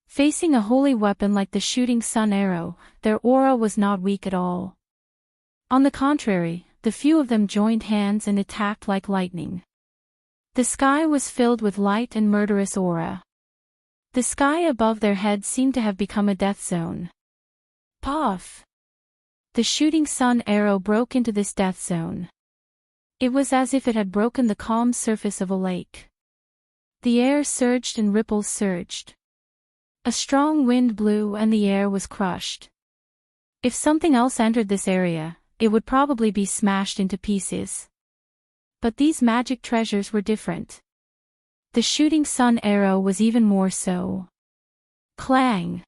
Facing a holy weapon like the shooting sun arrow, their aura was not weak at all. On the contrary, the few of them joined hands and attacked like lightning. The sky was filled with light and murderous aura. The sky above their heads seemed to have become a death zone. Puff! The shooting sun arrow broke into this death zone. It was as if it had broken the calm surface of a lake. The air surged and ripples surged. A strong wind blew and the air was crushed. If something else entered this area, it would probably be smashed into pieces. But these magic treasures were different. The shooting sun arrow was even more so. Clang!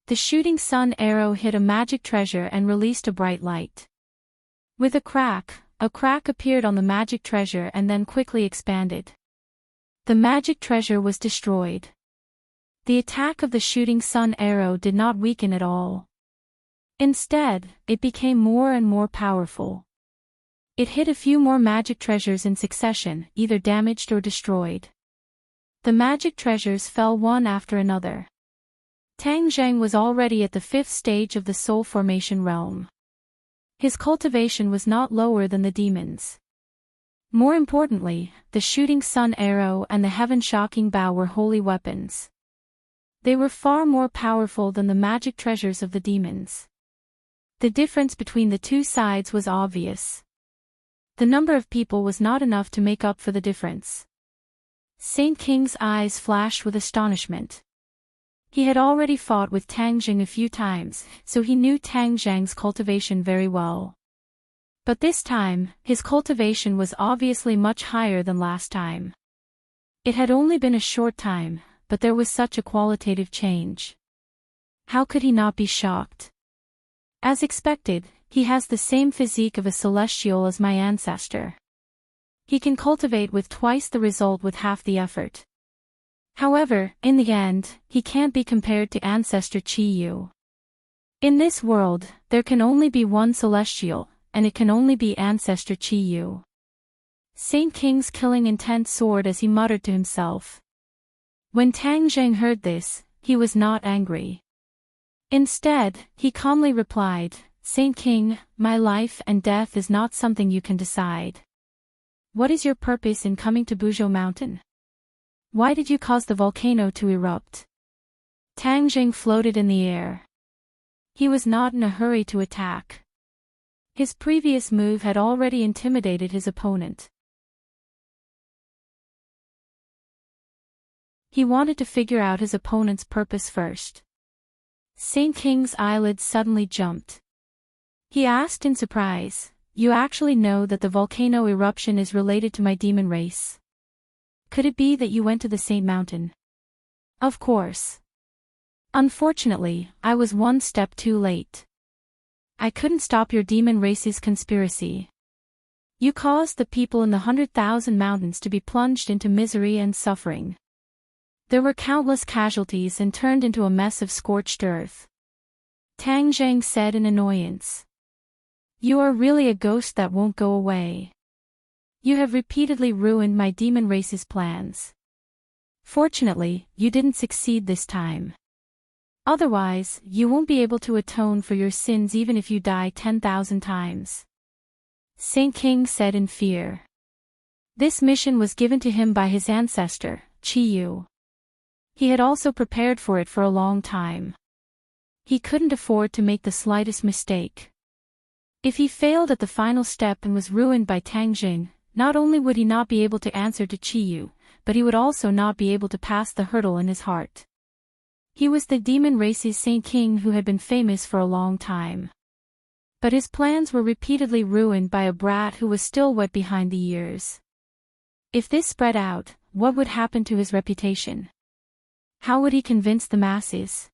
The shooting sun arrow hit a magic treasure and released a bright light. With a crack appeared on the magic treasure and then quickly expanded. The magic treasure was destroyed. The attack of the shooting sun arrow did not weaken at all. Instead, it became more and more powerful. It hit a few more magic treasures in succession, either damaged or destroyed. The magic treasures fell one after another. Tang Zhang was already at the 5th stage of the soul formation realm. His cultivation was not lower than the demons. More importantly, the shooting sun arrow and the heaven-shocking bow were holy weapons. They were far more powerful than the magic treasures of the demons. The difference between the two sides was obvious. The number of people was not enough to make up for the difference. Saint King's eyes flashed with astonishment. He had already fought with Tang Jing a few times, so he knew Tang Zhang's cultivation very well. But this time, his cultivation was obviously much higher than last time. It had only been a short time, but there was such a qualitative change. How could he not be shocked? As expected, he has the same physique of a celestial as my ancestor. He can cultivate with twice the result with half the effort. However, in the end, he can't be compared to ancestor Qi Yu. In this world, there can only be one celestial, and it can only be Ancestor Chi Yu. Saint King's killing intent soared as he muttered to himself. When Tang Zheng heard this, he was not angry. Instead, he calmly replied, Saint King, my life and death is not something you can decide. What is your purpose in coming to Buzhou Mountain? Why did you cause the volcano to erupt? Tang Zheng floated in the air. He was not in a hurry to attack. His previous move had already intimidated his opponent. He wanted to figure out his opponent's purpose first. Saint King's eyelids suddenly jumped. He asked in surprise, You actually know that the volcano eruption is related to my demon race? Could it be that you went to the Saint Mountain? Of course. Unfortunately, I was one step too late. I couldn't stop your demon race's conspiracy. You caused the people in the 100,000 mountains to be plunged into misery and suffering. There were countless casualties and turned into a mess of scorched earth. Tang Zheng said in annoyance. You are really a ghost that won't go away. You have repeatedly ruined my demon race's plans. Fortunately, you didn't succeed this time. Otherwise, you won't be able to atone for your sins even if you die 10,000 times. Saint King said in fear. This mission was given to him by his ancestor, Chi Yu. He had also prepared for it for a long time. He couldn't afford to make the slightest mistake. If he failed at the final step and was ruined by Tang Jing, not only would he not be able to answer to Chi Yu, but he would also not be able to pass the hurdle in his heart. He was the demon race's Saint King who had been famous for a long time. But his plans were repeatedly ruined by a brat who was still wet behind the ears. If this spread out, what would happen to his reputation? How would he convince the masses?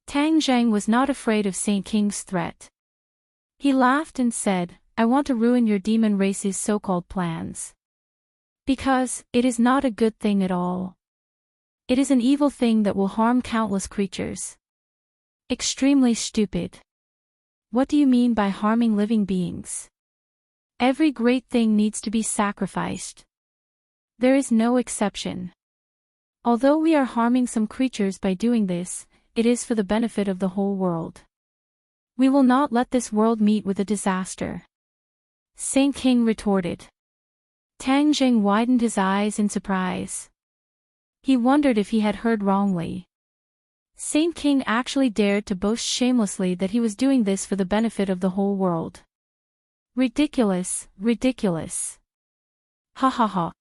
Tang Zheng was not afraid of Saint King's threat. He laughed and said, I want to ruin your demon race's so-called plans. Because, it is not a good thing at all. It is an evil thing that will harm countless creatures. Extremely stupid. What do you mean by harming living beings? Every great thing needs to be sacrificed. There is no exception. Although we are harming some creatures by doing this, it is for the benefit of the whole world. We will not let this world meet with a disaster. Saint King retorted. Tang Jing widened his eyes in surprise. He wondered if he had heard wrongly. Saint King actually dared to boast shamelessly that he was doing this for the benefit of the whole world. Ridiculous, ridiculous. Ha ha ha.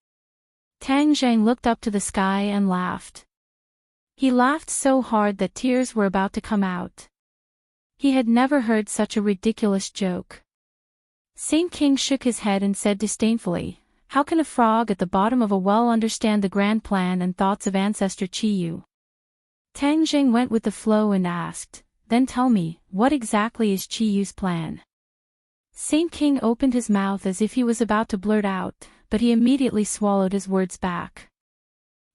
Tang Zheng looked up to the sky and laughed. He laughed so hard that tears were about to come out. He had never heard such a ridiculous joke. Saint King shook his head and said disdainfully, How can a frog at the bottom of a well understand the grand plan and thoughts of Ancestor Chi Yu? Tang Jing went with the flow and asked, Then tell me, what exactly is Chi Yu's plan? Saint King opened his mouth as if he was about to blurt out, but he immediately swallowed his words back.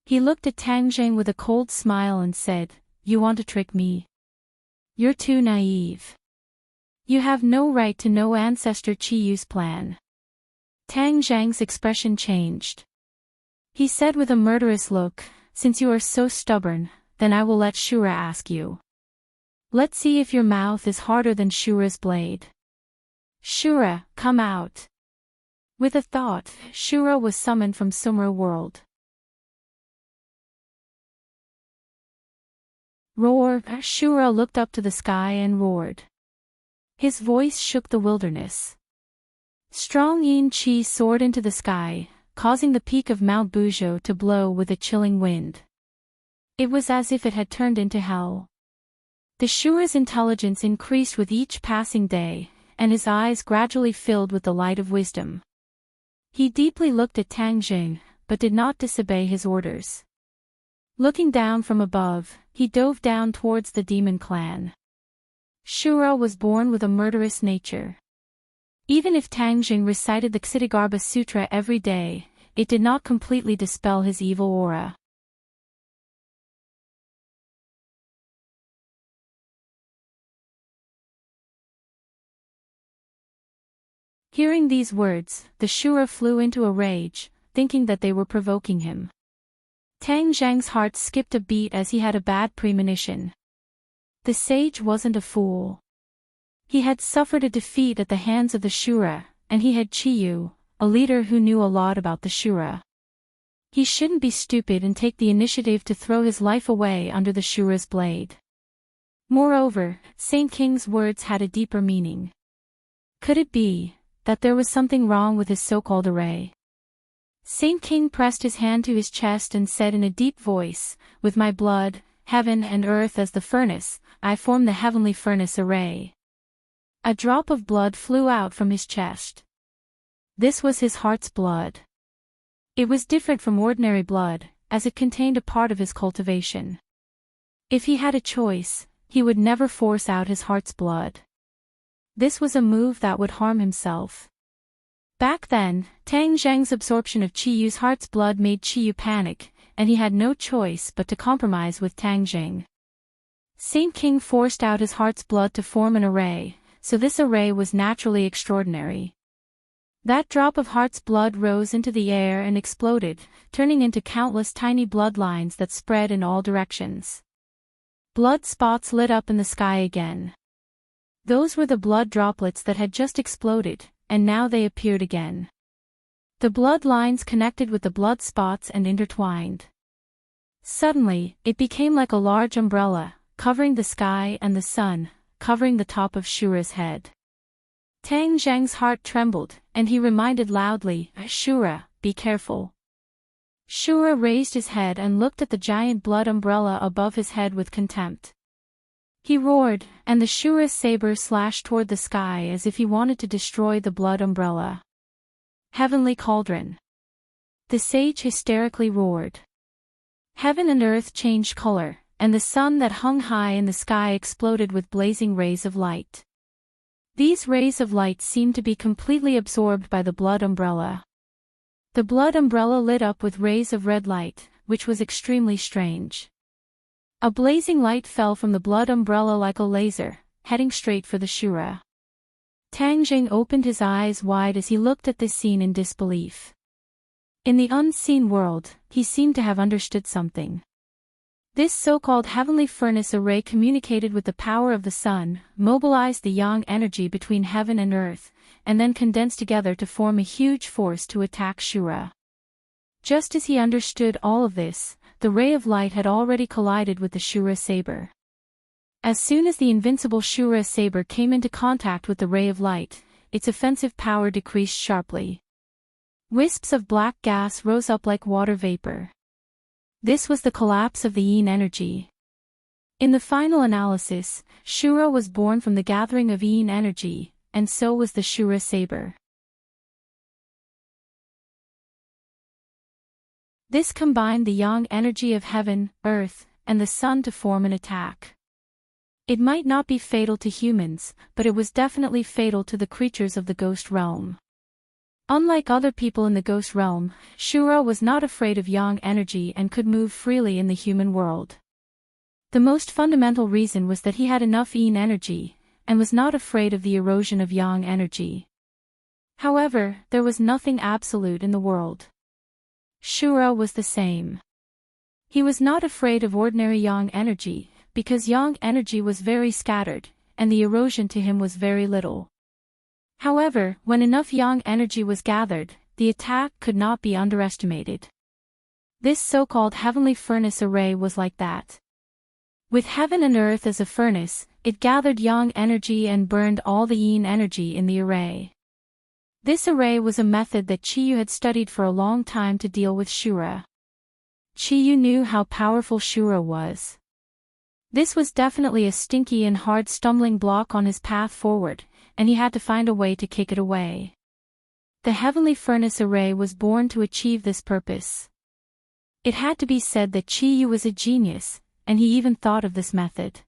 He looked at Tang Jing with a cold smile and said, You want to trick me? You're too naive. You have no right to know Ancestor Chi Yu's plan. Tang Zhang's expression changed. He said with a murderous look, Since you are so stubborn, then I will let Shura ask you. Let's see if your mouth is harder than Shura's blade. Shura, come out. With a thought, Shura was summoned from Sumra world. Roar! Shura looked up to the sky and roared. His voice shook the wilderness. Strong yin qi soared into the sky, causing the peak of Mount Buzhou to blow with a chilling wind. It was as if it had turned into hell. The Shura's intelligence increased with each passing day, and his eyes gradually filled with the light of wisdom. He deeply looked at Tang Jing, but did not disobey his orders. Looking down from above, he dove down towards the demon clan. Shura was born with a murderous nature. Even if Tang Jing recited the Ksitigarbha Sutra every day, it did not completely dispel his evil aura. Hearing these words, the Shura flew into a rage, thinking that they were provoking him. Tang Zhang's heart skipped a beat as he had a bad premonition. The sage wasn't a fool. He had suffered a defeat at the hands of the Shura, and he had Qiyu, a leader who knew a lot about the Shura. He shouldn't be stupid and take the initiative to throw his life away under the Shura's blade. Moreover, Saint King's words had a deeper meaning. Could it be that there was something wrong with his so-called array? Saint King pressed his hand to his chest and said in a deep voice, "With my blood, heaven and earth as the furnace, I form the heavenly furnace array." A drop of blood flew out from his chest. This was his heart's blood. It was different from ordinary blood, as it contained a part of his cultivation. If he had a choice, he would never force out his heart's blood. This was a move that would harm himself. Back then, Tang Zhang's absorption of Qiyu's heart's blood made Qiyu panic, and he had no choice but to compromise with Tang Zhang. Saint King forced out his heart's blood to form an array, so this array was naturally extraordinary. That drop of heart's blood rose into the air and exploded, turning into countless tiny bloodlines that spread in all directions. Blood spots lit up in the sky again. Those were the blood droplets that had just exploded, and now they appeared again. The blood lines connected with the blood spots and intertwined. Suddenly, it became like a large umbrella, covering the sky and the sun, covering the top of Shura's head. Tang Zhang's heart trembled, and he reminded loudly, "Shura, be careful." Shura raised his head and looked at the giant blood umbrella above his head with contempt. He roared, and the Shura's saber slashed toward the sky as if he wanted to destroy the blood umbrella. Heavenly cauldron. The sage hysterically roared. Heaven and earth changed color, and the sun that hung high in the sky exploded with blazing rays of light. These rays of light seemed to be completely absorbed by the blood umbrella. The blood umbrella lit up with rays of red light, which was extremely strange. A blazing light fell from the blood umbrella like a laser, heading straight for the Shura. Tang Zhang opened his eyes wide as he looked at this scene in disbelief. In the unseen world, he seemed to have understood something. This so-called heavenly furnace array communicated with the power of the sun, mobilized the yang energy between heaven and earth, and then condensed together to form a huge force to attack Shura. Just as he understood all of this, the ray of light had already collided with the Shura saber. As soon as the invincible Shura saber came into contact with the ray of light, its offensive power decreased sharply. Wisps of black gas rose up like water vapor. This was the collapse of the yin energy. In the final analysis, Shura was born from the gathering of yin energy, and so was the Shura saber. This combined the yang energy of heaven, earth, and the sun to form an attack. It might not be fatal to humans, but it was definitely fatal to the creatures of the ghost realm. Unlike other people in the ghost realm, Shura was not afraid of yang energy and could move freely in the human world. The most fundamental reason was that he had enough yin energy, and was not afraid of the erosion of yang energy. However, there was nothing absolute in the world. Shura was the same. He was not afraid of ordinary yang energy, because yang energy was very scattered, and the erosion to him was very little. However, when enough yang energy was gathered, the attack could not be underestimated. This so-called heavenly furnace array was like that. With heaven and earth as a furnace, it gathered yang energy and burned all the yin energy in the array. This array was a method that Qiyu had studied for a long time to deal with Shura. Qiyu knew how powerful Shura was. This was definitely a stinky and hard stumbling block on his path forward, and he had to find a way to kick it away. The heavenly furnace array was born to achieve this purpose. It had to be said that Qiyu was a genius, and he even thought of this method.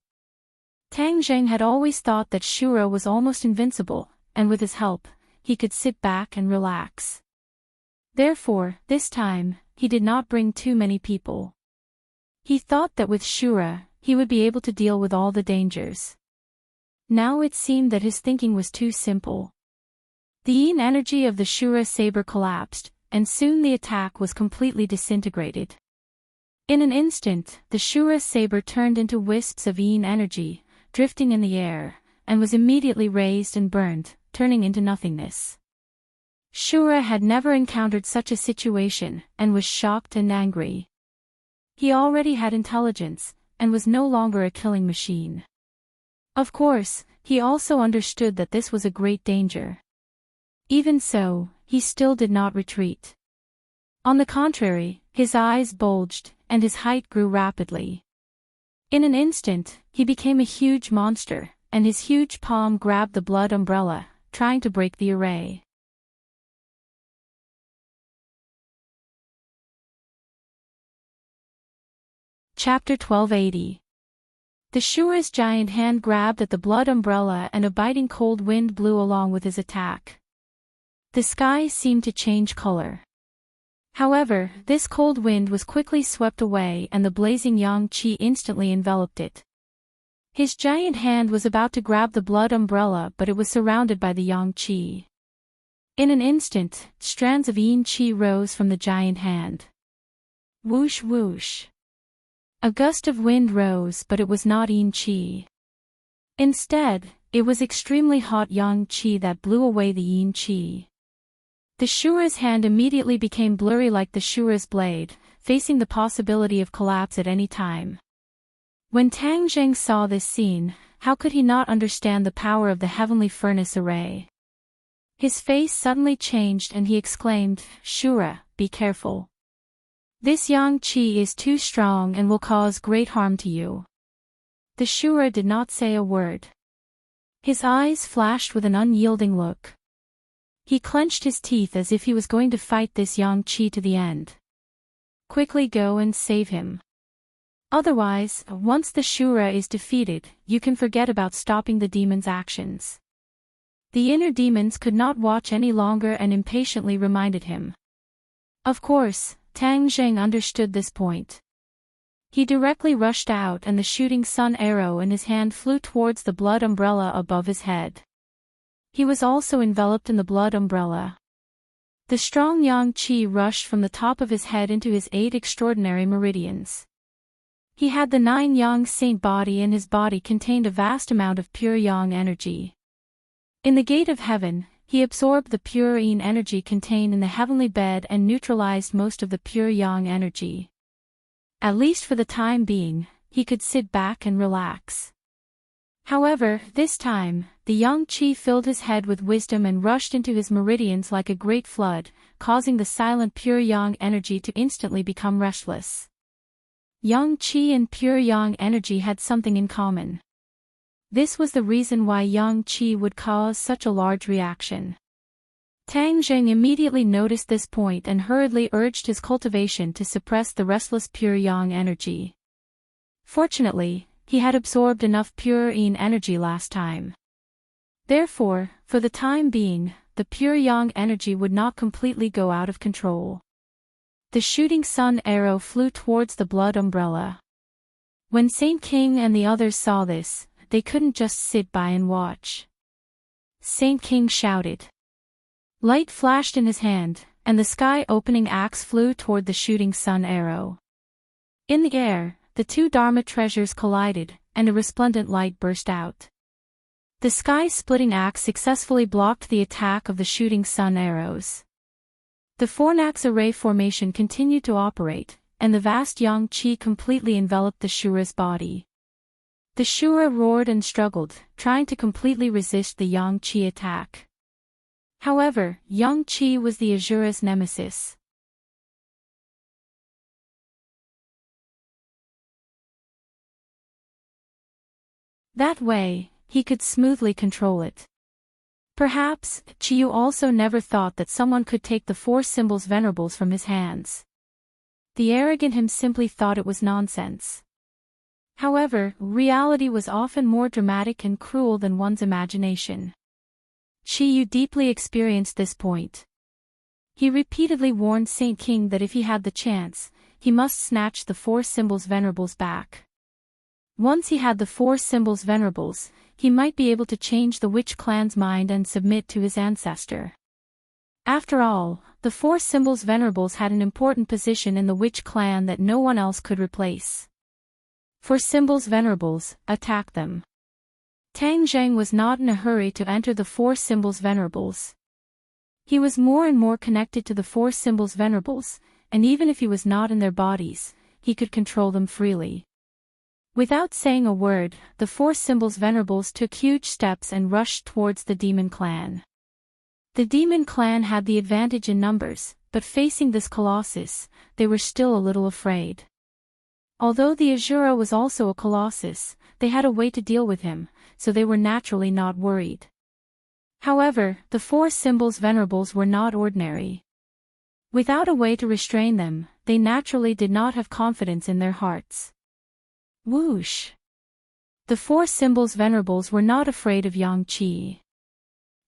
Tang Zhang had always thought that Shura was almost invincible, and with his help, he could sit back and relax. Therefore, this time, he did not bring too many people. He thought that with Shura, he would be able to deal with all the dangers. Now it seemed that his thinking was too simple. The yin energy of the Shura saber collapsed, and soon the attack was completely disintegrated. In an instant, the Shura saber turned into wisps of yin energy, drifting in the air, and was immediately razed and burned, turning into nothingness. Shura had never encountered such a situation, and was shocked and angry. He already had intelligence, and was no longer a killing machine. Of course, he also understood that this was a great danger. Even so, he still did not retreat. On the contrary, his eyes bulged, and his height grew rapidly. In an instant, he became a huge monster, and his huge palm grabbed the blood umbrella, trying to break the array. Chapter 1280. The Shura's giant hand grabbed at the blood umbrella and a biting cold wind blew along with his attack. The sky seemed to change color. However, this cold wind was quickly swept away and the blazing yang qi instantly enveloped it. His giant hand was about to grab the blood umbrella but it was surrounded by the yang qi. In an instant, strands of yin qi rose from the giant hand. Whoosh whoosh. A gust of wind rose but it was not yin qi. Instead, it was extremely hot yang qi that blew away the yin qi. The Shura's hand immediately became blurry like the Shura's blade, facing the possibility of collapse at any time. When Tang Zheng saw this scene, how could he not understand the power of the heavenly furnace array? His face suddenly changed and he exclaimed, "Shura, be careful. This yang qi is too strong and will cause great harm to you." The Shura did not say a word. His eyes flashed with an unyielding look. He clenched his teeth as if he was going to fight this yang qi to the end. Quickly go and save him. Otherwise, once the Shura is defeated, you can forget about stopping the demon's actions. The inner demons could not watch any longer and impatiently reminded him. Of course, Tang Zheng understood this point. He directly rushed out and the shooting sun arrow in his hand flew towards the blood umbrella above his head. He was also enveloped in the blood umbrella. The strong yang qi rushed from the top of his head into his 8 extraordinary meridians. He had the 9 yang saint body and his body contained a vast amount of pure yang energy. In the gate of heaven, he absorbed the pure yin energy contained in the heavenly bed and neutralized most of the pure yang energy. At least for the time being, he could sit back and relax. However, this time, the yang qi filled his head with wisdom and rushed into his meridians like a great flood, causing the silent pure yang energy to instantly become restless. Yang qi and pure yang energy had something in common. This was the reason why yang qi would cause such a large reaction. Tang Zheng immediately noticed this point and hurriedly urged his cultivation to suppress the restless pure yang energy. Fortunately, he had absorbed enough pure yin energy last time. Therefore, for the time being, the pure yang energy would not completely go out of control. The shooting sun arrow flew towards the blood umbrella. When Saint King and the others saw this, they couldn't just sit by and watch. Saint King shouted. Light flashed in his hand, and the sky-opening axe flew toward the shooting sun arrow. In the air, the 2 Dharma treasures collided, and a resplendent light burst out. The sky-splitting axe successfully blocked the attack of the shooting sun arrows. The fornax array formation continued to operate, and the vast yang qi completely enveloped the Shura's body. The Shura roared and struggled, trying to completely resist the yang qi attack. However, yang qi was the Asura's nemesis. That way, he could smoothly control it. Perhaps, Chiyu also never thought that someone could take the 4 symbols venerables from his hands. The arrogant him simply thought it was nonsense. However, reality was often more dramatic and cruel than one's imagination. Chiyu deeply experienced this point. He repeatedly warned Saint King that if he had the chance, he must snatch the 4 symbols venerables back. Once he had the 4 symbols venerables, he might be able to change the witch clan's mind and submit to his ancestor. After all, the 4 symbols venerables had an important position in the witch clan that no one else could replace. 4 symbols venerables, attack them. Tang Zheng was not in a hurry to enter the 4 symbols venerables. He was more and more connected to the 4 symbols venerables, and even if he was not in their bodies, he could control them freely. Without saying a word, the 4 symbols venerables took huge steps and rushed towards the demon clan. The demon clan had the advantage in numbers, but facing this colossus, they were still a little afraid. Although the Azura was also a colossus, they had a way to deal with him, so they were naturally not worried. However, the 4 symbols venerables were not ordinary. Without a way to restrain them, they naturally did not have confidence in their hearts. Whoosh! The 4 symbols venerables were not afraid of Yang Qi.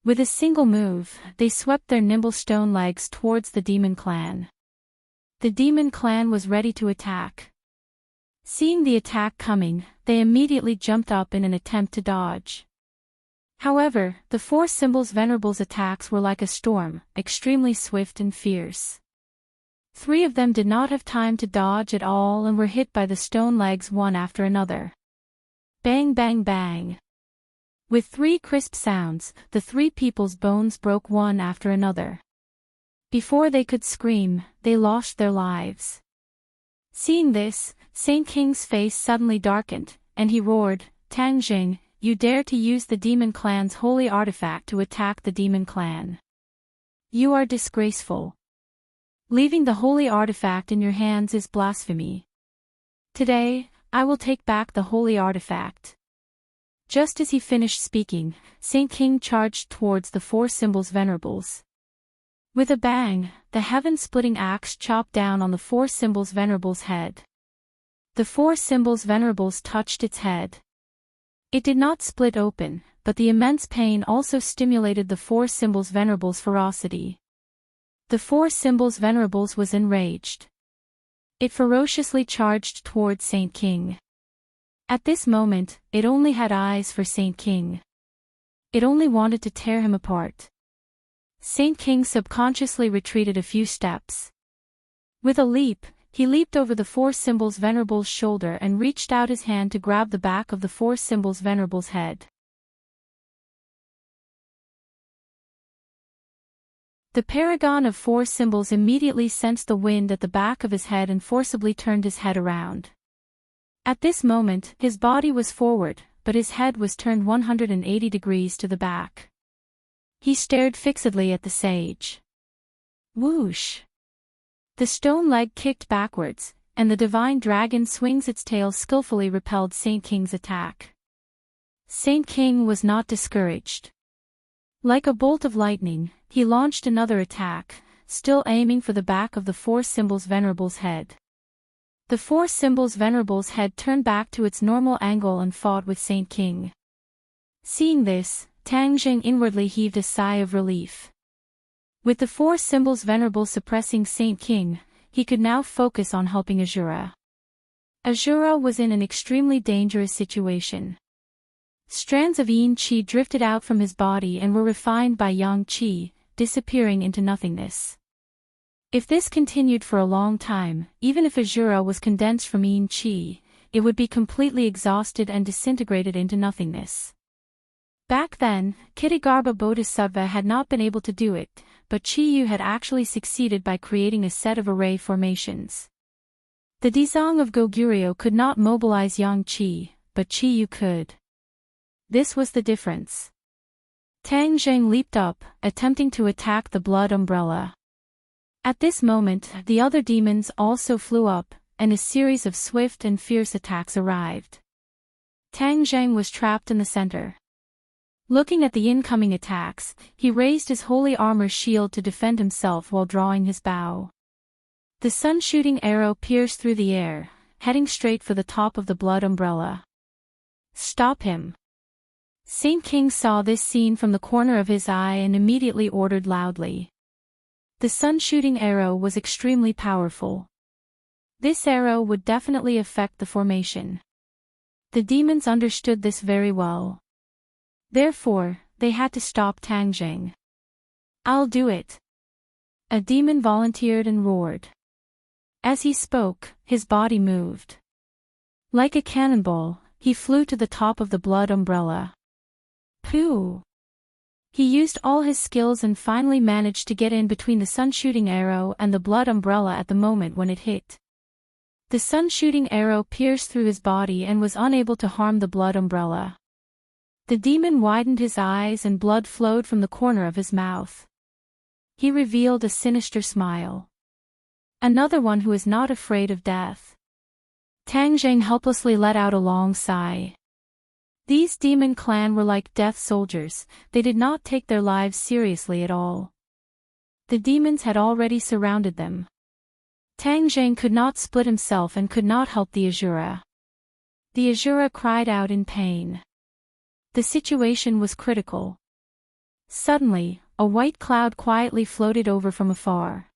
With a single move, they swept their nimble stone legs towards the demon clan. The demon clan was ready to attack. Seeing the attack coming, they immediately jumped up in an attempt to dodge. However, the 4 symbols venerables' attacks were like a storm, extremely swift and fierce. 3 of them did not have time to dodge at all and were hit by the stone legs one after another. Bang bang bang. With 3 crisp sounds, the 3 people's bones broke one after another. Before they could scream, they lost their lives. Seeing this, Saint King's face suddenly darkened, and he roared, "Tang Jing, you dare to use the demon clan's holy artifact to attack the demon clan. You are disgraceful. Leaving the holy artifact in your hands is blasphemy. Today, I will take back the holy artifact." Just as he finished speaking, Saint King charged towards the 4 symbols venerables. With a bang, the heaven-splitting axe chopped down on the 4 symbols venerables' head. The 4 symbols venerables touched its head. It did not split open, but the immense pain also stimulated the 4 symbols venerables' ferocity. The 4 symbols venerables was enraged. It ferociously charged towards Saint King. At this moment, it only had eyes for Saint King. It only wanted to tear him apart. Saint King subconsciously retreated a few steps. With a leap, he leaped over the 4 symbols venerable's shoulder and reached out his hand to grab the back of the 4 symbols venerable's head. The paragon of 4 symbols immediately sensed the wind at the back of his head and forcibly turned his head around. At this moment, his body was forward, but his head was turned 180 degrees to the back. He stared fixedly at the sage. Whoosh! The stone leg kicked backwards, and the divine dragon swings its tail skillfully repelled Saint King's attack. Saint King was not discouraged. Like a bolt of lightning, he launched another attack, still aiming for the back of the 4 symbols venerable's head. The 4 symbols venerable's head turned back to its normal angle and fought with Saint King. Seeing this, Tang Jing inwardly heaved a sigh of relief. With the 4 symbols venerable suppressing Saint King, he could now focus on helping Azura. Azura was in an extremely dangerous situation. Strands of Yin Qi drifted out from his body and were refined by Yang Qi, disappearing into nothingness. If this continued for a long time, even if Azura was condensed from Yin Qi, it would be completely exhausted and disintegrated into nothingness. Back then, Kitagarbha Bodhisattva had not been able to do it, but Chi-Yu had actually succeeded by creating a set of array formations. The Dizang of Goguryeo could not mobilize Yang Qi, but Chi-Yu could. This was the difference. Tang Zheng leaped up, attempting to attack the blood umbrella. At this moment, the other demons also flew up, and a series of swift and fierce attacks arrived. Tang Zheng was trapped in the center. Looking at the incoming attacks, he raised his holy armor shield to defend himself while drawing his bow. The sun-shooting arrow pierced through the air, heading straight for the top of the blood umbrella. Stop him! Saint King saw this scene from the corner of his eye and immediately ordered loudly. The sun-shooting arrow was extremely powerful. This arrow would definitely affect the formation. The demons understood this very well. Therefore, they had to stop Tang Jing. "I'll do it." A demon volunteered and roared. As he spoke, his body moved. Like a cannonball, he flew to the top of the blood umbrella. Pooh! He used all his skills and finally managed to get in between the sun-shooting arrow and the blood umbrella at the moment when it hit. The sun-shooting arrow pierced through his body and was unable to harm the blood umbrella. The demon widened his eyes and blood flowed from the corner of his mouth. He revealed a sinister smile. Another one who is not afraid of death. Tang Jing helplessly let out a long sigh. These demon clan were like death soldiers, they did not take their lives seriously at all. The demons had already surrounded them. Tang Jing could not split himself and could not help the Azura. The Azura cried out in pain. The situation was critical. Suddenly, a white cloud quietly floated over from afar.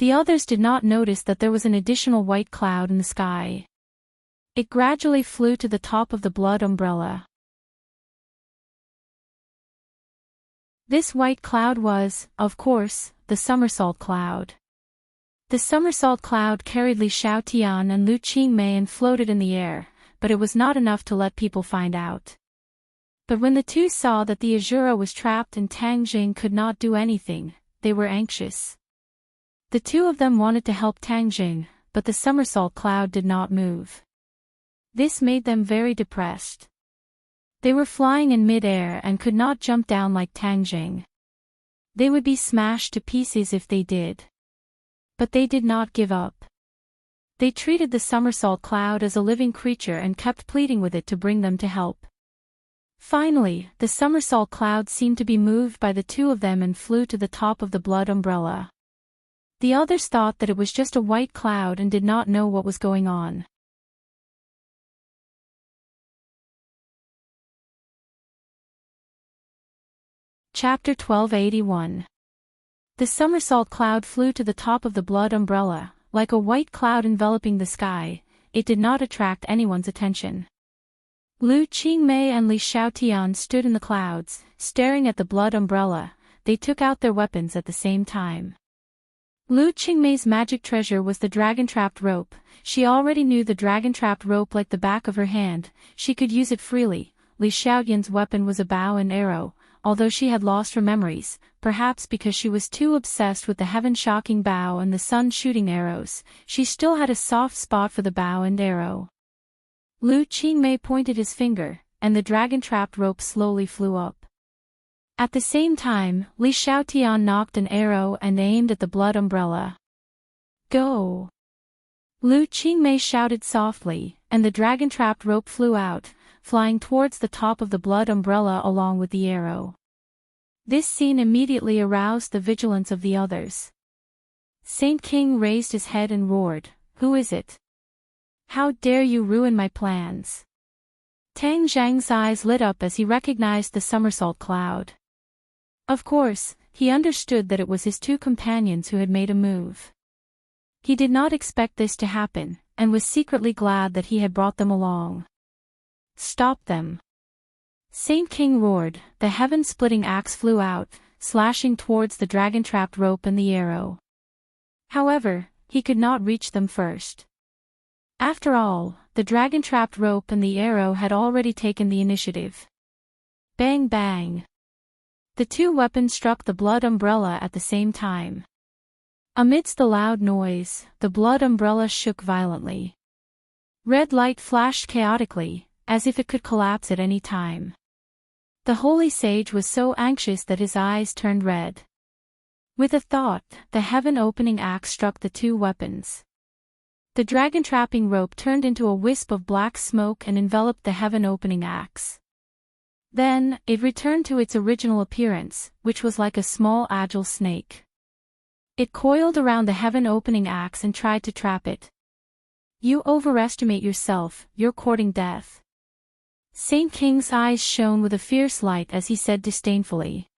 The others did not notice that there was an additional white cloud in the sky. It gradually flew to the top of the blood umbrella. This white cloud was, of course, the somersault cloud. The somersault cloud carried Li Xiaotian and Lu Qingmei and floated in the air, but it was not enough to let people find out. But when the two saw that the Azura was trapped and Tang Jing could not do anything, they were anxious. The two of them wanted to help Tang Jing, but the somersault cloud did not move. This made them very depressed. They were flying in mid-air and could not jump down like Tang Jing. They would be smashed to pieces if they did. But they did not give up. They treated the somersault cloud as a living creature and kept pleading with it to bring them to help. Finally, the somersault cloud seemed to be moved by the two of them and flew to the top of the blood umbrella. The others thought that it was just a white cloud and did not know what was going on. Chapter 1281. The somersault cloud flew to the top of the blood umbrella, like a white cloud enveloping the sky. It did not attract anyone's attention. Lu Qingmei and Li Xiaotian stood in the clouds, staring at the blood umbrella. They took out their weapons at the same time. Lu Qingmei's magic treasure was the dragon-trapped rope. She already knew the dragon-trapped rope like the back of her hand. She could use it freely. Li Xiaotian's weapon was a bow and arrow, although she had lost her memories, perhaps because she was too obsessed with the heaven-shocking bow and the sun-shooting arrows. She still had a soft spot for the bow and arrow. Lu Qingmei pointed his finger, and the dragon-trapped rope slowly flew up. At the same time, Li Xiaotian knocked an arrow and aimed at the blood umbrella. "Go!" Lu Qingmei shouted softly, and the dragon-trapped rope flew out, flying towards the top of the blood umbrella along with the arrow. This scene immediately aroused the vigilance of the others. Saint King raised his head and roared, "Who is it? How dare you ruin my plans?" Tang Zhang's eyes lit up as he recognized the somersault cloud. Of course, he understood that it was his two companions who had made a move. He did not expect this to happen, and was secretly glad that he had brought them along. "Stop them!" Saint King roared. The heaven-splitting axe flew out, slashing towards the dragon-trapped rope and the arrow. However, he could not reach them first. After all, the dragon-trapped rope and the arrow had already taken the initiative. Bang bang! The two weapons struck the blood umbrella at the same time. Amidst the loud noise, the blood umbrella shook violently. Red light flashed chaotically, as if it could collapse at any time. The holy sage was so anxious that his eyes turned red. With a thought, the heaven-opening axe struck the two weapons. The dragon-trapping rope turned into a wisp of black smoke and enveloped the heaven-opening axe. Then, it returned to its original appearance, which was like a small agile snake. It coiled around the heaven-opening axe and tried to trap it. "You overestimate yourself, you're courting death." Saint King's eyes shone with a fierce light as he said disdainfully.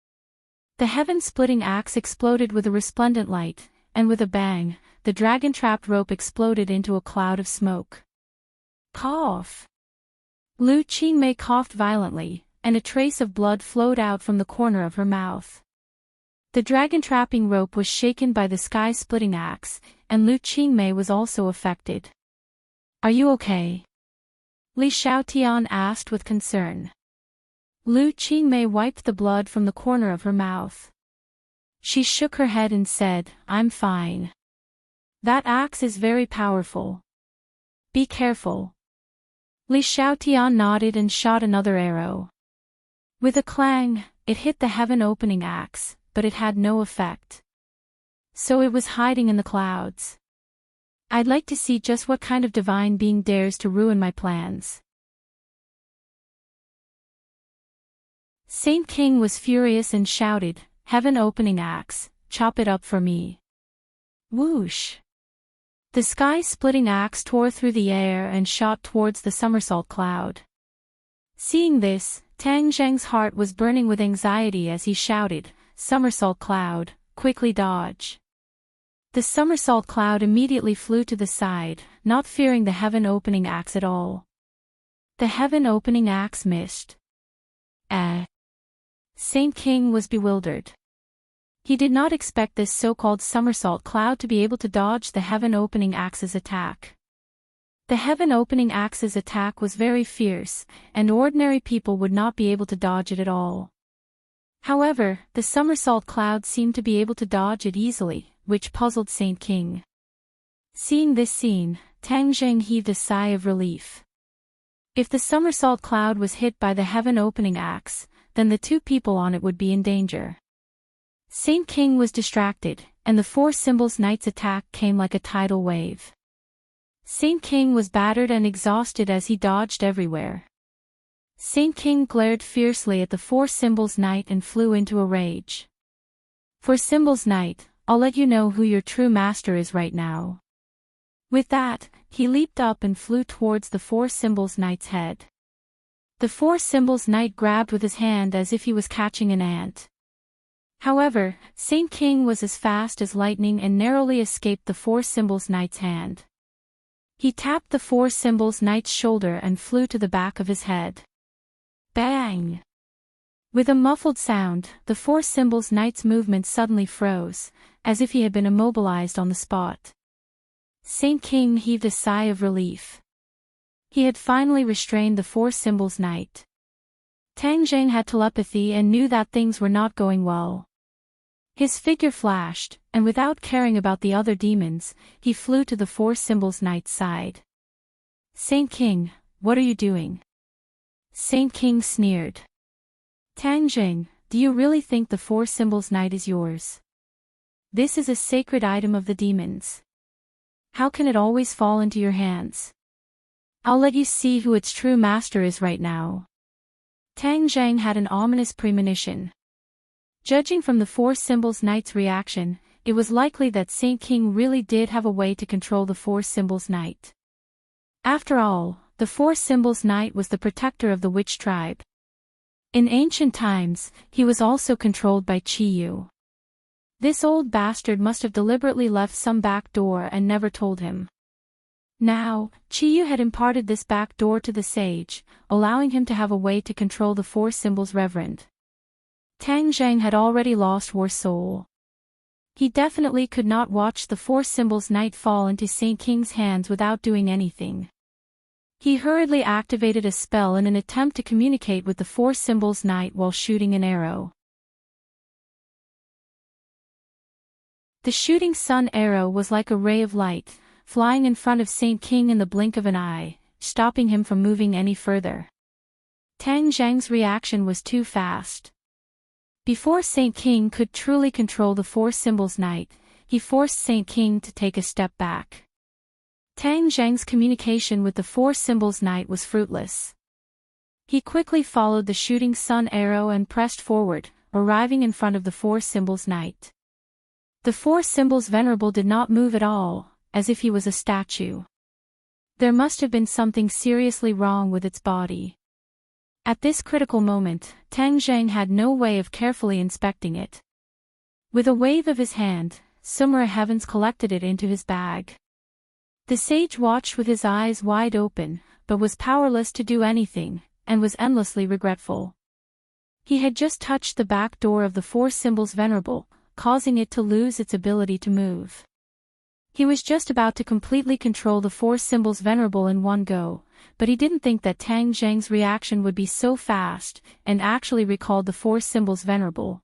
The heaven-splitting axe exploded with a resplendent light, and with a bang, the dragon-trapped rope exploded into a cloud of smoke. Cough! Lu Qingmei coughed violently, and a trace of blood flowed out from the corner of her mouth. The dragon trapping rope was shaken by the sky-splitting axe, and Lu Qingmei was also affected. "Are you okay?" Li Xiaotian asked with concern. Lu Qingmei wiped the blood from the corner of her mouth. She shook her head and said, "I'm fine. That axe is very powerful. Be careful." Li Xiaotian nodded and shot another arrow. With a clang, it hit the heaven-opening axe, but it had no effect. So it was hiding in the clouds. "I'd like to see just what kind of divine being dares to ruin my plans." Saint King was furious and shouted, "Heaven-opening axe, chop it up for me." Whoosh! The sky-splitting axe tore through the air and shot towards the somersault cloud. Seeing this, Tang Zheng's heart was burning with anxiety as he shouted, "Somersault cloud, quickly dodge." The somersault cloud immediately flew to the side, not fearing the heaven-opening axe at all. The heaven-opening axe missed. Saint King was bewildered. He did not expect this so-called somersault cloud to be able to dodge the heaven-opening axe's attack. The heaven-opening axe's attack was very fierce, and ordinary people would not be able to dodge it at all. However, the somersault cloud seemed to be able to dodge it easily, which puzzled Saint King. Seeing this scene, Tang Zheng heaved a sigh of relief. If the somersault cloud was hit by the heaven-opening axe, then the two people on it would be in danger. Saint King was distracted, and the Four Symbols Knight's attack came like a tidal wave. Saint King was battered and exhausted as he dodged everywhere. Saint King glared fiercely at the Four Symbols Knight and flew into a rage. "For Symbols Knight, I'll let you know who your true master is right now." With that, he leaped up and flew towards the Four Symbols Knight's head. The Four Symbols Knight grabbed with his hand as if he was catching an ant. However, Saint King was as fast as lightning and narrowly escaped the Four Symbols Knight's hand. He tapped the Four Symbols Knight's shoulder and flew to the back of his head. Bang! With a muffled sound, the Four Symbols Knight's movement suddenly froze, as if he had been immobilized on the spot. Saint King heaved a sigh of relief. He had finally restrained the Four Symbols Knight. Tang Zheng had telepathy and knew that things were not going well. His figure flashed, and without caring about the other demons, he flew to the Four Symbols Knight's side. "Saint King, what are you doing?" Saint King sneered. "Tang Zheng, do you really think the Four Symbols Knight is yours? This is a sacred item of the demons. How can it always fall into your hands? I'll let you see who its true master is right now." Tang Zheng had an ominous premonition. Judging from the Four Symbols Knight's reaction, it was likely that Saint King really did have a way to control the Four Symbols Knight. After all, the Four Symbols Knight was the protector of the witch tribe. In ancient times, he was also controlled by Qiyu. This old bastard must have deliberately left some back door and never told him. Now, Qiyu had imparted this back door to the sage, allowing him to have a way to control the Four Symbols Reverend. Tang Zheng had already lost war soul. He definitely could not watch the Four Symbols Knight fall into Saint King's hands without doing anything. He hurriedly activated a spell in an attempt to communicate with the Four Symbols Knight while shooting an arrow. The shooting sun arrow was like a ray of light, flying in front of Saint King in the blink of an eye, stopping him from moving any further. Tang Zheng's reaction was too fast. Before Saint King could truly control the Four Symbols Knight, he forced Saint King to take a step back. Tang Zheng's communication with the Four Symbols Knight was fruitless. He quickly followed the shooting sun arrow and pressed forward, arriving in front of the Four Symbols Knight. The Four Symbols Venerable did not move at all, as if he was a statue. There must have been something seriously wrong with its body. At this critical moment, Tang Zheng had no way of carefully inspecting it. With a wave of his hand, Sumera Heavens collected it into his bag. The sage watched with his eyes wide open, but was powerless to do anything, and was endlessly regretful. He had just touched the back door of the Four Symbols Venerable, causing it to lose its ability to move. He was just about to completely control the Four Symbols Venerable in one go, but he didn't think that Tang Zheng's reaction would be so fast, and actually recalled the Four Symbols Venerable.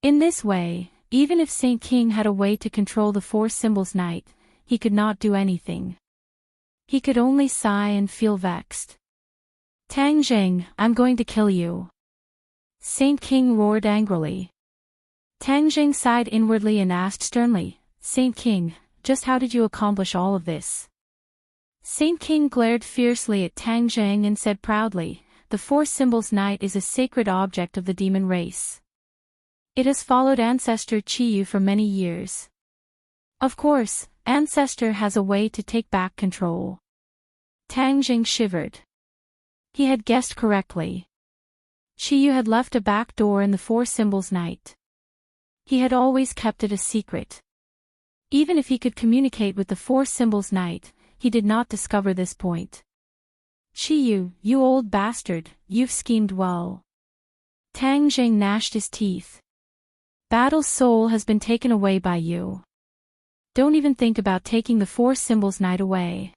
In this way, even if Saint King had a way to control the Four Symbols Knight, he could not do anything. He could only sigh and feel vexed. "Tang Zheng, I'm going to kill you!" Saint King roared angrily. Tang Zheng sighed inwardly and asked sternly, "Saint King, just how did you accomplish all of this?" Saint King glared fiercely at Tang Zheng and said proudly, "The Four Symbols Knight is a sacred object of the demon race. It has followed Ancestor Qiyu for many years. Of course, Ancestor has a way to take back control." Tang Zheng shivered. He had guessed correctly. Qiyu had left a back door in the Four Symbols Knight. He had always kept it a secret. Even if he could communicate with the Four Symbols Knight, he did not discover this point. "Qiyu, you old bastard, you've schemed well." Tang Zheng gnashed his teeth. "Battle's soul has been taken away by you. Don't even think about taking the Four Symbols Knight away."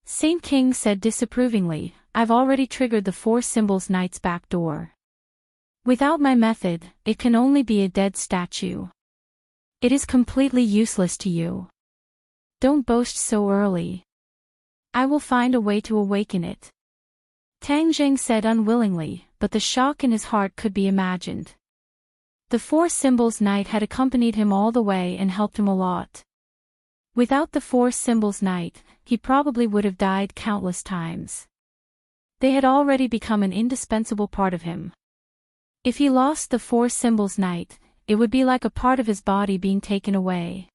Saint King said disapprovingly, "I've already triggered the Four Symbols Knight's back door. Without my method, it can only be a dead statue. It is completely useless to you. Don't boast so early. I will find a way to awaken it." Tang Zheng said unwillingly, but the shock in his heart could be imagined. The Four Symbols Knight had accompanied him all the way and helped him a lot. Without the Four Symbols Knight, he probably would have died countless times. They had already become an indispensable part of him. If he lost the Four Symbols Knight, it would be like a part of his body being taken away.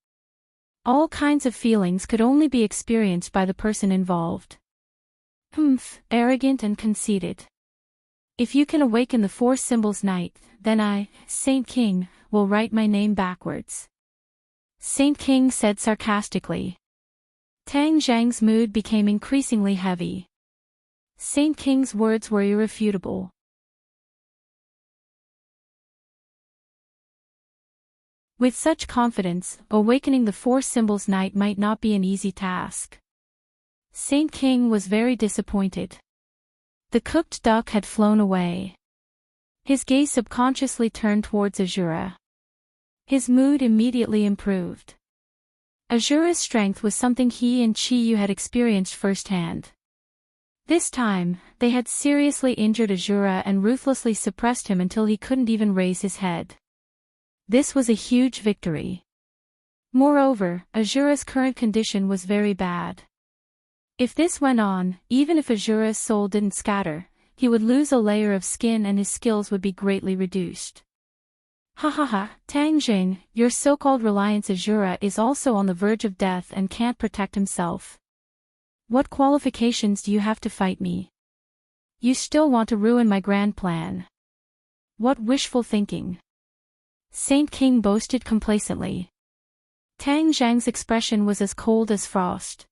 All kinds of feelings could only be experienced by the person involved. "Humph, arrogant and conceited. If you can awaken the Four Symbols Knight, then I, Saint King, will write my name backwards," Saint King said sarcastically. Tang Zheng's mood became increasingly heavy. Saint King's words were irrefutable. With such confidence, awakening the Four Symbols Knight might not be an easy task. Saint King was very disappointed. The cooked duck had flown away. His gaze subconsciously turned towards Azura. His mood immediately improved. Azura's strength was something he and Qiyu had experienced firsthand. This time, they had seriously injured Azura and ruthlessly suppressed him until he couldn't even raise his head. This was a huge victory. Moreover, Azura's current condition was very bad. If this went on, even if Azura's soul didn't scatter, he would lose a layer of skin and his skills would be greatly reduced. "Ha ha ha, Tang Zheng, your so-called reliance Azura is also on the verge of death and can't protect himself. What qualifications do you have to fight me? You still want to ruin my grand plan. What wishful thinking." Saint King boasted complacently. Tang Zheng's expression was as cold as frost.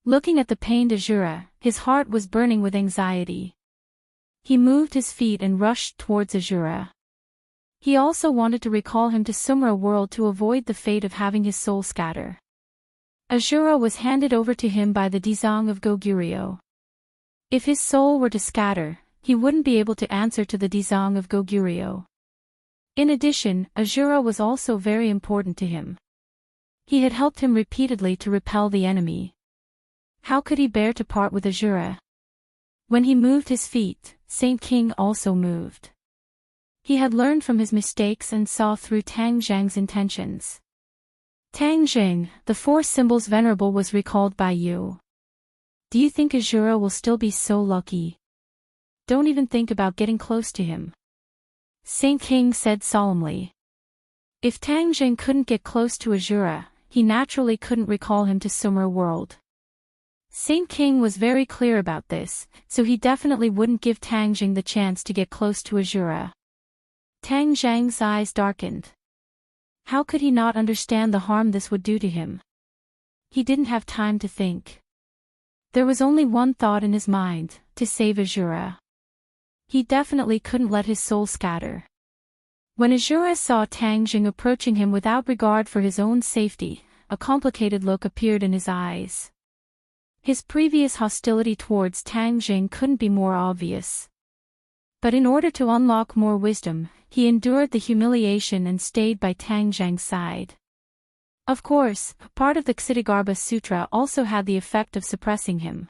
Looking at the pained Azura, his heart was burning with anxiety. He moved his feet and rushed towards Azura. He also wanted to recall him to Sumra world to avoid the fate of having his soul scatter. Azura was handed over to him by the Dizang of Goguryeo. If his soul were to scatter, he wouldn't be able to answer to the Dizang of Goguryeo. In addition, Azura was also very important to him. He had helped him repeatedly to repel the enemy. How could he bear to part with Azura? When he moved his feet, Saint King also moved. He had learned from his mistakes and saw through Tang Zheng's intentions. "Tang Zheng, the Four Symbols Venerable was recalled by you. Do you think Azura will still be so lucky? Don't even think about getting close to him," Saint King said solemnly. If Tang Zheng couldn't get close to Azura, he naturally couldn't recall him to Sumra world. Saint King was very clear about this, so he definitely wouldn't give Tang Zheng the chance to get close to Azura. Tang Zheng's eyes darkened. How could he not understand the harm this would do to him? He didn't have time to think. There was only one thought in his mind, to save Azura. He definitely couldn't let his soul scatter. When Azura saw Tang Jing approaching him without regard for his own safety, a complicated look appeared in his eyes. His previous hostility towards Tang Jing couldn't be more obvious. But in order to unlock more wisdom, he endured the humiliation and stayed by Tang Jing's side. Of course, part of the Ksitigarbha Sutra also had the effect of suppressing him.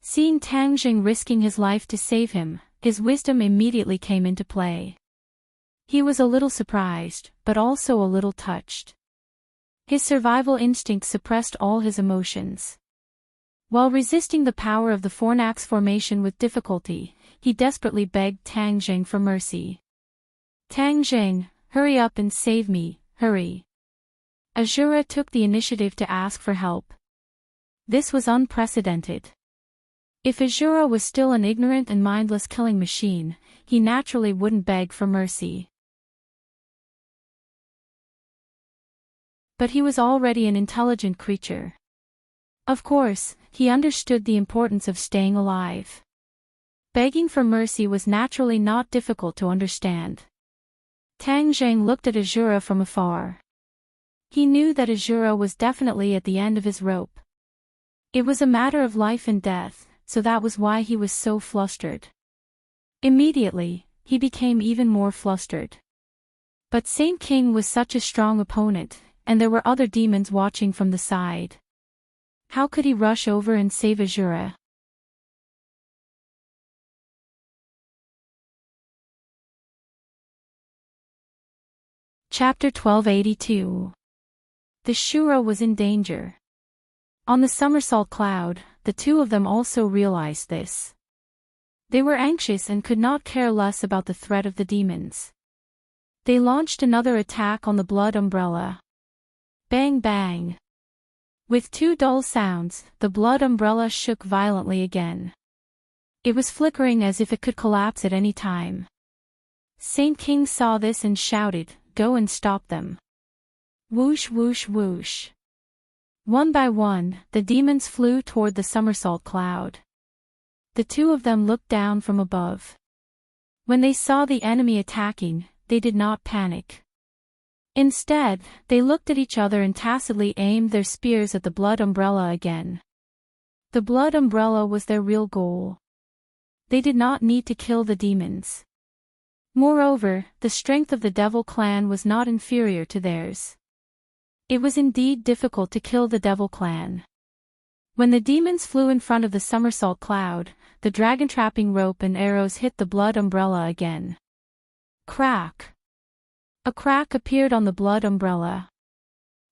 Seeing Tang Jing risking his life to save him, his wisdom immediately came into play. He was a little surprised, but also a little touched. His survival instinct suppressed all his emotions. While resisting the power of the Fornax formation with difficulty, he desperately begged Tang Jing for mercy. Tang Jing, hurry up and save me, hurry. Azura took the initiative to ask for help. This was unprecedented. If Azura was still an ignorant and mindless killing machine, he naturally wouldn't beg for mercy. But he was already an intelligent creature. Of course, he understood the importance of staying alive. Begging for mercy was naturally not difficult to understand. Tang Jing looked at Azura from afar. He knew that Azura was definitely at the end of his rope. It was a matter of life and death, so that was why he was so flustered. Immediately, he became even more flustered. But Saint King was such a strong opponent, and there were other demons watching from the side. How could he rush over and save Azura? Chapter 1282. The Shura was in danger. On the somersault cloud, the two of them also realized this. They were anxious and could not care less about the threat of the demons. They launched another attack on the blood umbrella. Bang bang. With two dull sounds, the blood umbrella shook violently again. It was flickering as if it could collapse at any time. Saint King saw this and shouted, "Go and stop them." Whoosh whoosh whoosh. One by one, the demons flew toward the somersault cloud. The two of them looked down from above. When they saw the enemy attacking, they did not panic. Instead, they looked at each other and tacitly aimed their spears at the blood umbrella again. The blood umbrella was their real goal. They did not need to kill the demons. Moreover, the strength of the Devil Clan was not inferior to theirs. It was indeed difficult to kill the Devil Clan. When the demons flew in front of the somersault cloud, the dragon-trapping rope and arrows hit the blood umbrella again. Crack! A crack appeared on the blood umbrella.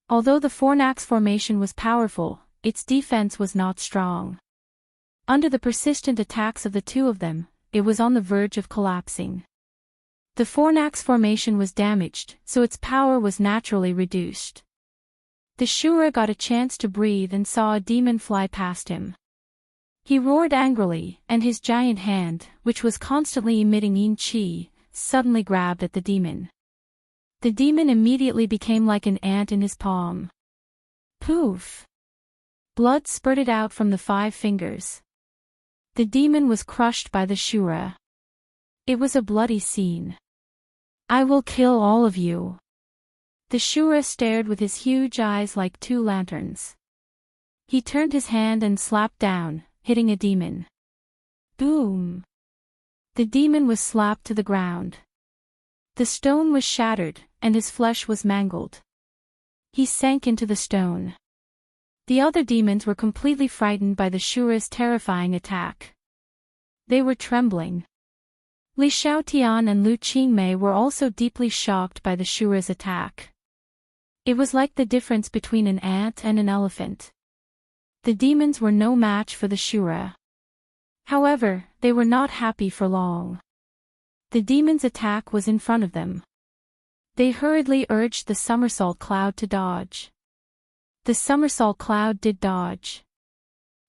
Although the Fornax formation was powerful, its defense was not strong. Under the persistent attacks of the two of them, it was on the verge of collapsing. The Fornax formation was damaged, so its power was naturally reduced. The Shura got a chance to breathe and saw a demon fly past him. He roared angrily, and his giant hand, which was constantly emitting yin qi, suddenly grabbed at the demon. The demon immediately became like an ant in his palm. Poof! Blood spurted out from the 5 fingers. The demon was crushed by the Shura. It was a bloody scene. "I will kill all of you." The Shura stared with his huge eyes like 2 lanterns. He turned his hand and slapped down, hitting a demon. Boom! The demon was slapped to the ground. The stone was shattered, and his flesh was mangled. He sank into the stone. The other demons were completely frightened by the Shura's terrifying attack. They were trembling. Li Xiaotian and Lu Qingmei were also deeply shocked by the Shura's attack. It was like the difference between an ant and an elephant. The demons were no match for the Shura. However, they were not happy for long. The demon's attack was in front of them. They hurriedly urged the somersault cloud to dodge. The somersault cloud did dodge.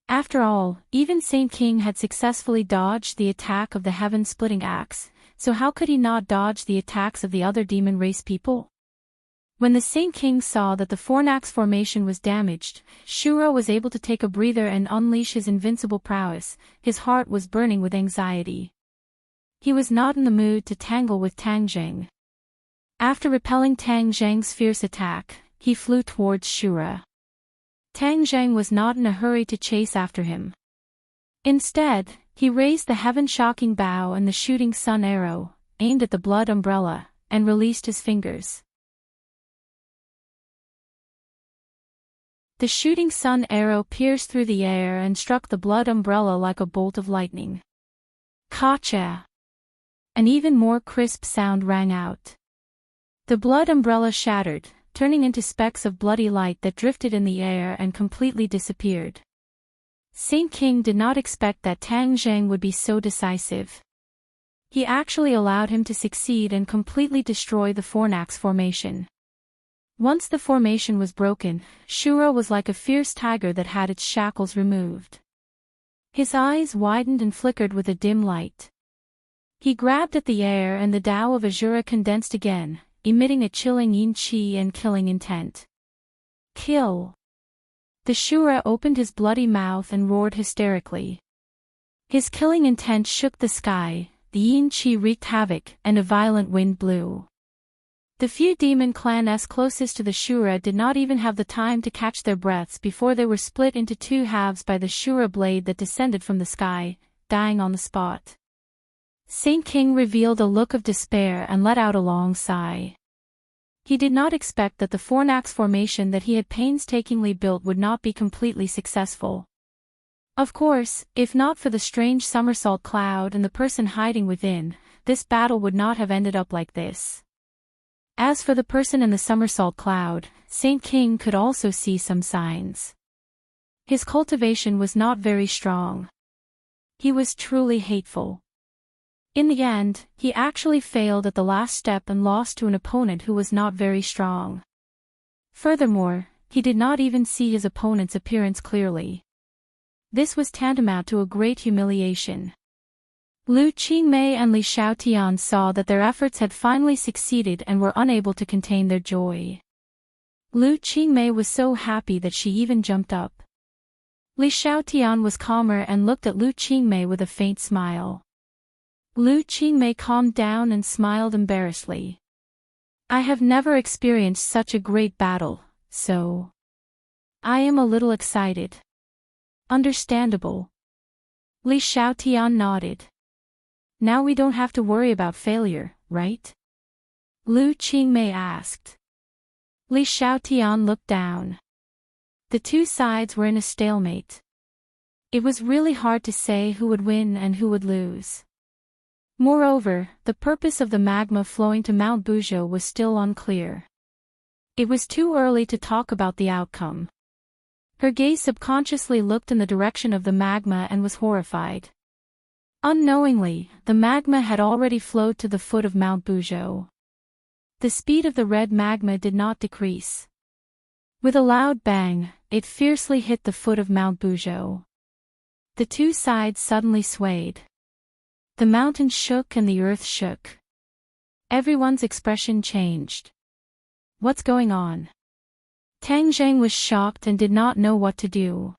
After all, even Saint King had successfully dodged the attack of the heaven-splitting axe, so how could he not dodge the attacks of the other demon race people? When the Saint King saw that the fornax formation was damaged, Shura was able to take a breather and unleash his invincible prowess. His heart was burning with anxiety. He was not in the mood to tangle with Tang Zheng. After repelling Tang Zheng's fierce attack, he flew towards Shura. Tang Zheng was not in a hurry to chase after him. Instead, he raised the heaven-shocking bow and the shooting sun arrow, aimed at the blood umbrella, and released his fingers. The shooting sun arrow pierced through the air and struck the blood umbrella like a bolt of lightning. Ka-cha! An even more crisp sound rang out. The blood umbrella shattered, turning into specks of bloody light that drifted in the air and completely disappeared. Saint King did not expect that Tang Zheng would be so decisive. He actually allowed him to succeed and completely destroy the fornax formation. Once the formation was broken, Shura was like a fierce tiger that had its shackles removed. His eyes widened and flickered with a dim light. He grabbed at the air and the Tao of Azura condensed again, emitting a chilling yin qi and killing intent. Kill! The Shura opened his bloody mouth and roared hysterically. His killing intent shook the sky, the yin qi wreaked havoc, and a violent wind blew. The few demon clans closest to the Shura did not even have the time to catch their breaths before they were split into two halves by the Shura blade that descended from the sky, dying on the spot. Saint King revealed a look of despair and let out a long sigh. He did not expect that the fornax formation that he had painstakingly built would not be completely successful. Of course, if not for the strange somersault cloud and the person hiding within, this battle would not have ended up like this. As for the person in the somersault cloud, Saint King could also see some signs. His cultivation was not very strong. He was truly hateful. In the end, he actually failed at the last step and lost to an opponent who was not very strong. Furthermore, he did not even see his opponent's appearance clearly. This was tantamount to a great humiliation. Lu Qingmei and Li Xiaotian saw that their efforts had finally succeeded and were unable to contain their joy. Lu Qingmei was so happy that she even jumped up. Li Xiaotian was calmer and looked at Lu Qingmei with a faint smile. Lu Qingmei calmed down and smiled embarrassedly. I have never experienced such a great battle, so I am a little excited. Understandable. Li Xiaotian nodded. Now we don't have to worry about failure, right? Lu Qingmei asked. Li Xiaotian looked down. The two sides were in a stalemate. It was really hard to say who would win and who would lose. Moreover, the purpose of the magma flowing to Mount Buzhou was still unclear. It was too early to talk about the outcome. Her gaze subconsciously looked in the direction of the magma and was horrified. Unknowingly, the magma had already flowed to the foot of Mount Buzhou. The speed of the red magma did not decrease. With a loud bang, it fiercely hit the foot of Mount Buzhou. The two sides suddenly swayed. The mountain shook and the earth shook. Everyone's expression changed. What's going on? Tang Zheng was shocked and did not know what to do.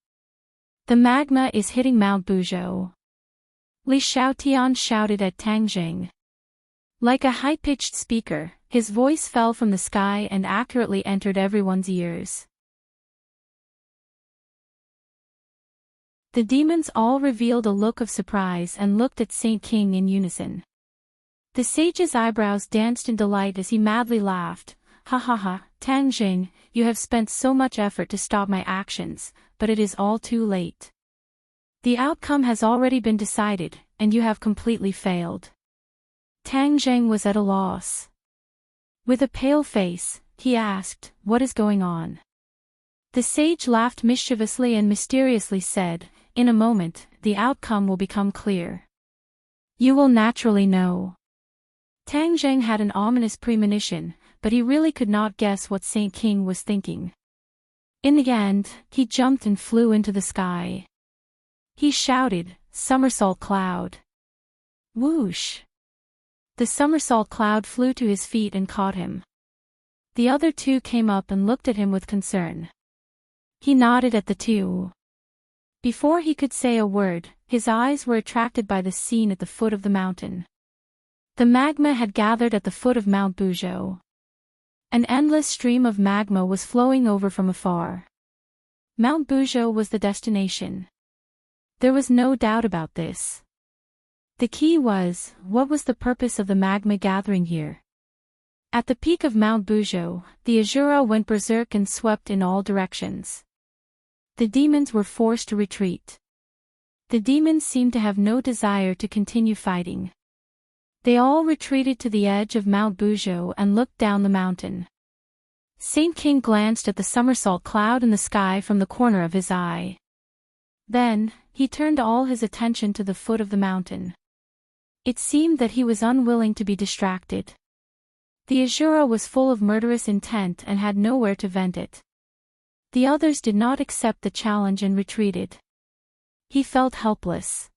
The magma is hitting Mount Buzhou. Li Xiaotian shouted at Tang Zheng. Like a high-pitched speaker, his voice fell from the sky and accurately entered everyone's ears. The demons all revealed a look of surprise and looked at Saint King in unison. The sage's eyebrows danced in delight as he madly laughed. Ha ha ha, Tang Zheng, you have spent so much effort to stop my actions, but it is all too late. The outcome has already been decided, and you have completely failed. Tang Zheng was at a loss. With a pale face, he asked, what is going on? The sage laughed mischievously and mysteriously said, in a moment, the outcome will become clear. You will naturally know. Tang Zheng had an ominous premonition, but he really could not guess what Saint King was thinking. In the end, he jumped and flew into the sky. He shouted, somersault cloud. Whoosh! The somersault cloud flew to his feet and caught him. The other two came up and looked at him with concern. He nodded at the two. Before he could say a word, his eyes were attracted by the scene at the foot of the mountain. The magma had gathered at the foot of Mount Buzhou. An endless stream of magma was flowing over from afar. Mount Buzhou was the destination. There was no doubt about this. The key was, what was the purpose of the magma gathering here? At the peak of Mount Buzhou, the Azura went berserk and swept in all directions. The demons were forced to retreat. The demons seemed to have no desire to continue fighting. They all retreated to the edge of Mount Buzhou and looked down the mountain. Saint King glanced at the somersault cloud in the sky from the corner of his eye. Then, he turned all his attention to the foot of the mountain. It seemed that he was unwilling to be distracted. The Azura was full of murderous intent and had nowhere to vent it. The others did not accept the challenge and retreated. He felt helpless.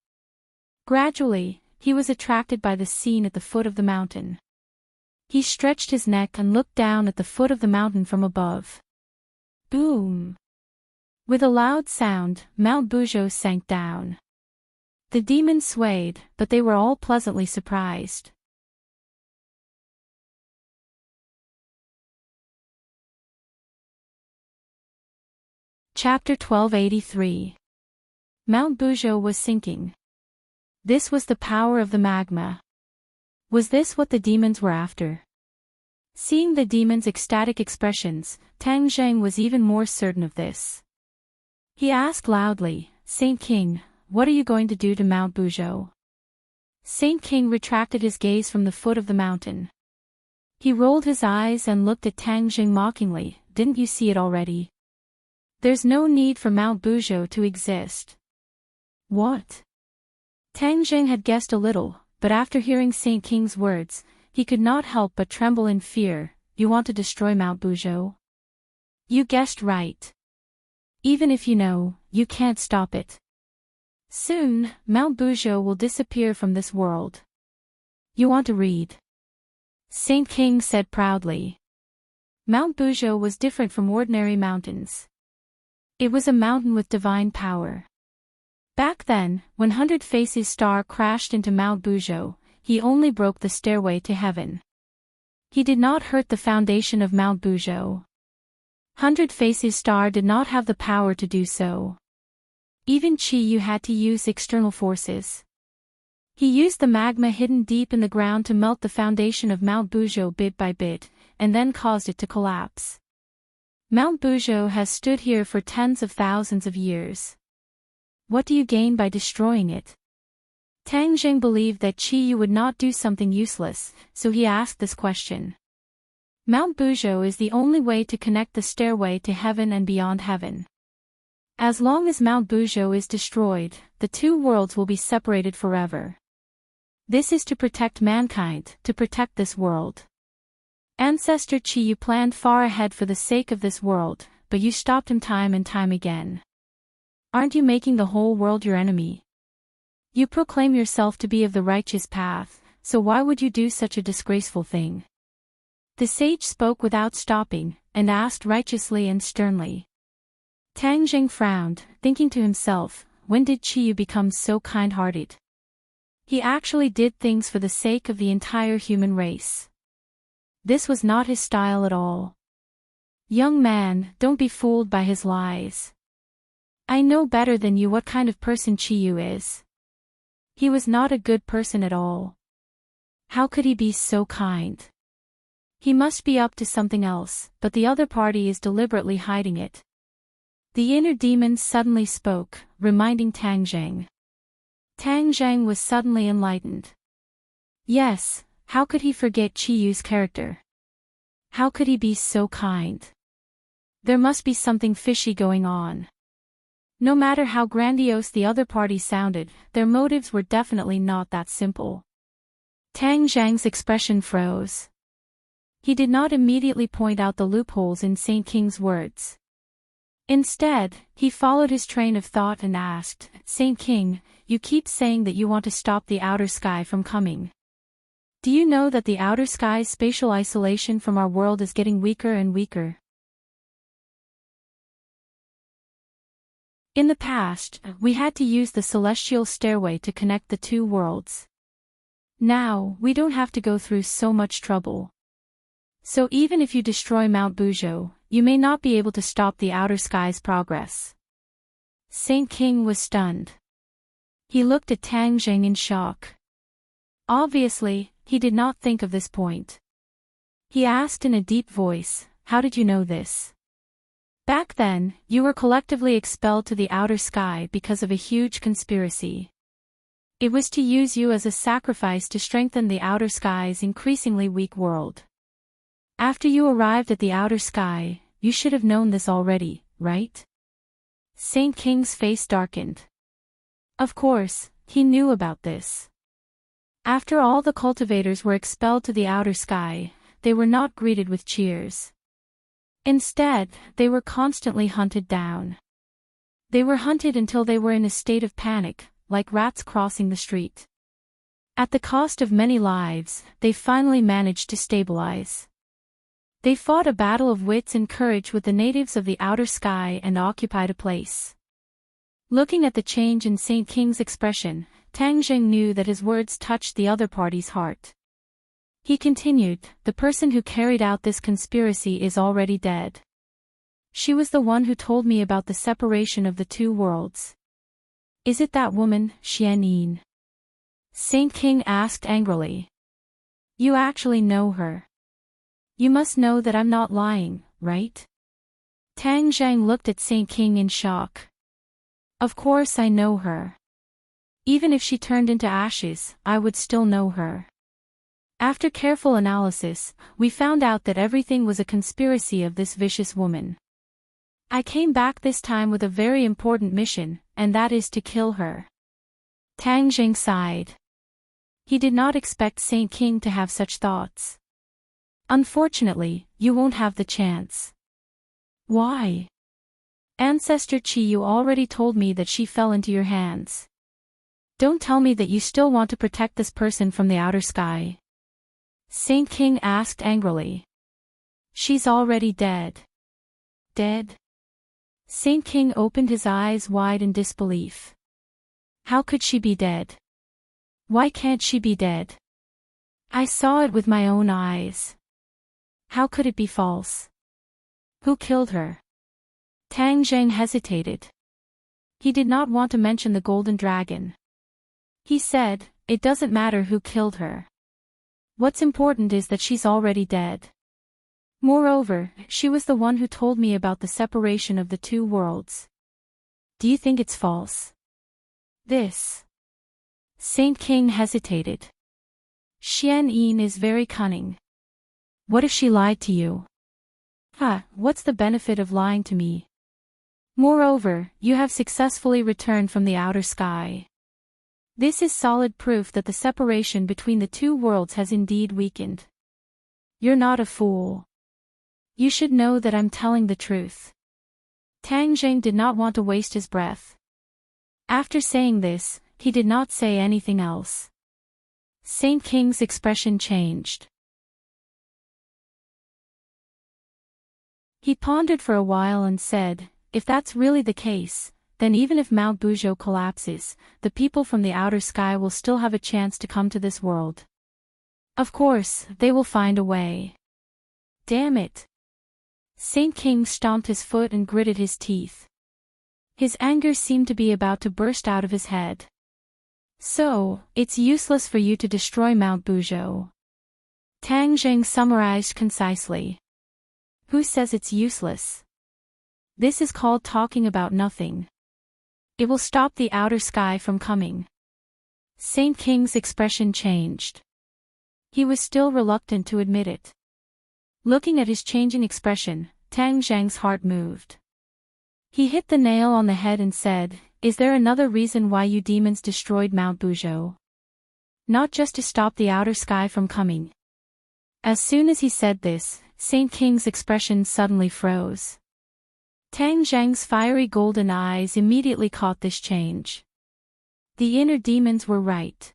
Gradually, he was attracted by the scene at the foot of the mountain. He stretched his neck and looked down at the foot of the mountain from above. Boom! With a loud sound, Mount Buzhou sank down. The demons swayed, but they were all pleasantly surprised. Chapter 1283. Mount Buzhou was sinking. This was the power of the magma. Was this what the demons were after? Seeing the demons' ecstatic expressions, Tang Zheng was even more certain of this. He asked loudly, Saint King, what are you going to do to Mount Buzhou? Saint King retracted his gaze from the foot of the mountain. He rolled his eyes and looked at Tang Zheng mockingly. Didn't you see it already? There's no need for Mount Buzhou to exist. What? Tang Zheng had guessed a little, but after hearing Saint King's words, he could not help but tremble in fear. You want to destroy Mount Buzhou? You guessed right. Even if you know, you can't stop it. Soon, Mount Buzhou will disappear from this world. You want to read? Saint King said proudly. Mount Buzhou was different from ordinary mountains. It was a mountain with divine power. Back then, when Hundred Faces' star crashed into Mount Buzhou, he only broke the stairway to heaven. He did not hurt the foundation of Mount Buzhou. Hundred Faces' star did not have the power to do so. Even Qi Yu had to use external forces. He used the magma hidden deep in the ground to melt the foundation of Mount Buzhou bit by bit, and then caused it to collapse. Mount Buzhou has stood here for tens of thousands of years. What do you gain by destroying it? Tang Zheng believed that Qi Yu would not do something useless, so he asked this question. Mount Buzhou is the only way to connect the stairway to heaven and beyond heaven. As long as Mount Buzhou is destroyed, the two worlds will be separated forever. This is to protect mankind, to protect this world. Ancestor Qi Yu planned far ahead for the sake of this world, but you stopped him time and time again. Aren't you making the whole world your enemy? You proclaim yourself to be of the righteous path, so why would you do such a disgraceful thing? The sage spoke without stopping, and asked righteously and sternly. Tang Zheng frowned, thinking to himself, when did Qi Yu become so kind-hearted? He actually did things for the sake of the entire human race. This was not his style at all. Young man, don't be fooled by his lies. I know better than you what kind of person Qi Yu is. He was not a good person at all. How could he be so kind? He must be up to something else, but the other party is deliberately hiding it. The inner demon suddenly spoke, reminding Tang Zheng. Tang Zheng was suddenly enlightened. Yes, how could he forget Qi Yu's character? How could he be so kind? There must be something fishy going on. No matter how grandiose the other party sounded, their motives were definitely not that simple. Tang Zheng's expression froze. He did not immediately point out the loopholes in Saint King's words. Instead, he followed his train of thought and asked, Saint King, you keep saying that you want to stop the outer sky from coming. Do you know that the outer sky's spatial isolation from our world is getting weaker and weaker? In the past, we had to use the celestial stairway to connect the two worlds. Now, we don't have to go through so much trouble. So even if you destroy Mount Bujo, you may not be able to stop the outer sky's progress. Saint King was stunned. He looked at Tang Zheng in shock. Obviously, he did not think of this point. He asked in a deep voice, "How did you know this?" "Back then, you were collectively expelled to the outer sky because of a huge conspiracy. It was to use you as a sacrifice to strengthen the outer sky's increasingly weak world. After you arrived at the outer sky, you should have known this already, right?" Saint King's face darkened. Of course, he knew about this. After all the cultivators were expelled to the outer sky, they were not greeted with cheers. Instead, they were constantly hunted down. They were hunted until they were in a state of panic, like rats crossing the street. At the cost of many lives, they finally managed to stabilize. They fought a battle of wits and courage with the natives of the outer sky and occupied a place. Looking at the change in Saint King's expression, Tang Zheng knew that his words touched the other party's heart. He continued, "The person who carried out this conspiracy is already dead. She was the one who told me about the separation of the two worlds." "Is it that woman, Xian Yin?" Saint King asked angrily. "You actually know her. You must know that I'm not lying, right?" Tang Zheng looked at Saint King in shock. "Of course I know her. Even if she turned into ashes, I would still know her. After careful analysis, we found out that everything was a conspiracy of this vicious woman. I came back this time with a very important mission, and that is to kill her." Tang Zheng sighed. He did not expect Saint King to have such thoughts. "Unfortunately, you won't have the chance." "Why?" "Ancestor Qi, you already told me that she fell into your hands. Don't tell me that you still want to protect this person from the outer sky." Saint King asked angrily. "She's already dead." "Dead?" Saint King opened his eyes wide in disbelief. "How could she be dead? Why can't she be dead? I saw it with my own eyes. How could it be false? Who killed her?" Tang Zheng hesitated. He did not want to mention the golden dragon. He said, "It doesn't matter who killed her. What's important is that she's already dead. Moreover, she was the one who told me about the separation of the two worlds. Do you think it's false?" "This." Saint King hesitated. "Xian Yin is very cunning. What if she lied to you?" What's the benefit of lying to me? Moreover, you have successfully returned from the outer sky. This is solid proof that the separation between the two worlds has indeed weakened. You're not a fool. You should know that I'm telling the truth." Tang Zheng did not want to waste his breath. After saying this, he did not say anything else. Saint King's expression changed. He pondered for a while and said, "If that's really the case, then even if Mount Bujo collapses, the people from the outer sky will still have a chance to come to this world. Of course, they will find a way. Damn it." Saint King stomped his foot and gritted his teeth. His anger seemed to be about to burst out of his head. "So, it's useless for you to destroy Mount Bujo." Tang Zheng summarized concisely. "Who says it's useless? This is called talking about nothing. It will stop the outer sky from coming." Saint King's expression changed. He was still reluctant to admit it. Looking at his changing expression, Tang Zheng's heart moved. He hit the nail on the head and said, "Is there another reason why you demons destroyed Mount Bujo? Not just to stop the outer sky from coming?" As soon as he said this, Saint King's expression suddenly froze. Tang Zheng's fiery golden eyes immediately caught this change. The inner demons were right.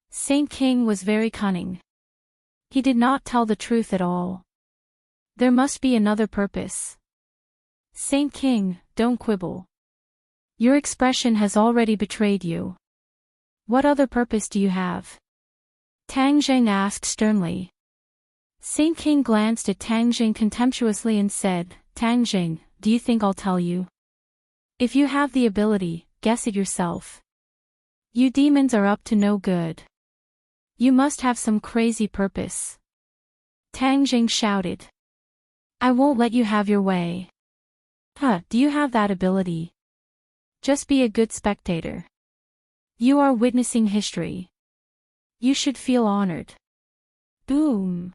Saint King was very cunning. He did not tell the truth at all. There must be another purpose. Saint King, don't quibble. Your expression has already betrayed you. What other purpose do you have? Tang Zheng asked sternly. Saint King glanced at Tang Zheng contemptuously and said, Tang Zheng, do you think I'll tell you? If you have the ability, guess it yourself. You demons are up to no good. You must have some crazy purpose. Tang Zheng shouted. I won't let you have your way. Do you have that ability? Just be a good spectator. You are witnessing history. You should feel honored. Boom.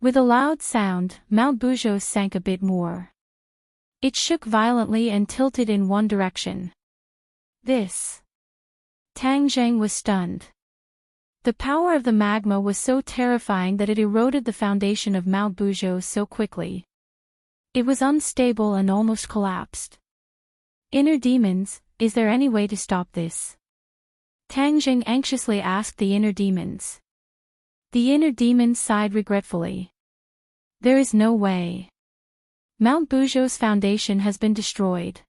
With a loud sound, Mount Buzhou sank a bit more. It shook violently and tilted in one direction. This. Tang Zheng was stunned. The power of the magma was so terrifying that it eroded the foundation of Mount Buzhou so quickly. It was unstable and almost collapsed. Inner demons, is there any way to stop this? Tang Zheng anxiously asked the inner demons. The inner demons sighed regretfully. There is no way. Mount Buzhou's foundation has been destroyed.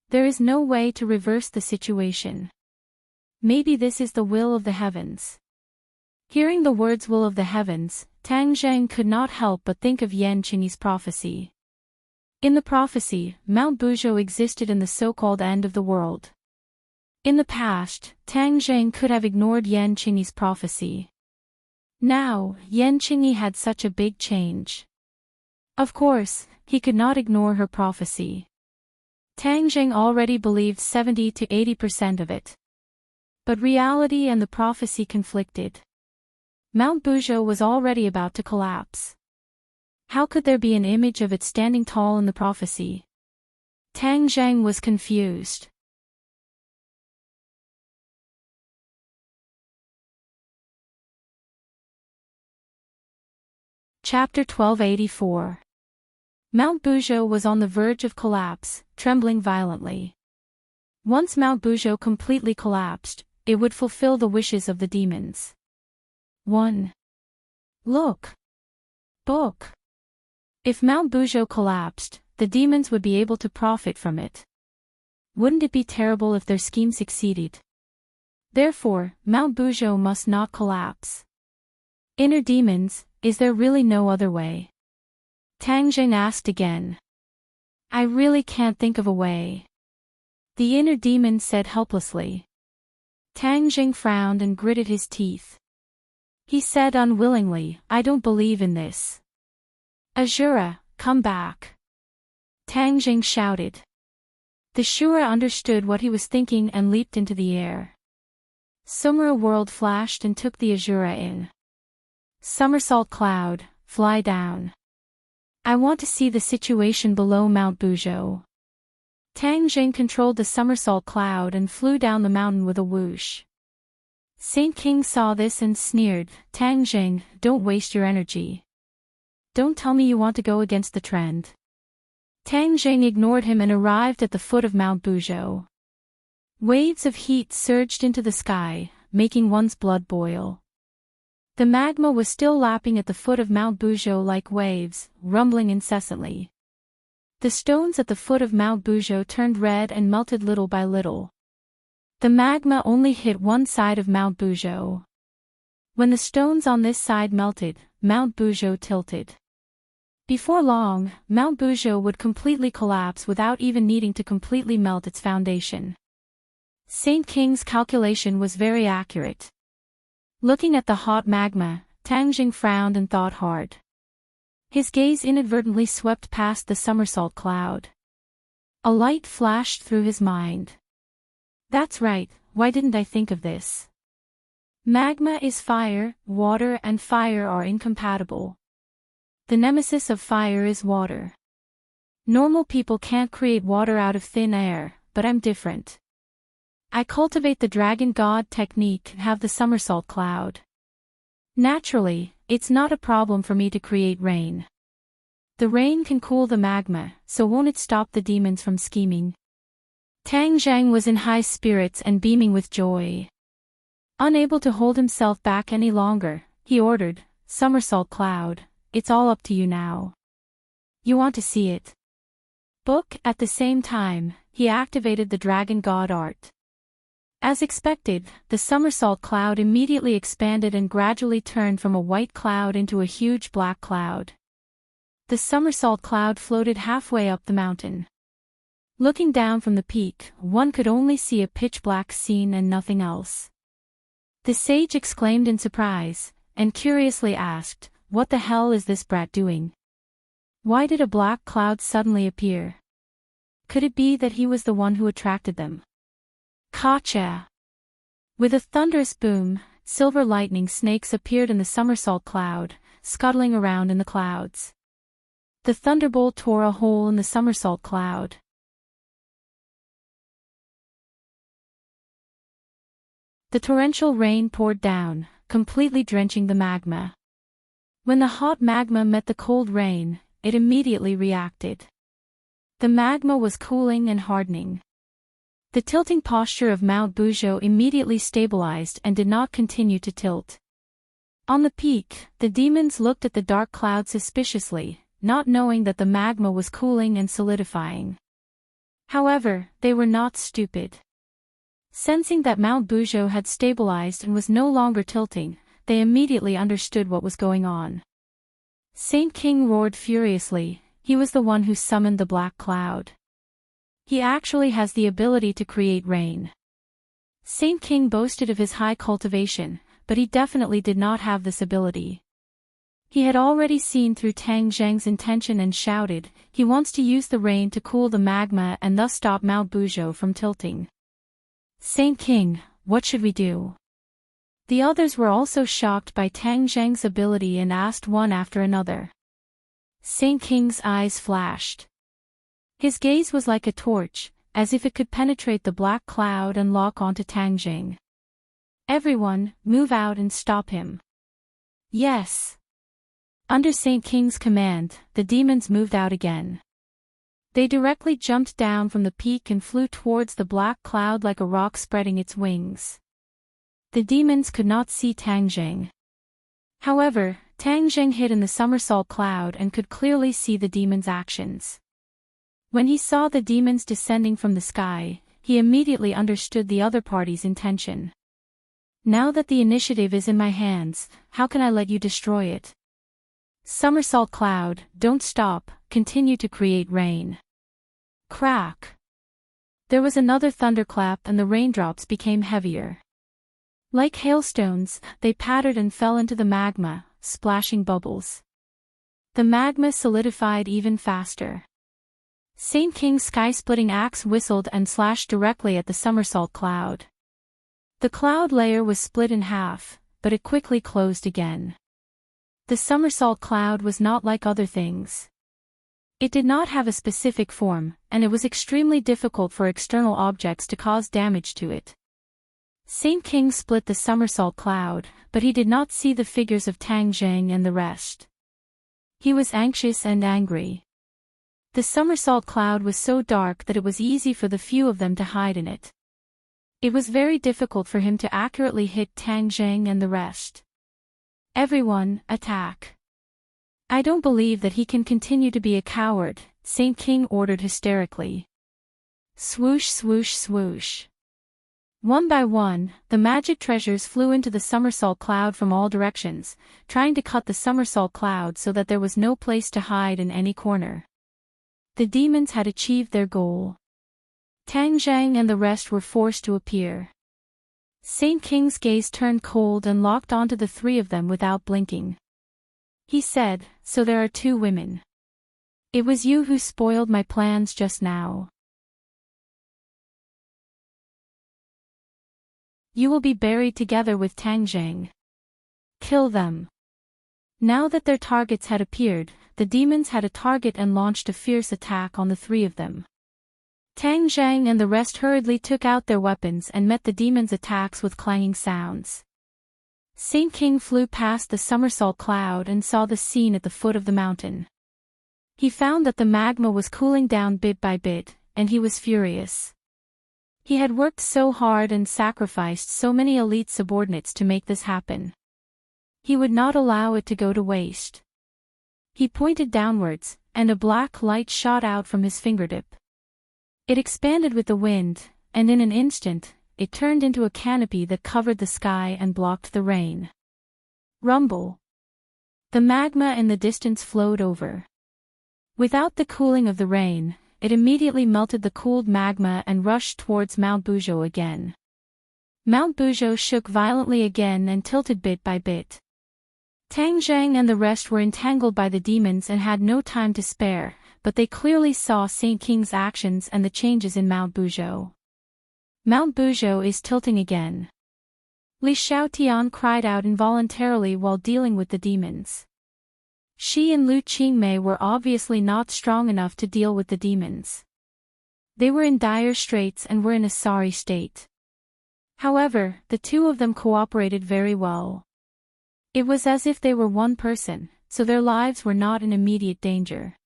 There is no way to reverse the situation. Maybe this is the will of the heavens. Hearing the words will of the heavens, Tang Zheng could not help but think of Yan Qingyi's prophecy. In the prophecy, Mount Buzhou existed in the so-called end of the world. In the past, Tang Zheng could have ignored Yan Qingyi's prophecy. Now, Yan Qingyi had such a big change. Of course, he could not ignore her prophecy. Tang Zheng already believed 70 to 80% of it. But reality and the prophecy conflicted. Mount Buzhou was already about to collapse. How could there be an image of it standing tall in the prophecy? Tang Zheng was confused. Chapter 1284. Mount Buzhou was on the verge of collapse, trembling violently. Once Mount Buzhou completely collapsed, it would fulfill the wishes of the demons. 1. Look. Book. If Mount Buzhou collapsed, the demons would be able to profit from it. Wouldn't it be terrible if their scheme succeeded? Therefore, Mount Buzhou must not collapse. Inner demons, is there really no other way? Tang Zheng asked again. I really can't think of a way. The inner demon said helplessly. Tang Zheng frowned and gritted his teeth. He said unwillingly, I don't believe in this. Ashura, come back. Tang Zheng shouted. The Shura understood what he was thinking and leaped into the air. Sumera World flashed and took the Ashura in. Somersault Cloud, fly down. I want to see the situation below Mount Buzhou. Tang Zheng controlled the somersault cloud and flew down the mountain with a whoosh. Saint King saw this and sneered, Tang Zheng, don't waste your energy. Don't tell me you want to go against the trend. Tang Zheng ignored him and arrived at the foot of Mount Buzhou. Waves of heat surged into the sky, making one's blood boil. The magma was still lapping at the foot of Mount Buzhou like waves, rumbling incessantly. The stones at the foot of Mount Buzhou turned red and melted little by little. The magma only hit one side of Mount Buzhou. When the stones on this side melted, Mount Buzhou tilted. Before long, Mount Buzhou would completely collapse without even needing to completely melt its foundation. Saint King's calculation was very accurate. Looking at the hot magma, Tang Zheng frowned and thought hard. His gaze inadvertently swept past the somersault cloud. A light flashed through his mind. That's right, why didn't I think of this? Magma is fire, water and fire are incompatible. The nemesis of fire is water. Normal people can't create water out of thin air, but I'm different. I cultivate the dragon god technique and have the somersault cloud. Naturally, it's not a problem for me to create rain. The rain can cool the magma, so won't it stop the demons from scheming? Tang Zheng was in high spirits and beaming with joy. Unable to hold himself back any longer, he ordered, "Somersault Cloud, it's all up to you now. You want to see it?" Book. At the same time, he activated the Dragon God art. As expected, the somersault cloud immediately expanded and gradually turned from a white cloud into a huge black cloud. The somersault cloud floated halfway up the mountain. Looking down from the peak, one could only see a pitch-black scene and nothing else. The sage exclaimed in surprise, and curiously asked, "What the hell is this brat doing? Why did a black cloud suddenly appear? Could it be that he was the one who attracted them?" Gotcha! With a thunderous boom, silver lightning snakes appeared in the somersault cloud, scuttling around in the clouds. The thunderbolt tore a hole in the somersault cloud. The torrential rain poured down, completely drenching the magma. When the hot magma met the cold rain, it immediately reacted. The magma was cooling and hardening. The tilting posture of Mount Bujo immediately stabilized and did not continue to tilt. On the peak, the demons looked at the dark cloud suspiciously, not knowing that the magma was cooling and solidifying. However, they were not stupid. Sensing that Mount Bujo had stabilized and was no longer tilting, they immediately understood what was going on. Saint King roared furiously. He was the one who summoned the black cloud. He actually has the ability to create rain. Saint King boasted of his high cultivation, but he definitely did not have this ability. He had already seen through Tang Zheng's intention and shouted, "He wants to use the rain to cool the magma and thus stop Mount Bujo from tilting." "Saint King, what should we do?" The others were also shocked by Tang Zheng's ability and asked one after another. Saint King's eyes flashed. His gaze was like a torch, as if it could penetrate the black cloud and lock onto Tang Zheng. "Everyone, move out and stop him." "Yes." Under Saint King's command, the demons moved out again. They directly jumped down from the peak and flew towards the black cloud like a rock spreading its wings. The demons could not see Tang Zheng. However, Tang Zheng hid in the somersault cloud and could clearly see the demons' actions. When he saw the demons descending from the sky, he immediately understood the other party's intention. "Now that the initiative is in my hands, how can I let you destroy it? Somersault cloud, don't stop, continue to create rain." Crack! There was another thunderclap and the raindrops became heavier. Like hailstones, they pattered and fell into the magma, splashing bubbles. The magma solidified even faster. Saint King's sky-splitting axe whistled and slashed directly at the somersault cloud. The cloud layer was split in half, but it quickly closed again. The somersault cloud was not like other things. It did not have a specific form, and it was extremely difficult for external objects to cause damage to it. Saint King split the somersault cloud, but he did not see the figures of Tang Zheng and the rest. He was anxious and angry. The somersault cloud was so dark that it was easy for the few of them to hide in it. It was very difficult for him to accurately hit Tang Zheng and the rest. "Everyone, attack. I don't believe that he can continue to be a coward," Saint King ordered hysterically. Swoosh swoosh swoosh. One by one, the magic treasures flew into the somersault cloud from all directions, trying to cut the somersault cloud so that there was no place to hide in any corner. The demons had achieved their goal. Tang Zheng and the rest were forced to appear. Saint King's gaze turned cold and locked onto the three of them without blinking. He said, "So there are two women. It was you who spoiled my plans just now. You will be buried together with Tang Zheng. Kill them." Now that their targets had appeared, the demons had a target and launched a fierce attack on the three of them. Tang Zheng and the rest hurriedly took out their weapons and met the demons' attacks with clanging sounds. Saint King flew past the somersault cloud and saw the scene at the foot of the mountain. He found that the magma was cooling down bit by bit, and he was furious. He had worked so hard and sacrificed so many elite subordinates to make this happen. He would not allow it to go to waste. He pointed downwards, and a black light shot out from his fingertip. It expanded with the wind, and in an instant, it turned into a canopy that covered the sky and blocked the rain. Rumble. The magma in the distance flowed over. Without the cooling of the rain, it immediately melted the cooled magma and rushed towards Mount Buzhou again. Mount Buzhou shook violently again and tilted bit by bit. Tang Zhang and the rest were entangled by the demons and had no time to spare, but they clearly saw Saint King's actions and the changes in Mount Buzhou. Mount Buzhou is tilting again. Li Xiaotian cried out involuntarily while dealing with the demons. She and Lu Qingmei were obviously not strong enough to deal with the demons. They were in dire straits and were in a sorry state. However, the two of them cooperated very well. It was as if they were one person, so their lives were not in immediate danger.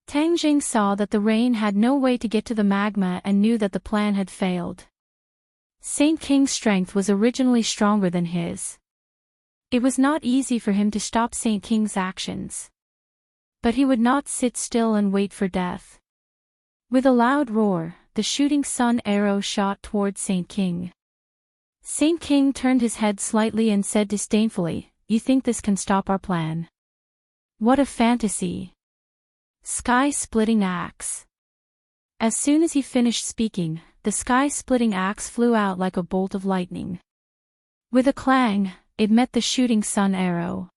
Tang Jing saw that the rain had no way to get to the magma and knew that the plan had failed. Saint King's strength was originally stronger than his. It was not easy for him to stop Saint King's actions. But he would not sit still and wait for death. With a loud roar, the shooting sun arrow shot toward Saint King. Saint King turned his head slightly and said disdainfully, "You think this can stop our plan? What a fantasy! Sky-splitting axe." As soon as he finished speaking, the sky-splitting axe flew out like a bolt of lightning. With a clang, it met the shooting sun arrow.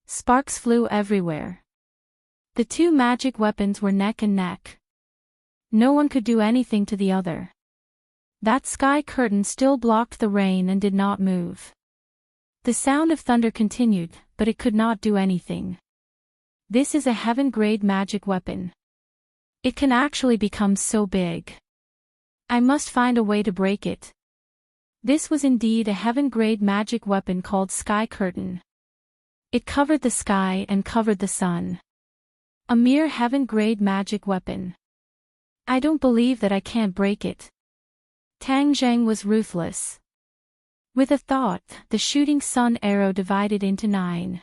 Sparks flew everywhere. The two magic weapons were neck and neck. No one could do anything to the other. That sky curtain still blocked the rain and did not move. The sound of thunder continued, but it could not do anything. This is a heaven-grade magic weapon. It can actually become so big. I must find a way to break it. This was indeed a heaven-grade magic weapon called Sky Curtain. It covered the sky and covered the sun. A mere heaven-grade magic weapon. I don't believe that I can't break it. Tang Zhang was ruthless. With a thought, the shooting sun arrow divided into 9.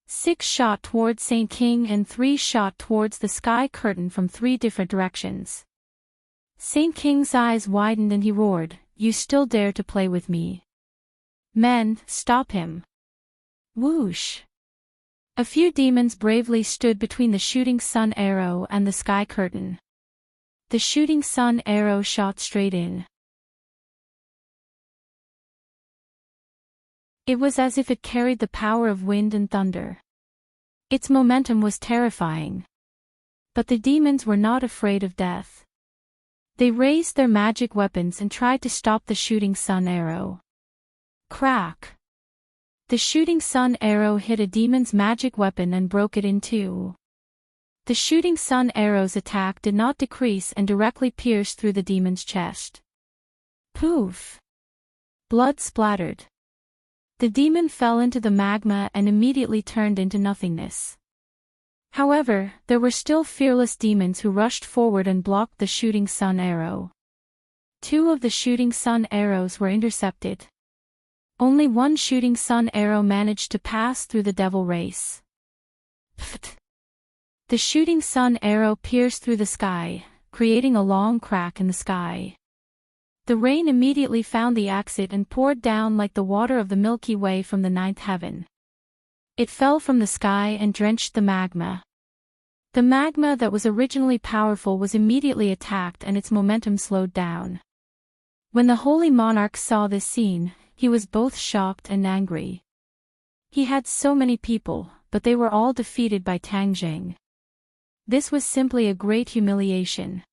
6 shot towards Saint King and 3 shot towards the sky curtain from 3 different directions. Saint King's eyes widened and he roared, "You still dare to play with me? Men, stop him!" Whoosh! A few demons bravely stood between the shooting sun arrow and the sky curtain. The shooting sun arrow shot straight in. It was as if it carried the power of wind and thunder. Its momentum was terrifying. But the demons were not afraid of death. They raised their magic weapons and tried to stop the shooting sun arrow. Crack! The shooting sun arrow hit a demon's magic weapon and broke it in two. The shooting sun arrow's attack did not decrease and directly pierced through the demon's chest. Poof! Blood splattered. The demon fell into the magma and immediately turned into nothingness. However, there were still fearless demons who rushed forward and blocked the shooting sun arrow. 2 of the shooting sun arrows were intercepted. Only 1 shooting sun arrow managed to pass through the devil race. Pfft! The shooting sun arrow pierced through the sky, creating a long crack in the sky. The rain immediately found the exit and poured down like the water of the Milky Way from the 9th heaven. It fell from the sky and drenched the magma. The magma that was originally powerful was immediately attacked and its momentum slowed down. When the holy monarch saw this scene, he was both shocked and angry. He had so many people, but they were all defeated by Tang Jing. This was simply a great humiliation.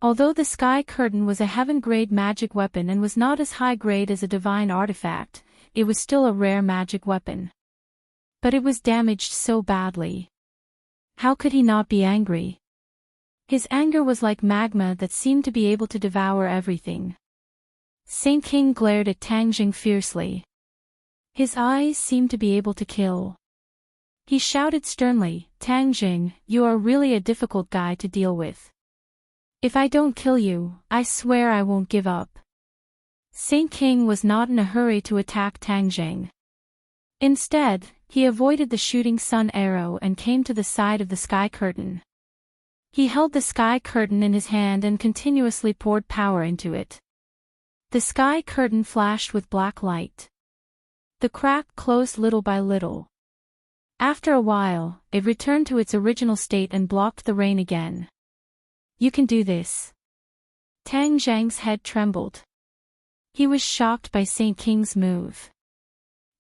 Although the sky curtain was a heaven-grade magic weapon and was not as high-grade as a divine artifact, it was still a rare magic weapon. But it was damaged so badly. How could he not be angry? His anger was like magma that seemed to be able to devour everything. Saint King glared at Tang Jing fiercely. His eyes seemed to be able to kill. He shouted sternly, "Tang Jing, you are really a difficult guy to deal with. If I don't kill you, I swear I won't give up. Saint King was not in a hurry to attack Tang Zheng. Instead, he avoided the shooting sun arrow and came to the side of the sky curtain. He held the sky curtain in his hand and continuously poured power into it. The sky curtain flashed with black light. The crack closed little by little. After a while, it returned to its original state and blocked the rain again. You can do this. Tang Zheng's head trembled. He was shocked by Saint King's move.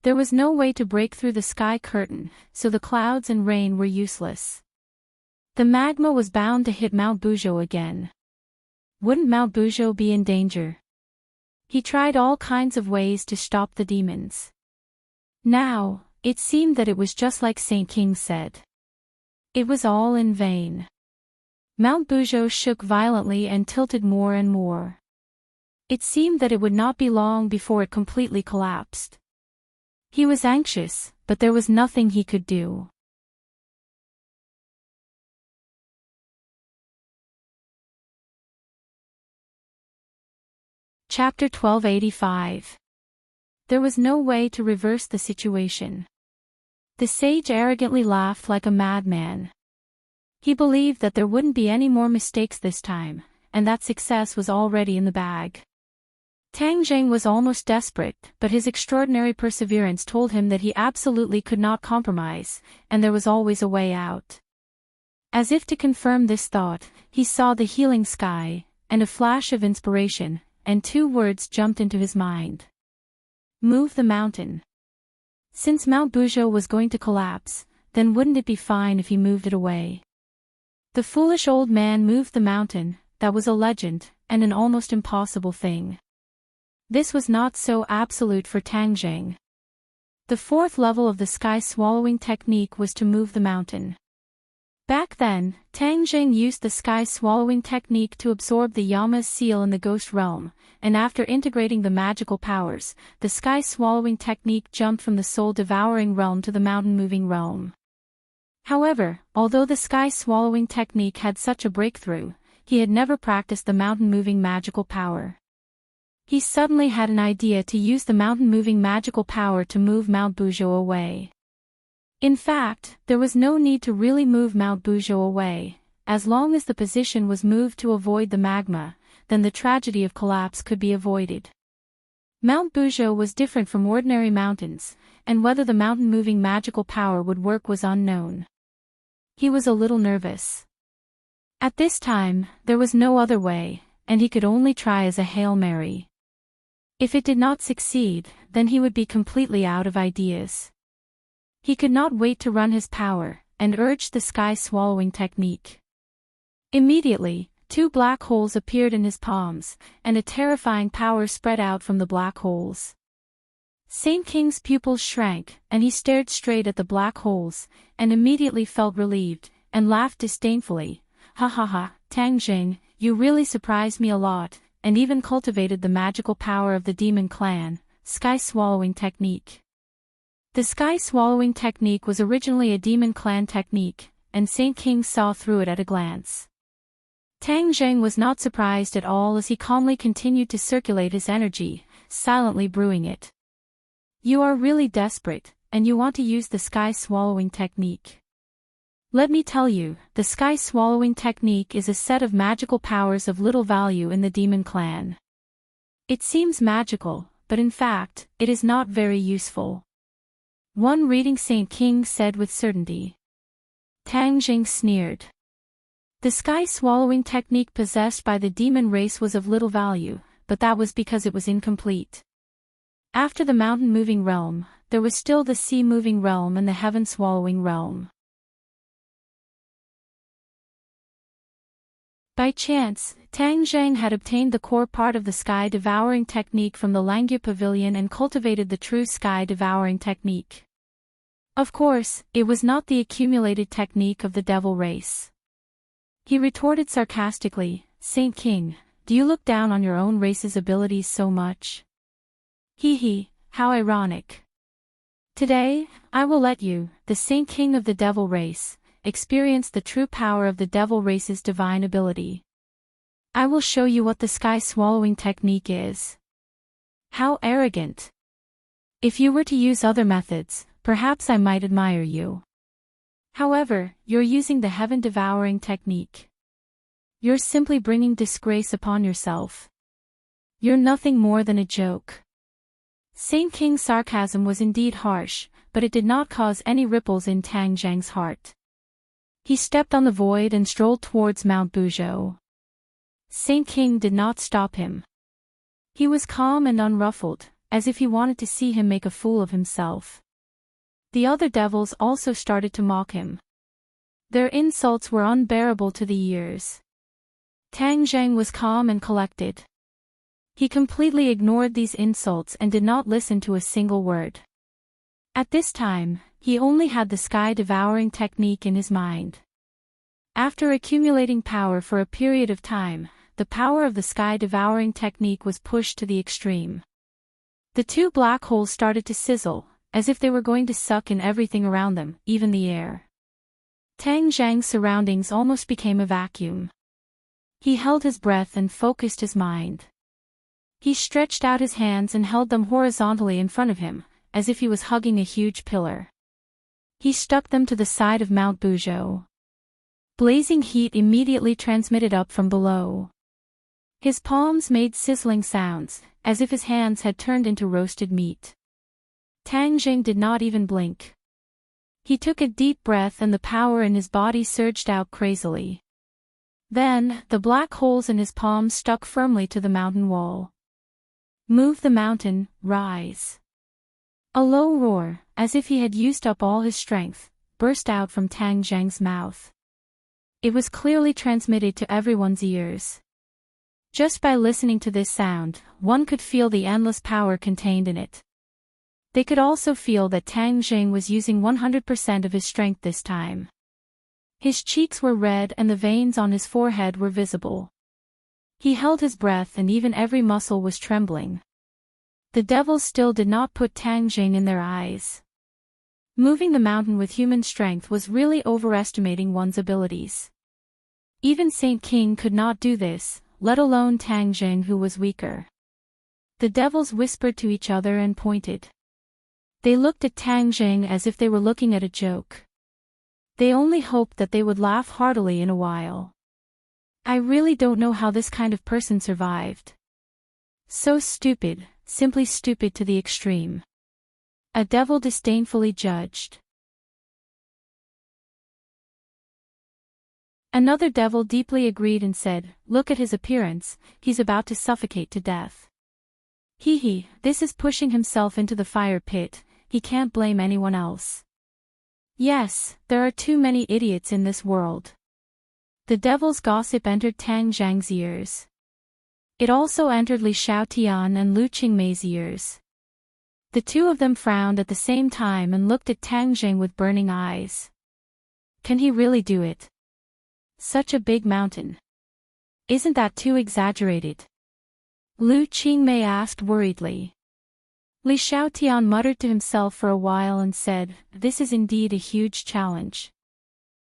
There was no way to break through the sky curtain, so the clouds and rain were useless. The magma was bound to hit Mount Buzhou again. Wouldn't Mount Buzhou be in danger? He tried all kinds of ways to stop the demons. Now, it seemed that it was just like Saint King said. It was all in vain. Mount Buzhou shook violently and tilted more and more. It seemed that it would not be long before it completely collapsed. He was anxious, but there was nothing he could do. Chapter 1285. There was no way to reverse the situation. The sage arrogantly laughed like a madman. He believed that there wouldn't be any more mistakes this time, and that success was already in the bag. Tang Zheng was almost desperate, but his extraordinary perseverance told him that he absolutely could not compromise, and there was always a way out. As if to confirm this thought, he saw the healing sky, and a flash of inspiration, and two words jumped into his mind. Move the mountain. Since Mount Buzhou was going to collapse, then wouldn't it be fine if he moved it away? The foolish old man moved the mountain. That was a legend, and an almost impossible thing. This was not so absolute for Tang Zheng. The fourth level of the sky-swallowing technique was to move the mountain. Back then, Tang Zheng used the sky-swallowing technique to absorb the Yama's seal in the ghost realm, and after integrating the magical powers, the sky-swallowing technique jumped from the soul-devouring realm to the mountain-moving realm. However, although the sky-swallowing technique had such a breakthrough, he had never practiced the mountain-moving magical power. He suddenly had an idea to use the mountain-moving magical power to move Mount Buzhou away. In fact, there was no need to really move Mount Buzhou away. As long as the position was moved to avoid the magma, then the tragedy of collapse could be avoided. Mount Buzhou was different from ordinary mountains, and whether the mountain-moving magical power would work was unknown. He was a little nervous. At this time, there was no other way, and he could only try as a Hail Mary. If it did not succeed, then he would be completely out of ideas. He could not wait to run his power, and urged the sky-swallowing technique. Immediately, two black holes appeared in his palms, and a terrifying power spread out from the black holes. Saint King's pupils shrank, and he stared straight at the black holes, and immediately felt relieved, and laughed disdainfully. Ha ha ha, Tang Zheng, you really surprised me a lot, and even cultivated the magical power of the demon clan, sky-swallowing technique. The sky-swallowing technique was originally a demon clan technique, and Saint King saw through it at a glance. Tang Zheng was not surprised at all as he calmly continued to circulate his energy, silently brewing it. You are really desperate, and you want to use the sky-swallowing technique. Let me tell you, the sky-swallowing technique is a set of magical powers of little value in the demon clan. It seems magical, but in fact, it is not very useful. One reading Saint King said with certainty. Tang Zheng sneered. The sky-swallowing technique possessed by the demon race was of little value, but that was because it was incomplete. After the mountain-moving realm, there was still the sea-moving realm and the heaven-swallowing realm. By chance, Tang Zheng had obtained the core part of the sky-devouring technique from the Langya Pavilion and cultivated the true sky-devouring technique. Of course, it was not the accumulated technique of the devil race. He retorted sarcastically, Saint King, do you look down on your own race's abilities so much? Hee hee, how ironic. Today, I will let you, the Saint King of the devil race, experience the true power of the devil race's divine ability. I will show you what the sky swallowing technique is. How arrogant. If you were to use other methods, perhaps I might admire you. However, you're using the heaven-devouring technique. You're simply bringing disgrace upon yourself. You're nothing more than a joke. Saint King's sarcasm was indeed harsh, but it did not cause any ripples in Tang Zhang's heart. He stepped on the void and strolled towards Mount Buzhou. Saint King did not stop him. He was calm and unruffled, as if he wanted to see him make a fool of himself. The other devils also started to mock him. Their insults were unbearable to the ears. Tang Zhang was calm and collected. He completely ignored these insults and did not listen to a single word. At this time, he only had the sky-devouring technique in his mind. After accumulating power for a period of time, the power of the sky-devouring technique was pushed to the extreme. The two black holes started to sizzle, as if they were going to suck in everything around them, even the air. Tang Zhang's surroundings almost became a vacuum. He held his breath and focused his mind. He stretched out his hands and held them horizontally in front of him, as if he was hugging a huge pillar. He stuck them to the side of Mount Buzhou. Blazing heat immediately transmitted up from below. His palms made sizzling sounds, as if his hands had turned into roasted meat. Tang Zhang did not even blink. He took a deep breath and the power in his body surged out crazily. Then, the black holes in his palms stuck firmly to the mountain wall. Move the mountain, rise. A low roar, as if he had used up all his strength, burst out from Tang Zhang's mouth. It was clearly transmitted to everyone's ears. Just by listening to this sound, one could feel the endless power contained in it. They could also feel that Tang Zhang was using 100% of his strength this time. His cheeks were red and the veins on his forehead were visible. He held his breath and even every muscle was trembling. The devils still did not put Tang Zhang in their eyes. Moving the mountain with human strength was really overestimating one's abilities. Even Saint King could not do this, let alone Tang Zhang, who was weaker. The devils whispered to each other and pointed. They looked at Tang Zhang as if they were looking at a joke. They only hoped that they would laugh heartily in a while. I really don't know how this kind of person survived. So stupid, simply stupid to the extreme. A devil disdainfully judged. Another devil deeply agreed and said, "Look at his appearance, he's about to suffocate to death. Hee, this is pushing himself into the fire pit, he can't blame anyone else." Yes, there are too many idiots in this world. The devil's gossip entered Tang Zhang's ears. It also entered Li Xiaotian and Lu Qingmei's ears. The two of them frowned at the same time and looked at Tang Zhang with burning eyes. Can he really do it? Such a big mountain. Isn't that too exaggerated? Lu Qingmei asked worriedly. Li Xiaotian muttered to himself for a while and said, "This is indeed a huge challenge.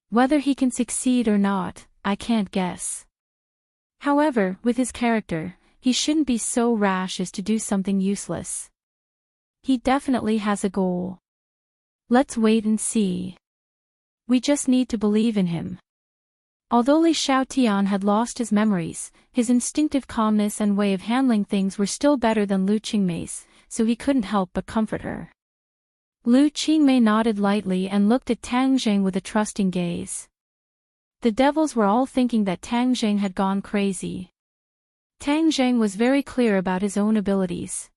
Whether he can succeed or not, I can't guess. However, with his character, he shouldn't be so rash as to do something useless. He definitely has a goal. Let's wait and see. We just need to believe in him." Although Li Xiaotian had lost his memories, his instinctive calmness and way of handling things were still better than Lu Qingmei's, so he couldn't help but comfort her. Lu Qingmei nodded lightly and looked at Tang Zhang with a trusting gaze. The devils were all thinking that Tang Zhang had gone crazy. Tang Zhang was very clear about his own abilities.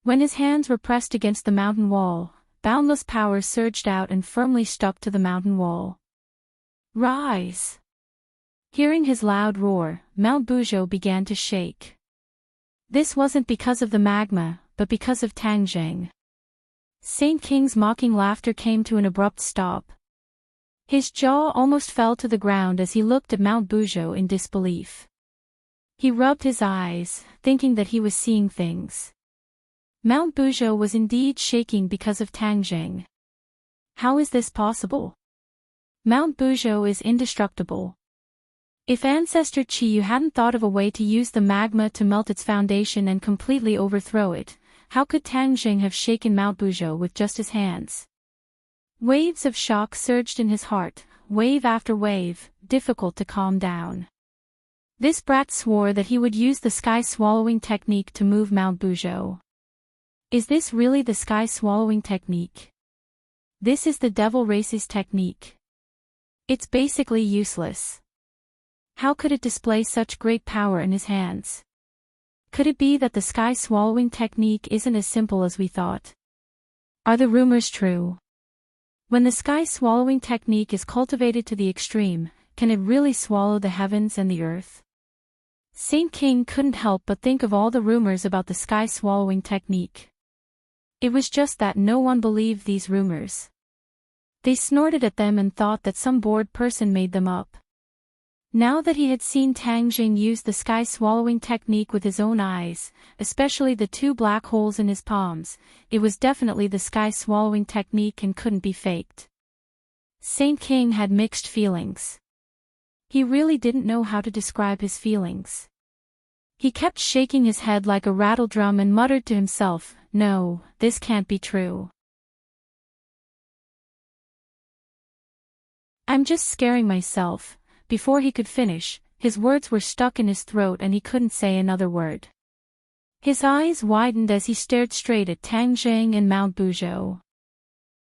When his hands were pressed against the mountain wall, boundless power surged out and firmly stuck to the mountain wall. Rise! Hearing his loud roar, Mount Buzhou began to shake. This wasn't because of the magma, but because of Tang Zhang. Saint King's mocking laughter came to an abrupt stop. His jaw almost fell to the ground as he looked at Mount Buzhou in disbelief. He rubbed his eyes, thinking that he was seeing things. Mount Buzhou was indeed shaking because of Tang Zhang. How is this possible? Mount Buzhou is indestructible. If Ancestor Chi hadn't thought of a way to use the magma to melt its foundation and completely overthrow it, how could Tang Jing have shaken Mount Buzhou with just his hands? Waves of shock surged in his heart, wave after wave, difficult to calm down. This brat swore that he would use the sky-swallowing technique to move Mount Buzhou. Is this really the sky-swallowing technique? This is the devil race's technique. It's basically useless. How could it display such great power in his hands? Could it be that the sky-swallowing technique isn't as simple as we thought? Are the rumors true? When the sky-swallowing technique is cultivated to the extreme, can it really swallow the heavens and the earth? Saint King couldn't help but think of all the rumors about the sky-swallowing technique. It was just that no one believed these rumors. They snorted at them and thought that some bored person made them up. Now that he had seen Tang Jing use the sky-swallowing technique with his own eyes, especially the 2 black holes in his palms, it was definitely the sky-swallowing technique and couldn't be faked. Saint King had mixed feelings. He really didn't know how to describe his feelings. He kept shaking his head like a rattle drum and muttered to himself, "No, this can't be true. I'm just scaring myself." Before he could finish, his words were stuck in his throat and he couldn't say another word. His eyes widened as he stared straight at Tang Jing and Mount Buzhou.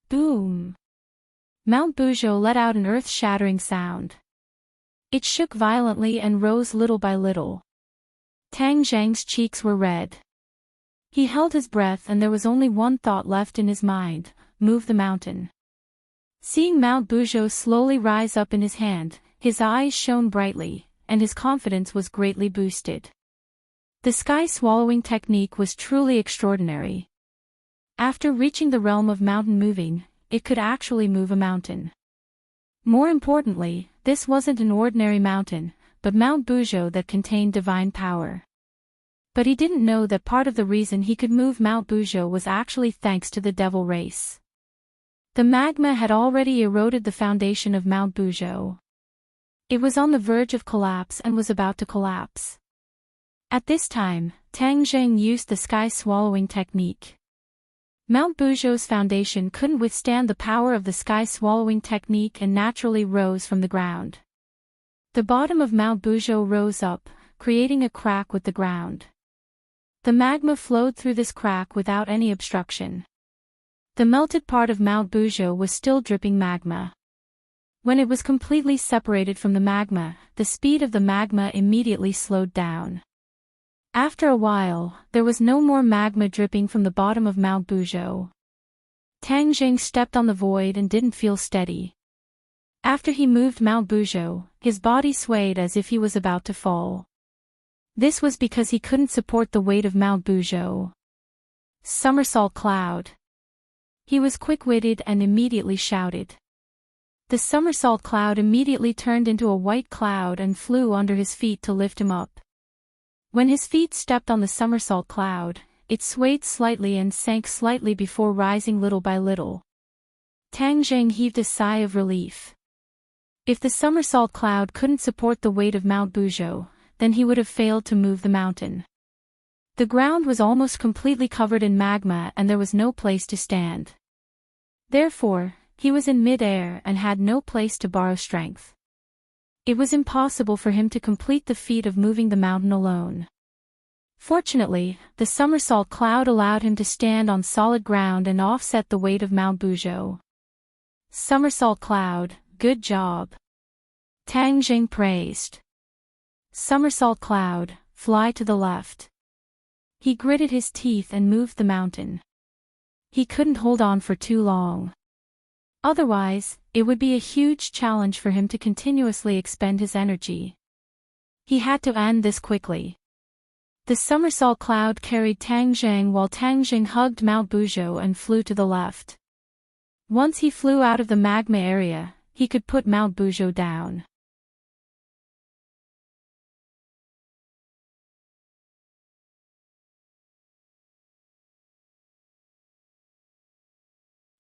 Boom! Mount Buzhou let out an earth-shattering sound. It shook violently and rose little by little. Tang Jing's cheeks were red. He held his breath and there was only one thought left in his mind: move the mountain. Seeing Mount Buzhou slowly rise up in his hand, his eyes shone brightly, and his confidence was greatly boosted. The sky-swallowing technique was truly extraordinary. After reaching the realm of mountain moving, it could actually move a mountain. More importantly, this wasn't an ordinary mountain, but Mount Buzhou that contained divine power. But he didn't know that part of the reason he could move Mount Buzhou was actually thanks to the devil race. The magma had already eroded the foundation of Mount Buzhou. It was on the verge of collapse and was about to collapse. At this time, Tang Jing used the sky-swallowing technique. Mount Buzhou's foundation couldn't withstand the power of the sky-swallowing technique and naturally rose from the ground. The bottom of Mount Buzhou rose up, creating a crack with the ground. The magma flowed through this crack without any obstruction. The melted part of Mount Buzhou was still dripping magma. When it was completely separated from the magma, the speed of the magma immediately slowed down. After a while, there was no more magma dripping from the bottom of Mount Buzhou. Tang Jing stepped on the void and didn't feel steady. After he moved Mount Buzhou, his body swayed as if he was about to fall. This was because he couldn't support the weight of Mount Buzhou. Somersault cloud. He was quick-witted and immediately shouted. The somersault cloud immediately turned into a white cloud and flew under his feet to lift him up. When his feet stepped on the somersault cloud, it swayed slightly and sank slightly before rising little by little. Tang Jing heaved a sigh of relief. If the somersault cloud couldn't support the weight of Mount Buzhou, then he would have failed to move the mountain. The ground was almost completely covered in magma and there was no place to stand. Therefore, he was in mid-air and had no place to borrow strength. It was impossible for him to complete the feat of moving the mountain alone. Fortunately, the somersault cloud allowed him to stand on solid ground and offset the weight of Mount Buzhou. Somersault cloud, good job. Tang Jing praised. Somersault cloud, fly to the left. He gritted his teeth and moved the mountain. He couldn't hold on for too long. Otherwise, it would be a huge challenge for him to continuously expend his energy. He had to end this quickly. The somersault cloud carried Tang Jing while Tang Jing hugged Mount Buzhou and flew to the left. Once he flew out of the magma area, he could put Mount Buzhou down.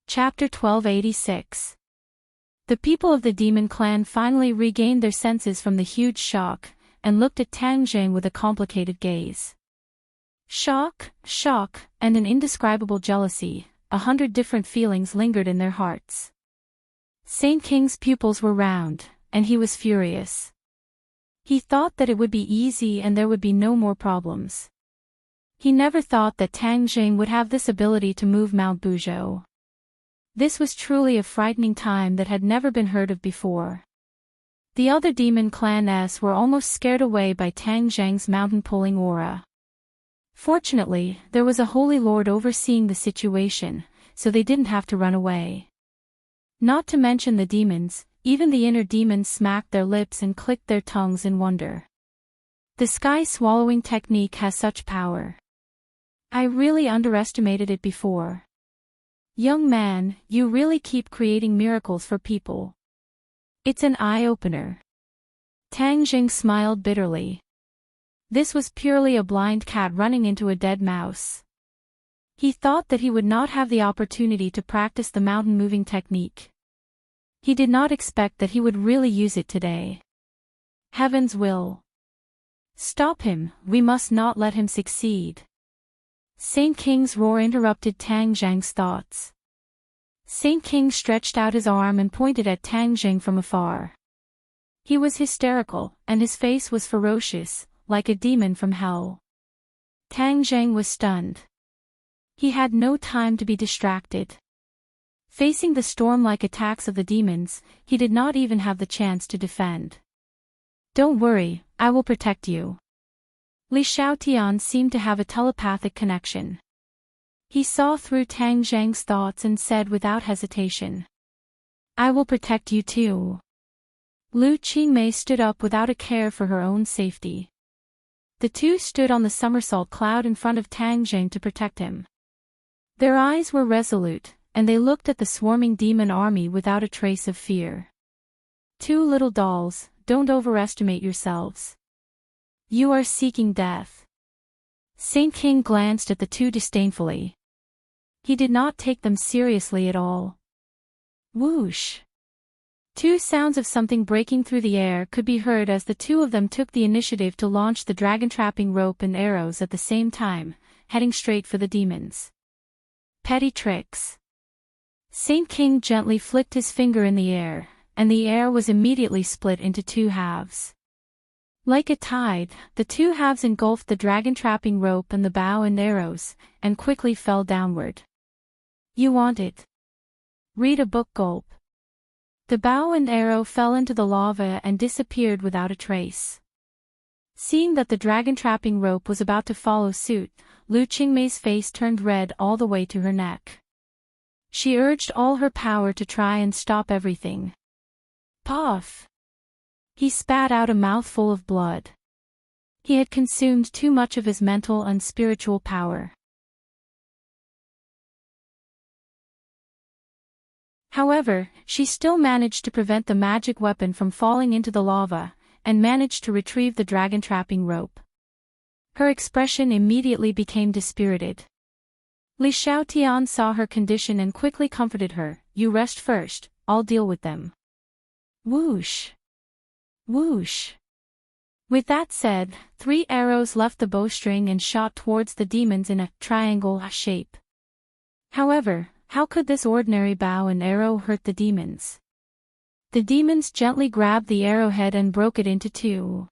Chapter 1286. The people of the demon clan finally regained their senses from the huge shock, and looked at Tang Jing with a complicated gaze. Shock, and an indescribable jealousy, 100 different feelings lingered in their hearts. Saint King's pupils were round, and he was furious. He thought that it would be easy and there would be no more problems. He never thought that Tang Jing would have this ability to move Mount Buzhou. This was truly a frightening time that had never been heard of before. The other demon clans were almost scared away by Tang Jing's mountain-pulling aura. Fortunately, there was a holy lord overseeing the situation, so they didn't have to run away. Not to mention the demons, even the inner demons smacked their lips and clicked their tongues in wonder. The sky-swallowing technique has such power. I really underestimated it before. Young man, you really keep creating miracles for people. It's an eye-opener. Tang Jing smiled bitterly. This was purely a blind cat running into a dead mouse. He thought that he would not have the opportunity to practice the mountain-moving technique. He did not expect that he would really use it today. Heaven's will. Stop him, we must not let him succeed. Saint King's roar interrupted Tang Jing's thoughts. Saint King stretched out his arm and pointed at Tang Jing from afar. He was hysterical, and his face was ferocious, like a demon from hell. Tang Jing was stunned. He had no time to be distracted. Facing the storm-like attacks of the demons, he did not even have the chance to defend. Don't worry, I will protect you. Li Xiaotian seemed to have a telepathic connection. He saw through Tang Jing's thoughts and said without hesitation, I will protect you too. Lu Qingmei stood up without a care for her own safety. The two stood on the somersault cloud in front of Tang Jing to protect him. Their eyes were resolute, and they looked at the swarming demon army without a trace of fear. Two little dolls, don't overestimate yourselves. You are seeking death. Saint King glanced at the two disdainfully. He did not take them seriously at all. Whoosh! Two sounds of something breaking through the air could be heard as the two of them took the initiative to launch the dragon-trapping rope and arrows at the same time, heading straight for the demons. Petty tricks. Saint King gently flicked his finger in the air, and the air was immediately split into two halves. Like a tide, the two halves engulfed the dragon-trapping rope and the bow and arrows, and quickly fell downward. You want it? Read a book. Gulp. The bow and arrow fell into the lava and disappeared without a trace. Seeing that the dragon-trapping rope was about to follow suit, Lu Qingmei's face turned red all the way to her neck. She urged all her power to try and stop everything. Puff! He spat out a mouthful of blood. He had consumed too much of his mental and spiritual power. However, she still managed to prevent the magic weapon from falling into the lava, and managed to retrieve the dragon-trapping rope. Her expression immediately became dispirited. Li Xiaotian saw her condition and quickly comforted her. You rest first, I'll deal with them. Whoosh! Whoosh! With that said, 3 arrows left the bowstring and shot towards the demons in a triangle shape. However, how could this ordinary bow and arrow hurt the demons? The demons gently grabbed the arrowhead and broke it into 2.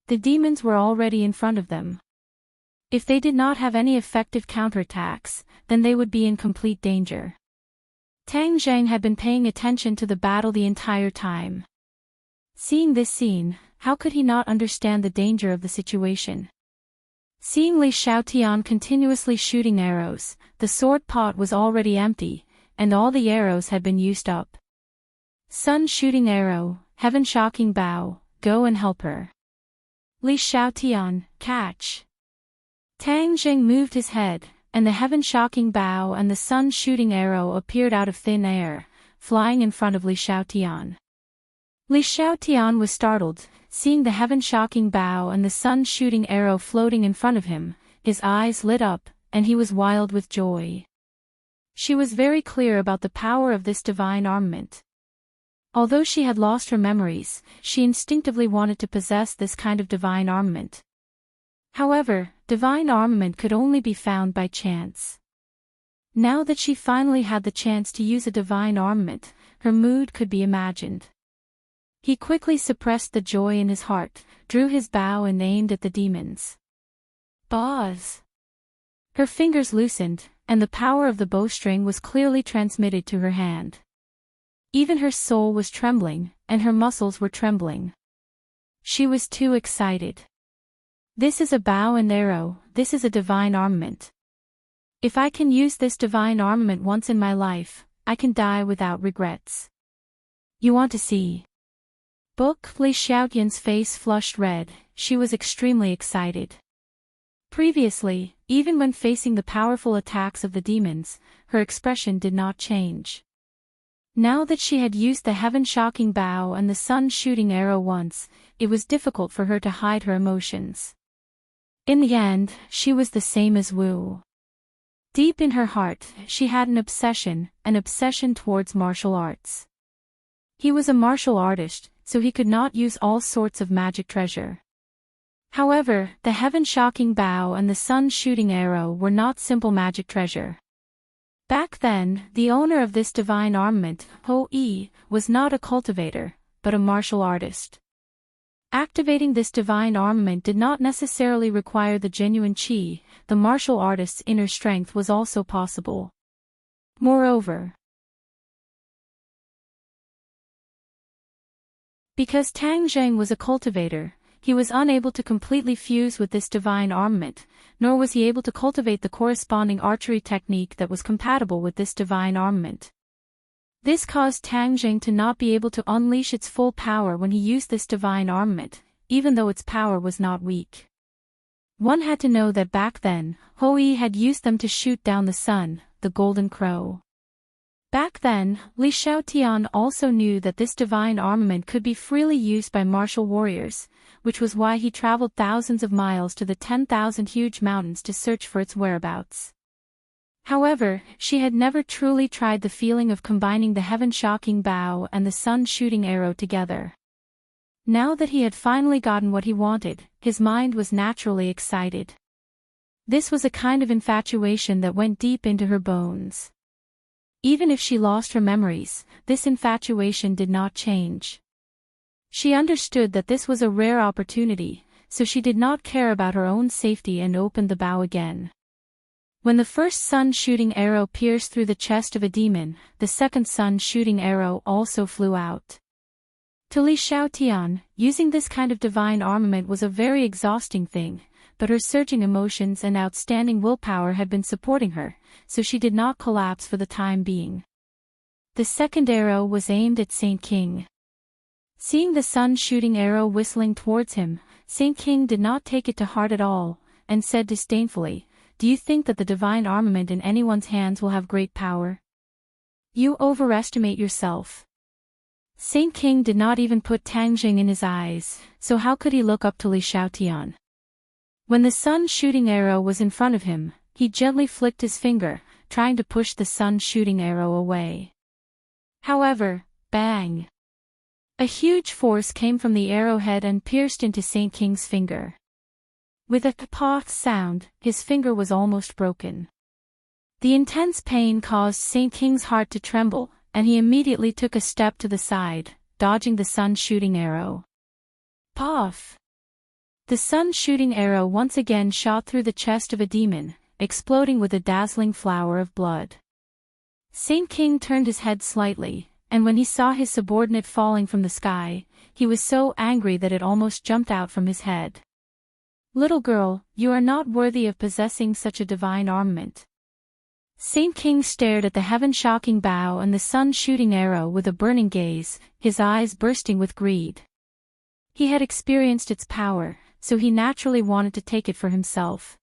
The demons were already in front of them. If they did not have any effective counterattacks, then they would be in complete danger. Tang Jing had been paying attention to the battle the entire time. Seeing this scene, how could he not understand the danger of the situation? Seeing Li Xiaotian continuously shooting arrows, the sword pot was already empty, and all the arrows had been used up. Sun shooting arrow, heaven shocking bow, go and help her. Li Xiaotian, catch. Tang Jing moved his head, and the heaven shocking bow and the sun shooting arrow appeared out of thin air, flying in front of Li Xiaotian. Li Xiaotian was startled, seeing the heaven-shocking bow and the sun-shooting arrow floating in front of him. His eyes lit up, and he was wild with joy. She was very clear about the power of this divine armament. Although she had lost her memories, she instinctively wanted to possess this kind of divine armament. However, divine armament could only be found by chance. Now that she finally had the chance to use a divine armament, her mood could be imagined. He quickly suppressed the joy in his heart, drew his bow and aimed at the demons. Buzz! Her fingers loosened, and the power of the bowstring was clearly transmitted to her hand. Even her soul was trembling, and her muscles were trembling. She was too excited. This is a bow and arrow, this is a divine armament. If I can use this divine armament once in my life, I can die without regrets. You want to see? Book? Li Xiaotian's face flushed red, she was extremely excited. Previously, even when facing the powerful attacks of the demons, her expression did not change. Now that she had used the heaven-shocking bow and the sun-shooting arrow once, it was difficult for her to hide her emotions. In the end, she was the same as Wu. Deep in her heart, she had an obsession towards martial arts. He was a martial artist, so he could not use all sorts of magic treasure. However, the heaven-shocking bow and the sun-shooting arrow were not simple magic treasure. Back then, the owner of this divine armament, Ho Yi, was not a cultivator, but a martial artist. Activating this divine armament did not necessarily require the genuine qi, the martial artist's inner strength was also possible. Moreover, because Tang Zheng was a cultivator, he was unable to completely fuse with this divine armament, nor was he able to cultivate the corresponding archery technique that was compatible with this divine armament. This caused Tang Zheng to not be able to unleash its full power when he used this divine armament, even though its power was not weak. One had to know that back then, Ho Yi had used them to shoot down the sun, the golden crow. Back then, Li Xiaotian also knew that this divine armament could be freely used by martial warriors, which was why he traveled thousands of miles to the 10,000 huge mountains to search for its whereabouts. However, she had never truly tried the feeling of combining the heaven-shocking bow and the sun-shooting arrow together. Now that he had finally gotten what he wanted, his mind was naturally excited. This was a kind of infatuation that went deep into her bones. Even if she lost her memories, this infatuation did not change. She understood that this was a rare opportunity, so she did not care about her own safety and opened the bow again. When the first sun-shooting arrow pierced through the chest of a demon, the second sun-shooting arrow also flew out. To Li Xiaotian, using this kind of divine armament was a very exhausting thing, but her surging emotions and outstanding willpower had been supporting her, so she did not collapse for the time being. The second arrow was aimed at Saint King. Seeing the sun-shooting arrow whistling towards him, Saint King did not take it to heart at all, and said disdainfully, "Do you think that the divine armament in anyone's hands will have great power? You overestimate yourself." Saint King did not even put Tang Zheng in his eyes, so how could he look up to Li Xiaotian? When the sun-shooting arrow was in front of him, he gently flicked his finger, trying to push the sun-shooting arrow away. However, bang! A huge force came from the arrowhead and pierced into Saint King's finger. With a "pah" sound, his finger was almost broken. The intense pain caused Saint King's heart to tremble, and he immediately took a step to the side, dodging the sun-shooting arrow. Puff! The sun-shooting arrow once again shot through the chest of a demon, exploding with a dazzling flower of blood. Saint King turned his head slightly, and when he saw his subordinate falling from the sky, he was so angry that it almost jumped out from his head. "Little girl, you are not worthy of possessing such a divine armament." Saint King stared at the heaven-shocking bow and the sun-shooting arrow with a burning gaze, his eyes bursting with greed. He had experienced its power, so he naturally wanted to take it for himself.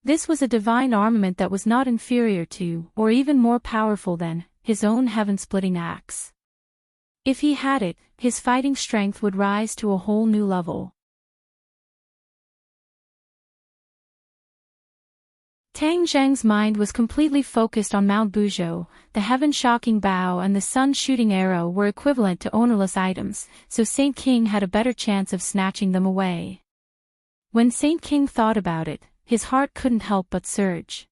This was a divine armament that was not inferior to, or even more powerful than, his own heaven-splitting axe. If he had it, his fighting strength would rise to a whole new level. Tang Zheng's mind was completely focused on Mount Buzhou. The heaven-shocking bow and the sun-shooting arrow were equivalent to ownerless items, so Saint King had a better chance of snatching them away. When Saint King thought about it, his heart couldn't help but surge.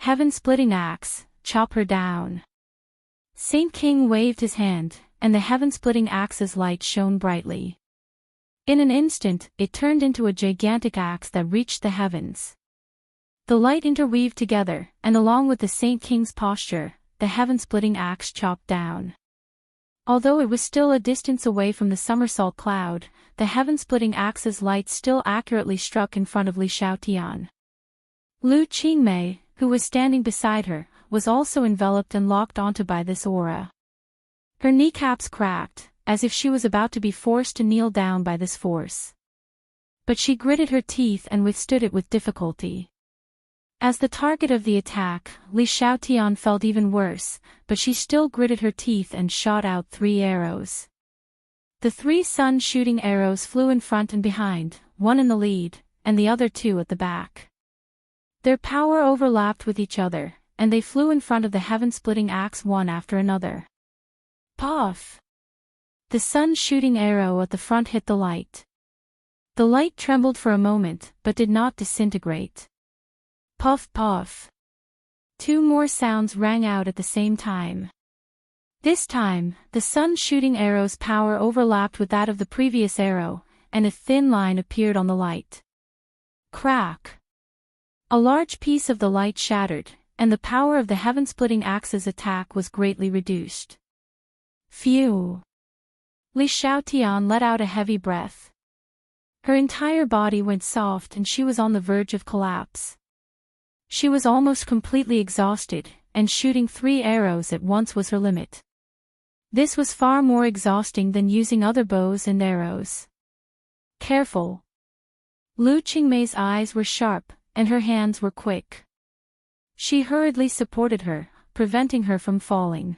Heaven-splitting axe, chop her down. Saint King waved his hand, and the heaven-splitting axe's light shone brightly. In an instant, it turned into a gigantic axe that reached the heavens. The light interweaved together, and along with the Saint King's posture, the heaven-splitting axe chopped down. Although it was still a distance away from the somersault cloud, the heaven-splitting axe's light still accurately struck in front of Li Xiaotian. Lu Qingmei, who was standing beside her, was also enveloped and locked onto by this aura. Her kneecaps cracked, as if she was about to be forced to kneel down by this force. But she gritted her teeth and withstood it with difficulty. As the target of the attack, Li Xiaotian felt even worse, but she still gritted her teeth and shot out 3 arrows. The 3 sun-shooting arrows flew in front and behind, one in the lead, and the other 2 at the back. Their power overlapped with each other, and they flew in front of the heaven-splitting axe one after another. Puff! The sun-shooting arrow at the front hit the light. The light trembled for a moment, but did not disintegrate. Puff puff. 2 more sounds rang out at the same time. This time, the sun-shooting arrow's power overlapped with that of the previous arrow, and a thin line appeared on the light. Crack! A large piece of the light shattered, and the power of the heaven-splitting axe's attack was greatly reduced. Phew! Li Xiaotian let out a heavy breath. Her entire body went soft and she was on the verge of collapse. She was almost completely exhausted, and shooting 3 arrows at once was her limit. This was far more exhausting than using other bows and arrows. Careful! Lu Qingmei's eyes were sharp, and her hands were quick. She hurriedly supported her, preventing her from falling.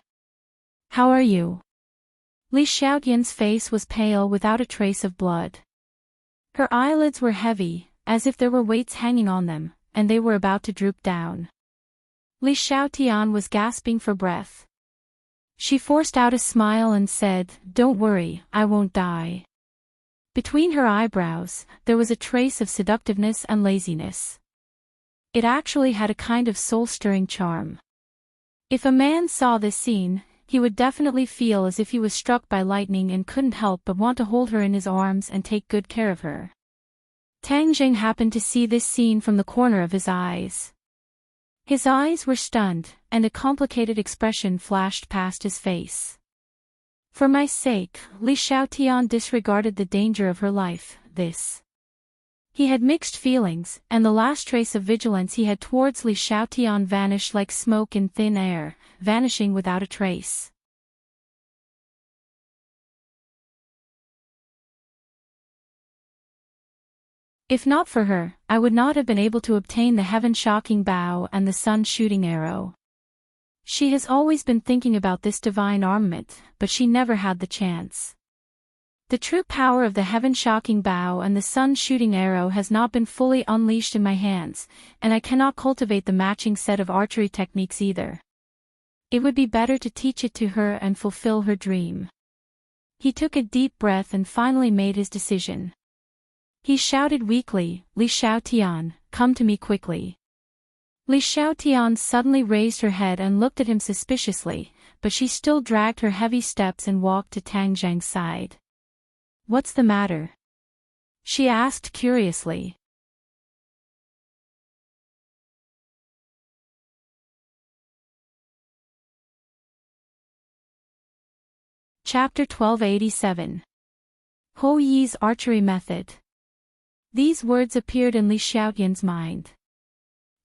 How are you? Li Xiaotian's face was pale without a trace of blood. Her eyelids were heavy, as if there were weights hanging on them, and they were about to droop down. Li Xiaotian was gasping for breath. She forced out a smile and said, "Don't worry, I won't die." Between her eyebrows, there was a trace of seductiveness and laziness. It actually had a kind of soul-stirring charm. If a man saw this scene, he would definitely feel as if he was struck by lightning and couldn't help but want to hold her in his arms and take good care of her. Tang Zheng happened to see this scene from the corner of his eyes. His eyes were stunned, and a complicated expression flashed past his face. For my sake, Li Xiaotian disregarded the danger of her life, this. He had mixed feelings, and the last trace of vigilance he had towards Li Xiaotian vanished like smoke in thin air, vanishing without a trace. If not for her, I would not have been able to obtain the heaven-shocking bow and the sun-shooting arrow. She has always been thinking about this divine armament, but she never had the chance. The true power of the heaven-shocking bow and the sun-shooting arrow has not been fully unleashed in my hands, and I cannot cultivate the matching set of archery techniques either. It would be better to teach it to her and fulfill her dream. He took a deep breath and finally made his decision. He shouted weakly, "Li Xiaotian, come to me quickly." Li Xiaotian suddenly raised her head and looked at him suspiciously, but she still dragged her heavy steps and walked to Tang Zheng's side. "What's the matter?" she asked curiously. Chapter 1287. Hou Yi's Archery Method. These words appeared in Li Xiaotian's mind.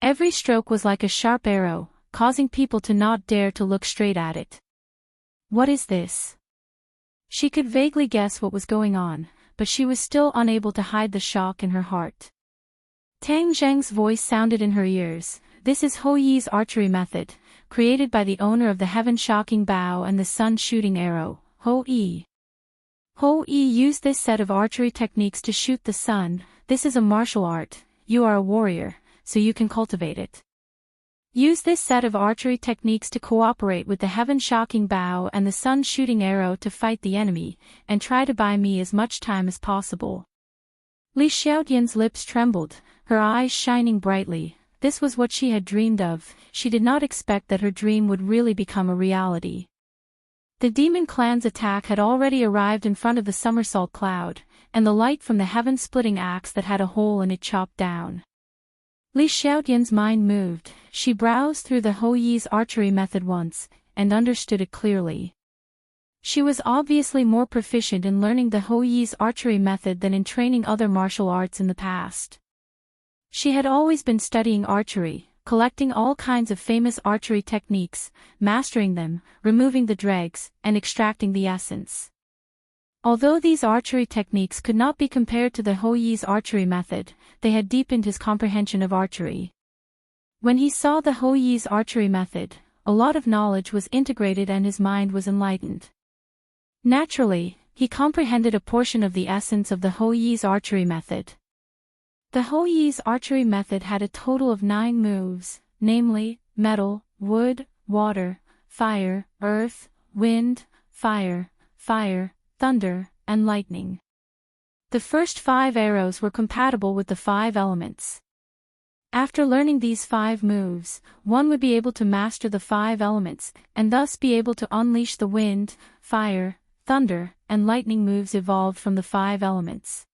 Every stroke was like a sharp arrow, causing people to not dare to look straight at it. What is this? She could vaguely guess what was going on, but she was still unable to hide the shock in her heart. Tang Zheng's voice sounded in her ears. "This is Hou Yi's archery method, created by the owner of the heaven-shocking bow and the sun-shooting arrow, Hou Yi. Hou Yi used this set of archery techniques to shoot the sun. This is a martial art. You are a warrior, so you can cultivate it. Use this set of archery techniques to cooperate with the heaven-shocking bow and the sun-shooting arrow to fight the enemy, and try to buy me as much time as possible. Li Xiaotian's lips trembled, her eyes shining brightly. This was what she had dreamed of. She did not expect that her dream would really become a reality. The demon clan's attack had already arrived in front of the somersault cloud, and the light from the heaven-splitting axe that had a hole in it chopped down. Li Xiaotian's mind moved. She browsed through the Hou Yi's archery method once, and understood it clearly. She was obviously more proficient in learning the Hou Yi's archery method than in training other martial arts in the past. She had always been studying archery, collecting all kinds of famous archery techniques, mastering them, removing the dregs, and extracting the essence. Although these archery techniques could not be compared to the Hou Yi's archery method, they had deepened his comprehension of archery. When he saw the Hou Yi's archery method, a lot of knowledge was integrated and his mind was enlightened. Naturally, he comprehended a portion of the essence of the Hou Yi's archery method. The Hou Yi's archery method had a total of 9 moves, namely, metal, wood, water, fire, earth, wind, fire, thunder, and lightning. The first 5 arrows were compatible with the 5 elements. After learning these 5 moves, one would be able to master the 5 elements, and thus be able to unleash the wind, fire, thunder, and lightning moves evolved from the 5 elements.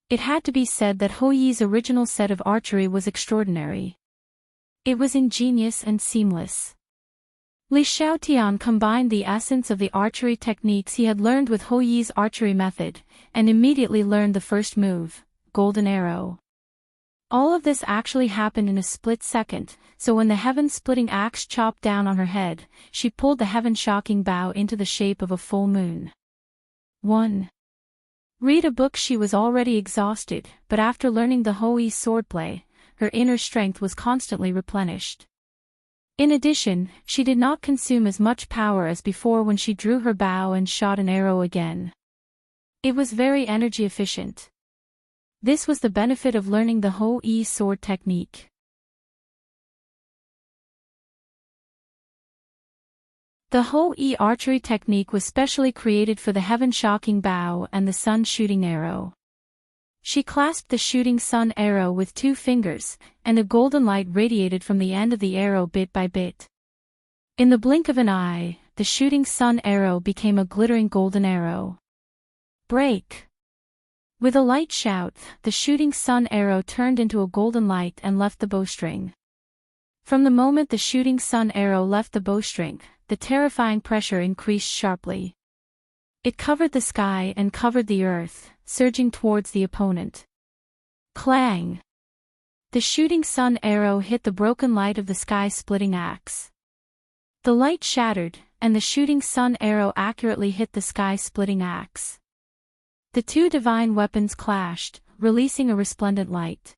It had to be said that Hou Yi's original set of archery was extraordinary. It was ingenious and seamless. Li Xiaotian combined the essence of the archery techniques he had learned with Hou Yi's archery method, and immediately learned the first move, Golden Arrow. All of this actually happened in a split second, so when the heaven-splitting axe chopped down on her head, she pulled the heaven-shocking bow into the shape of a full moon. 1. Read a book. She was already exhausted, but after learning the Hou Yi swordplay, her inner strength was constantly replenished. In addition, she did not consume as much power as before when she drew her bow and shot an arrow again. It was very energy efficient. This was the benefit of learning the Hou Yi sword technique. The Hou Yi archery technique was specially created for the heaven-shocking bow and the sun-shooting arrow. She clasped the shooting sun arrow with 2 fingers, and a golden light radiated from the end of the arrow bit by bit. In the blink of an eye, the shooting sun arrow became a glittering golden arrow. Break! With a light shout, the shooting sun arrow turned into a golden light and left the bowstring. From the moment the shooting sun arrow left the bowstring, the terrifying pressure increased sharply. It covered the sky and covered the earth, surging towards the opponent. Clang! The shooting sun arrow hit the broken light of the sky-splitting axe. The light shattered, and the shooting sun arrow accurately hit the sky-splitting axe. The 2 divine weapons clashed, releasing a resplendent light.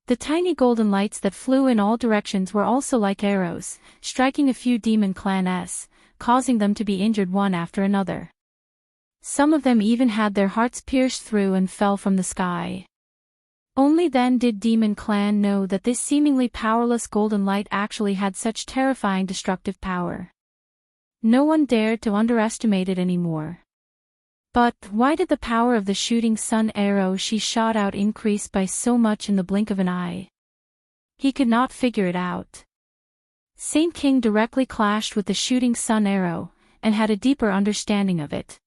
The tiny golden lights that flew in all directions were also like arrows, striking a few demon clans, causing them to be injured one after another. Some of them even had their hearts pierced through and fell from the sky. Only then did Demon Clan know that this seemingly powerless golden light actually had such terrifying destructive power. No one dared to underestimate it anymore. But why did the power of the shooting sun arrow she shot out increase by so much in the blink of an eye? He could not figure it out. Saint King directly clashed with the shooting sun arrow, and had a deeper understanding of it.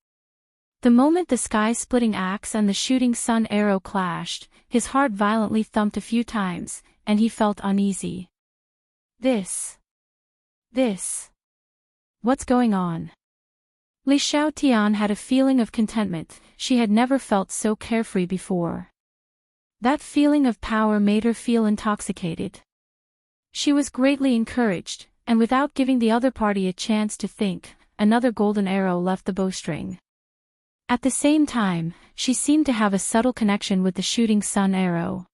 The moment the sky-splitting axe and the shooting sun arrow clashed, his heart violently thumped a few times, and he felt uneasy. This. What's going on? Li Xiaotian had a feeling of contentment. She had never felt so carefree before. That feeling of power made her feel intoxicated. She was greatly encouraged, and without giving the other party a chance to think, another golden arrow left the bowstring. At the same time, she seemed to have a subtle connection with the shooting sun arrow.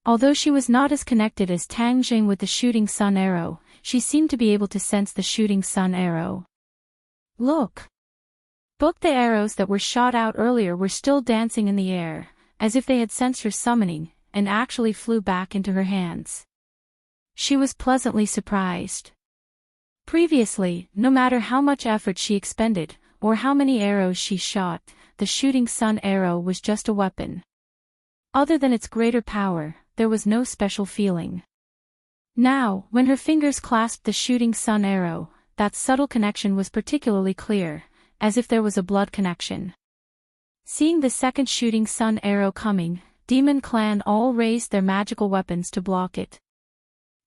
Although she was not as connected as Tang Jing with the shooting sun arrow, she seemed to be able to sense the shooting sun arrow. Look! Both the arrows that were shot out earlier were still dancing in the air, as if they had sensed her summoning, and actually flew back into her hands. She was pleasantly surprised. Previously, no matter how much effort she expended, or how many arrows she shot, the shooting sun arrow was just a weapon. Other than its greater power, there was no special feeling. Now, when her fingers clasped the shooting sun arrow, that subtle connection was particularly clear, as if there was a blood connection. Seeing the second shooting sun arrow coming, Demon Clan all raised their magical weapons to block it.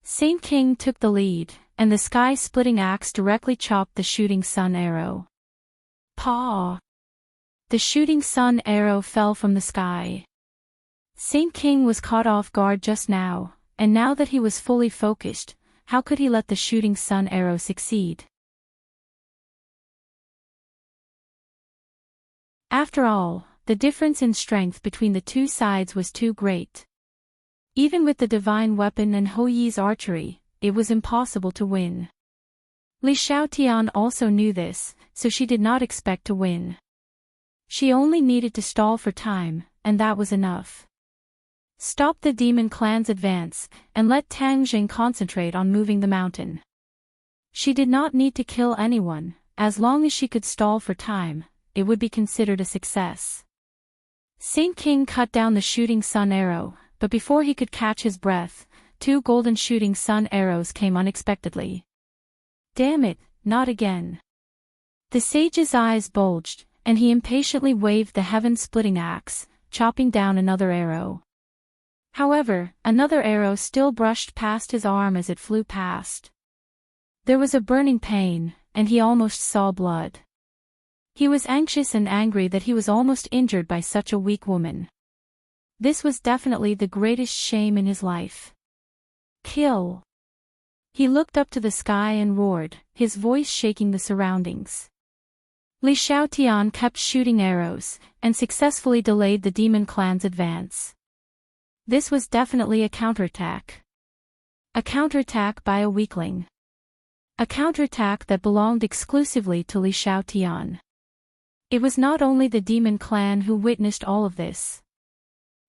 Saint King took the lead, and the sky-splitting axe directly chopped the shooting sun arrow. Paw! The shooting sun arrow fell from the sky. Saint King was caught off guard just now, and now that he was fully focused, how could he let the shooting sun arrow succeed? After all, the difference in strength between the two sides was too great. Even with the divine weapon and Hou Yi's archery, it was impossible to win. Li Xiaotian also knew this, so she did not expect to win. She only needed to stall for time, and that was enough. Stop the Demon Clan's advance, and let Tang Jing concentrate on moving the mountain. She did not need to kill anyone, as long as she could stall for time, it would be considered a success. Saint King cut down the shooting sun arrow, but before he could catch his breath, 2 golden shooting sun arrows came unexpectedly. Damn it, not again. The sage's eyes bulged, and he impatiently waved the heaven-splitting axe, chopping down another arrow. However, another arrow still brushed past his arm as it flew past. There was a burning pain, and he almost saw blood. He was anxious and angry that he was almost injured by such a weak woman. This was definitely the greatest shame in his life. Kill! He looked up to the sky and roared, his voice shaking the surroundings. Li Xiaotian kept shooting arrows, and successfully delayed the Demon Clan's advance. This was definitely a counterattack. A counterattack by a weakling. A counterattack that belonged exclusively to Li Xiaotian. It was not only the Demon Clan who witnessed all of this.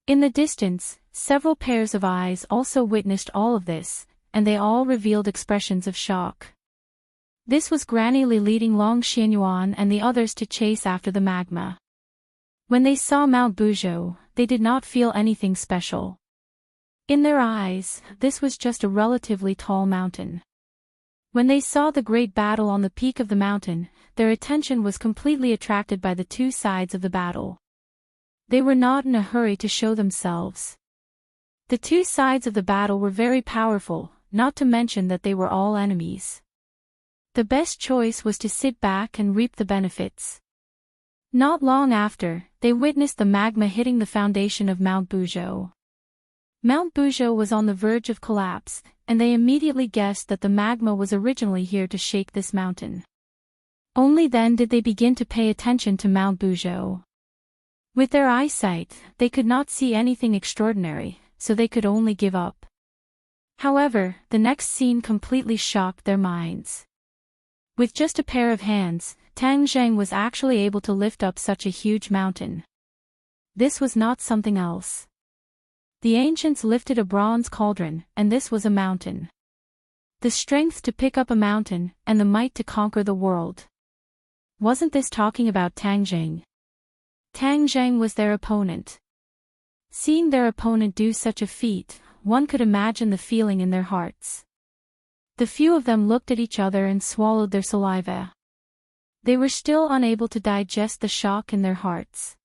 In the distance, several pairs of eyes also witnessed all of this, and they all revealed expressions of shock. This was Granny Li leading Long Xianyuan and the others to chase after the magma. When they saw Mount Buzhou, they did not feel anything special. In their eyes, this was just a relatively tall mountain. When they saw the great battle on the peak of the mountain, their attention was completely attracted by the two sides of the battle. They were not in a hurry to show themselves. The two sides of the battle were very powerful, not to mention that they were all enemies. The best choice was to sit back and reap the benefits. Not long after, they witnessed the magma hitting the foundation of Mount Buzhou. Mount Buzhou was on the verge of collapse, and they immediately guessed that the magma was originally here to shake this mountain. Only then did they begin to pay attention to Mount Buzhou. With their eyesight, they could not see anything extraordinary, so they could only give up. However, the next scene completely shocked their minds. With just a pair of hands, Tang Zheng was actually able to lift up such a huge mountain. This was not something else. The ancients lifted a bronze cauldron, and this was a mountain. The strength to pick up a mountain, and the might to conquer the world. Wasn't this talking about Tang Zheng? Tang Zheng was their opponent. Seeing their opponent do such a feat, one could imagine the feeling in their hearts. The few of them looked at each other and swallowed their saliva. They were still unable to digest the shock in their hearts.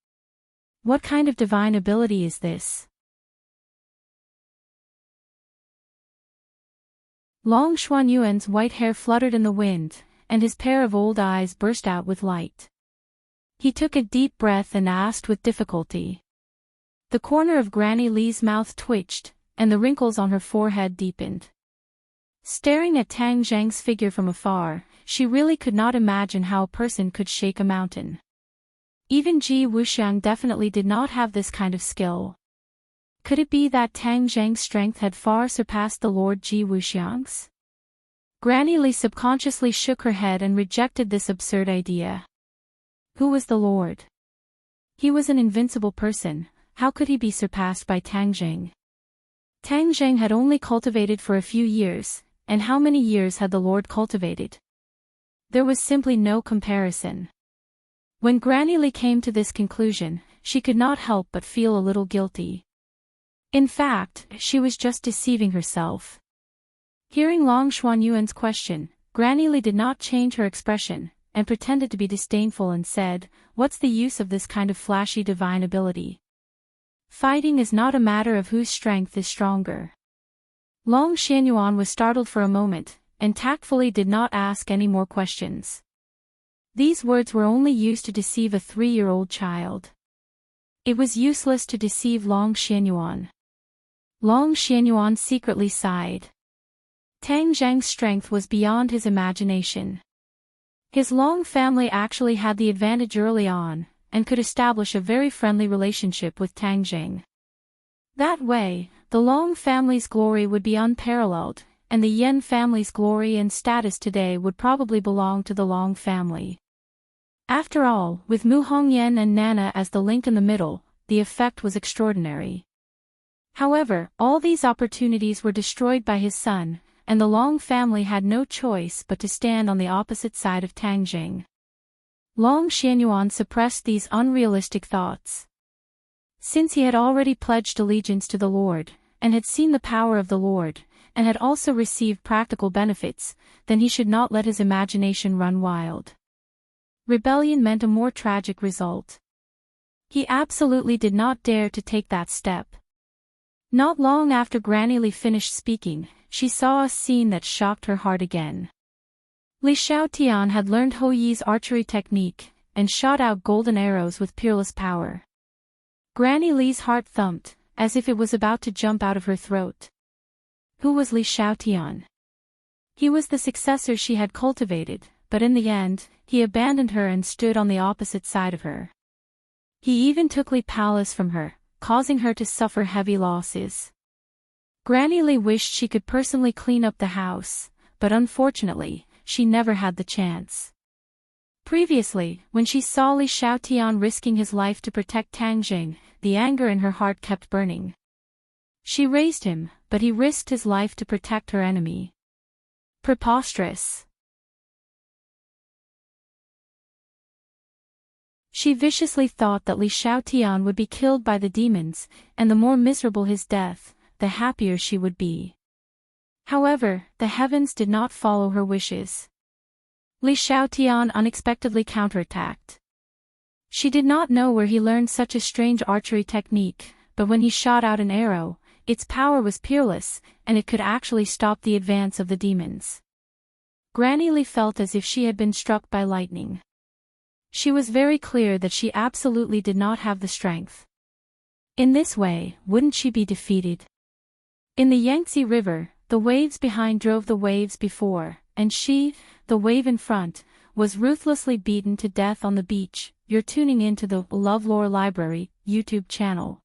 What kind of divine ability is this? Long Xuanyuan's white hair fluttered in the wind, and his pair of old eyes burst out with light. He took a deep breath and asked with difficulty. The corner of Granny Li's mouth twitched, and the wrinkles on her forehead deepened. Staring at Tang Zheng's figure from afar, she really could not imagine how a person could shake a mountain. Even Ji Wuxiang definitely did not have this kind of skill. Could it be that Tang Zheng's strength had far surpassed the Lord Ji Wuxiang's? Granny Li subconsciously shook her head and rejected this absurd idea. Who was the Lord? He was an invincible person, how could he be surpassed by Tang Zheng? Tang Zheng had only cultivated for a few years, and how many years had the Lord cultivated? There was simply no comparison. When Granny Li came to this conclusion, she could not help but feel a little guilty. In fact, she was just deceiving herself. Hearing Long Xuanyuan's question, Granny Li did not change her expression, and pretended to be disdainful and said, "What's the use of this kind of flashy divine ability? Fighting is not a matter of whose strength is stronger." Long Xuanyuan was startled for a moment, and tactfully did not ask any more questions. These words were only used to deceive a 3-year-old child. It was useless to deceive Long Xuanyuan. Long Xuanyuan secretly sighed. Tang Zheng's strength was beyond his imagination. His Long family actually had the advantage early on, and could establish a very friendly relationship with Tang Zheng. That way, the Long family's glory would be unparalleled, and the Yan family's glory and status today would probably belong to the Long family. After all, with Mu Hongyan and Nana as the link in the middle, the effect was extraordinary. However, all these opportunities were destroyed by his son, and the Long family had no choice but to stand on the opposite side of Tang Zheng. Long Xuanyuan suppressed these unrealistic thoughts. Since he had already pledged allegiance to the Lord, and had seen the power of the Lord, and had also received practical benefits, then he should not let his imagination run wild. Rebellion meant a more tragic result. He absolutely did not dare to take that step. Not long after Granny Li finished speaking, she saw a scene that shocked her heart again. Li Xiaotian had learned Hou Yi's archery technique, and shot out golden arrows with peerless power. Granny Li's heart thumped, as if it was about to jump out of her throat. Who was Li Xiaotian? He was the successor she had cultivated, but in the end, he abandoned her and stood on the opposite side of her. He even took Li Palace from her, causing her to suffer heavy losses. Granny Li wished she could personally clean up the house, but unfortunately, she never had the chance. Previously, when she saw Li Xiaotian risking his life to protect Tang Zheng, the anger in her heart kept burning. She raised him, but he risked his life to protect her enemy. Preposterous. She viciously thought that Li Xiaotian would be killed by the demons, and the more miserable his death, the happier she would be. However, the heavens did not follow her wishes. Li Xiaotian unexpectedly counterattacked. She did not know where he learned such a strange archery technique, but when he shot out an arrow, its power was peerless, and it could actually stop the advance of the demons. Granny Li felt as if she had been struck by lightning. She was very clear that she absolutely did not have the strength. In this way, wouldn't she be defeated? In the Yangtze River, the waves behind drove the waves before, and she, the wave in front, was ruthlessly beaten to death on the beach. You're tuning into the LoveLore Library YouTube channel.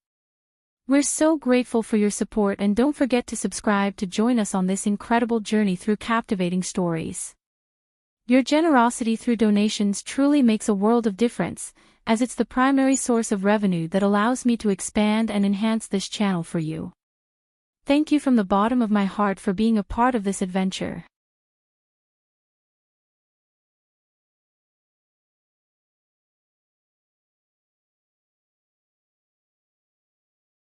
We're so grateful for your support, and don't forget to subscribe to join us on this incredible journey through captivating stories. Your generosity through donations truly makes a world of difference, as it's the primary source of revenue that allows me to expand and enhance this channel for you. Thank you from the bottom of my heart for being a part of this adventure.